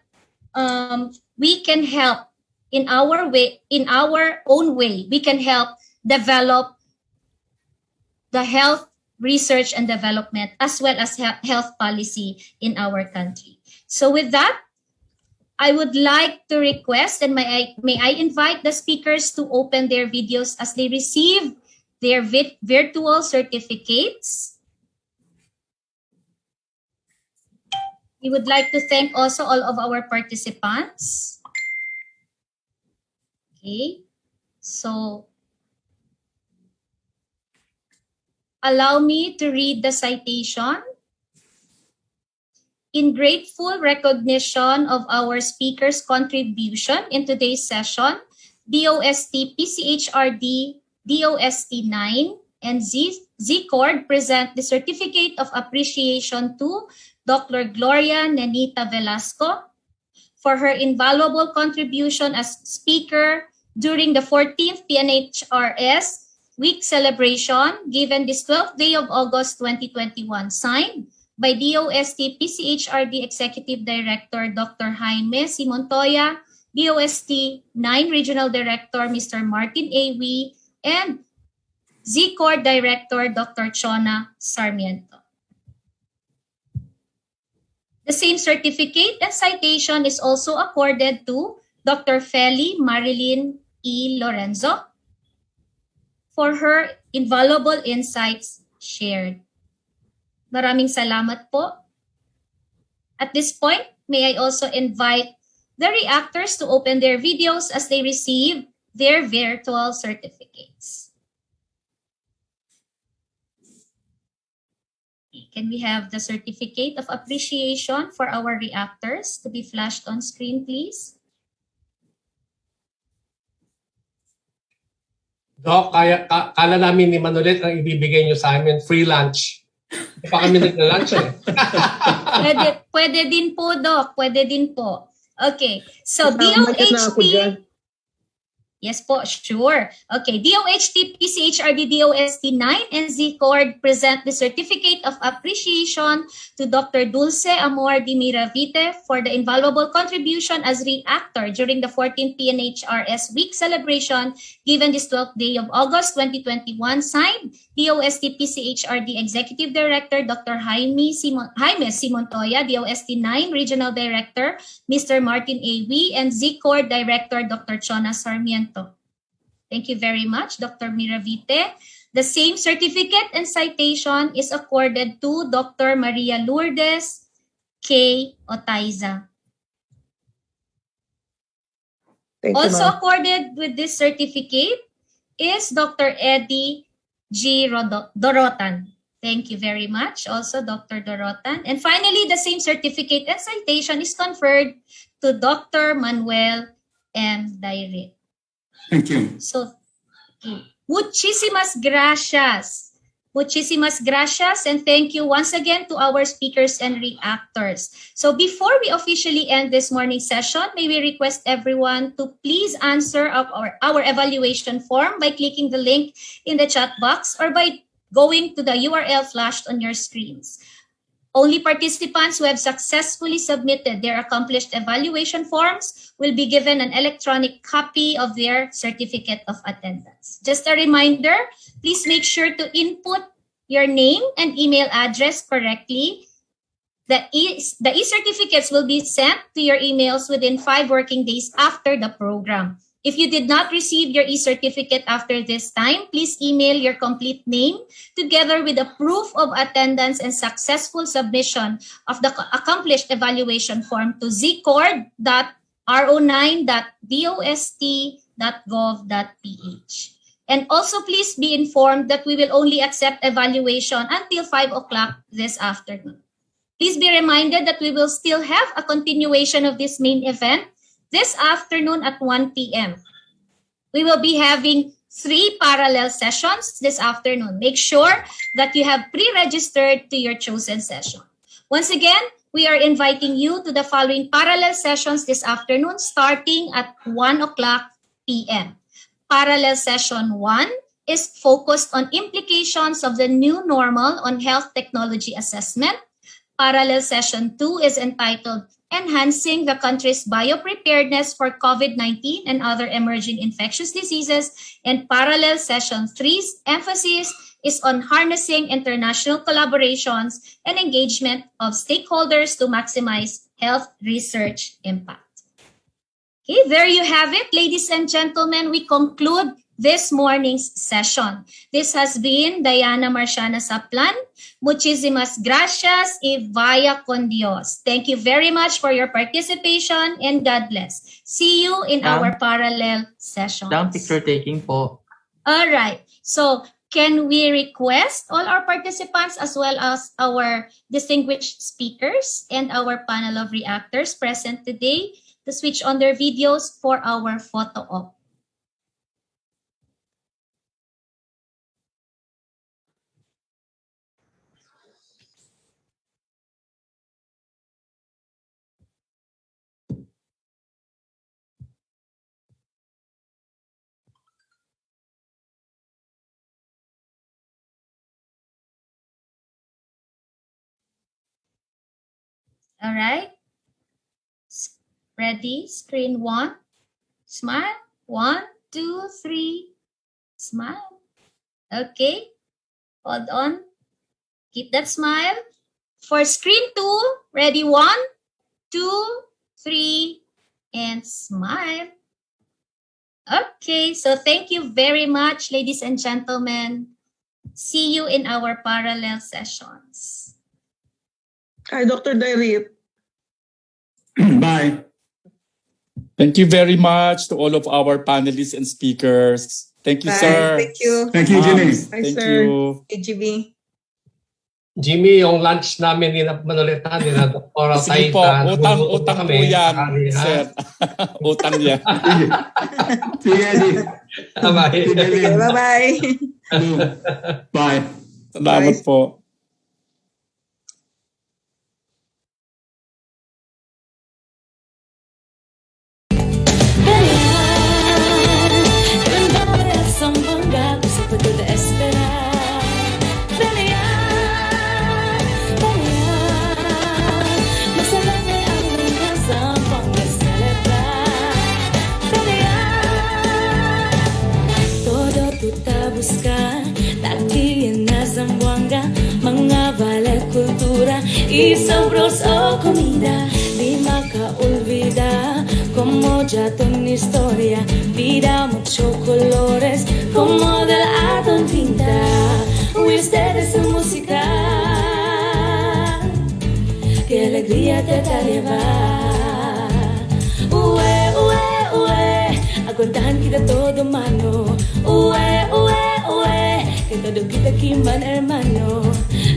[SPEAKER 15] we can help in our way, in our own way, we can help develop the health research and development as well as health policy in our country. So with that, I would like to request and may I invite the speakers to open their videos as they receive their virtual certificates. We would like to thank also all of our participants. Okay, so allow me to read the citation. In grateful recognition of our speaker's contribution in today's session, DOST-PCHRD, DOST-9, and ZCORD present the Certificate of Appreciation to Dr. Gloria Nenita Velasco for her invaluable contribution as speaker during the 14th PNHRS Week celebration given this 12th day of August 2021, signed by DOST-PCHRD Executive Director Dr. Jaime C. Montoya, DOST-9 Regional Director Mr. Martin A. Wee, and ZCORD Director Dr. Chona Sarmiento. The same certificate and citation is also accorded to Dr. Feli Marilyn E. Lorenzo for her invaluable insights shared. Maraming salamat po. At this point, may I also invite the reactors to open their videos as they receive their virtual certificates. Can we have the certificate of appreciation for our reactors to be flashed on screen, please?
[SPEAKER 20] Doc, kala namin ni Manolet ang ibibigay nyo sa amin, free lunch. Hindi pa kami nagla-lunch eh.
[SPEAKER 15] Pwede din po, Doc. Pwede din po. Okay. So, DOHT... Yes po, sure. Okay, DOHT, PCHRD, DOST-9, and ZCORD present the Certificate of Appreciation to Dr. Dulce Amor de Miravite for the invaluable contribution as reactor during the 14th PNHRS Week celebration given this 12th day of August 2021, signed DOST, PCHRD Executive Director Dr. Jaime C. Montoya, DOST-9 Regional Director Mr. Martin A. Wee, and ZCORD Director Dr. Chona Sarmiento. Thank you very much, Dr. Miravite. The same certificate and citation is accorded to Dr. Maria Lourdes K. Otaiza. Also accorded with this certificate is Dr. Eddie G. Dorotan. Thank you very much, also Dr. Dorotan. And finally, the same certificate and citation is conferred to Dr. Manuel M. Daire.
[SPEAKER 21] Thank you.
[SPEAKER 15] So, muchísimas gracias. Muchísimas gracias, and thank you once again to our speakers and reactors. So before we officially end this morning session, may we request everyone to please answer our evaluation form by clicking the link in the chat box or by going to the URL flashed on your screens. Only participants who have successfully submitted their accomplished evaluation forms will be given an electronic copy of their certificate of attendance. Just a reminder, please make sure to input your name and email address correctly. The e-certificates will be sent to your emails within 5 working days after the program. If you did not receive your e-certificate after this time, please email your complete name together with a proof of attendance and successful submission of the accomplished evaluation form to zcord.ro9.dost.gov.ph. And also please be informed that we will only accept evaluation until 5 o'clock this afternoon. Please be reminded that we will still have a continuation of this main event this afternoon at 1 p.m. We will be having 3 parallel sessions this afternoon. Make sure that you have pre-registered to your chosen session. Once again, we are inviting you to the following parallel sessions this afternoon starting at 1 o'clock p.m. Parallel session 1 is focused on implications of the new normal on health technology assessment. Parallel session 2 is entitled Enhancing the Country's Biopreparedness for COVID-19 and Other Emerging Infectious Diseases. And parallel session 3's emphasis is on harnessing international collaborations and engagement of stakeholders to maximize health research impact. Okay, there you have it, ladies and gentlemen. We conclude this morning's session. This has been Diana Marciana Saplan. Muchísimas gracias y vaya con Dios. Thank you very much for your participation and God bless. See you in our parallel sessions.
[SPEAKER 4] Picture taking po.
[SPEAKER 15] All right. So, can we request all our participants as well as our distinguished speakers and our panel of reactors present today to switch on their videos for our photo op? All right. Ready? Screen 1. Smile. 1, 2, 3. Smile. Okay. Hold on. Keep that smile. For screen 2, ready? 1, 2, 3, and smile. Okay. So thank you very much, ladies and gentlemen. See you in our parallel sessions.
[SPEAKER 22] Hi, Dr. Dairit.
[SPEAKER 21] Bye. Thank you very much to all of our panelists and speakers. Thank you,
[SPEAKER 22] Bye.
[SPEAKER 21] sir.
[SPEAKER 22] Thank you.
[SPEAKER 21] Thank you, Jimmy.
[SPEAKER 22] Bye,
[SPEAKER 21] Thank
[SPEAKER 22] sir.
[SPEAKER 21] you.
[SPEAKER 22] Hey, Jimmy.
[SPEAKER 20] Jimmy, yung lunch namin manalitan nila Dr.
[SPEAKER 21] Sige po, utang po yan, sir. Utang yan.
[SPEAKER 22] Sige, Eddie.
[SPEAKER 20] Bye.
[SPEAKER 22] Sige, bye-bye.
[SPEAKER 21] Bye. Salamat po.
[SPEAKER 3] Y sabroso comida, di olvida como ya tu historia, vida mucho colores como del arte pinta. Ustedes su música, que alegría te lleva. Ue, ue, ue, aguantahan kita todo mano. Ue, ue, ue, que todo kita kiman hermano.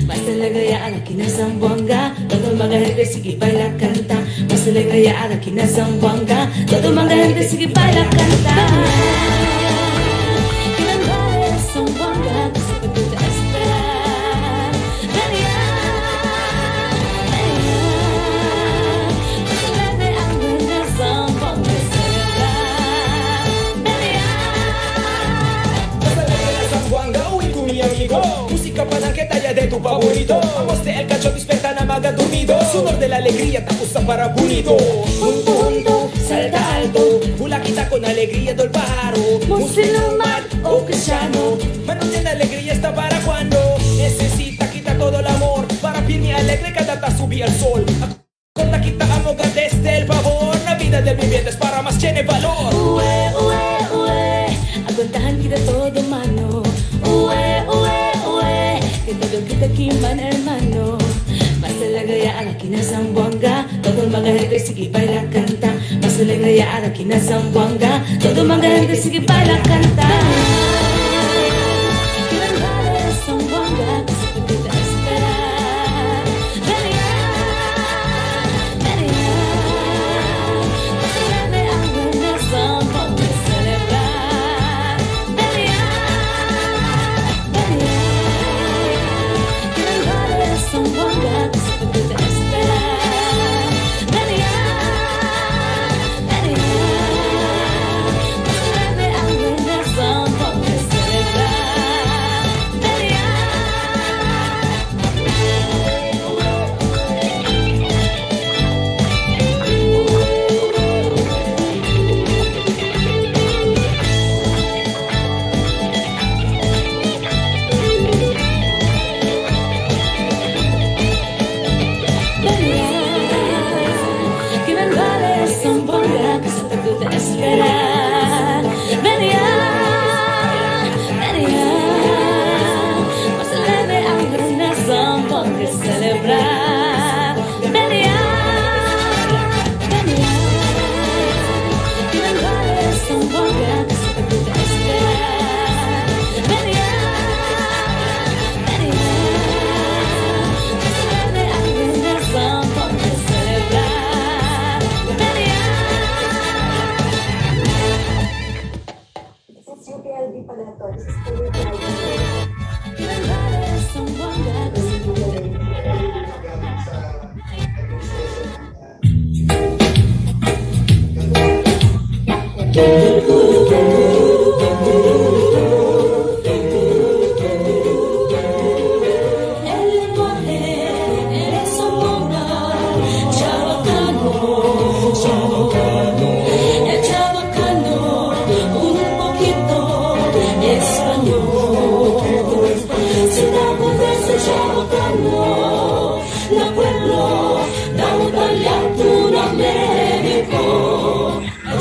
[SPEAKER 3] Basta lagaya ala kinasang bongga, todo mga gente sige baila canta. Basta lagaya ala kinasang bongga, todo mga gente sige baila canta. Kinang song bongga, kasi patuta esperar. Basta lagay ang kinasang bongga celebrar.
[SPEAKER 2] Basta lagay ang bongga, uwi kumiyagigo. Musika
[SPEAKER 1] Semanal que talla de tu favorito. Vamos de el cacho desperta na maga dormido. Sudor de la alegría tapos sa para bonito.
[SPEAKER 3] Punto, punto,
[SPEAKER 1] Salta alto, hula kita con alegría del pájaro.
[SPEAKER 3] musulman o cristiano.
[SPEAKER 1] Manos de alegría está para cuando necesita quita todo el amor. Para firme alegre cada ta subir al sol. Conta kita amo desde el favor. La vida del viviente es para más tiene valor.
[SPEAKER 3] Ue, ue, ue, aguantahan kita todo mano. Ue, ue, ue, que todo kita kiman hermano. Más alegría a la quina Zamboanga. Todo el mga gente sigue baila canta. Más alegría a la quina Zamboanga. Todo el mga gente sigue baila canta.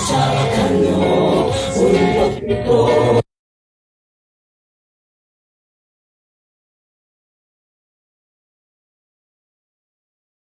[SPEAKER 3] Ciao.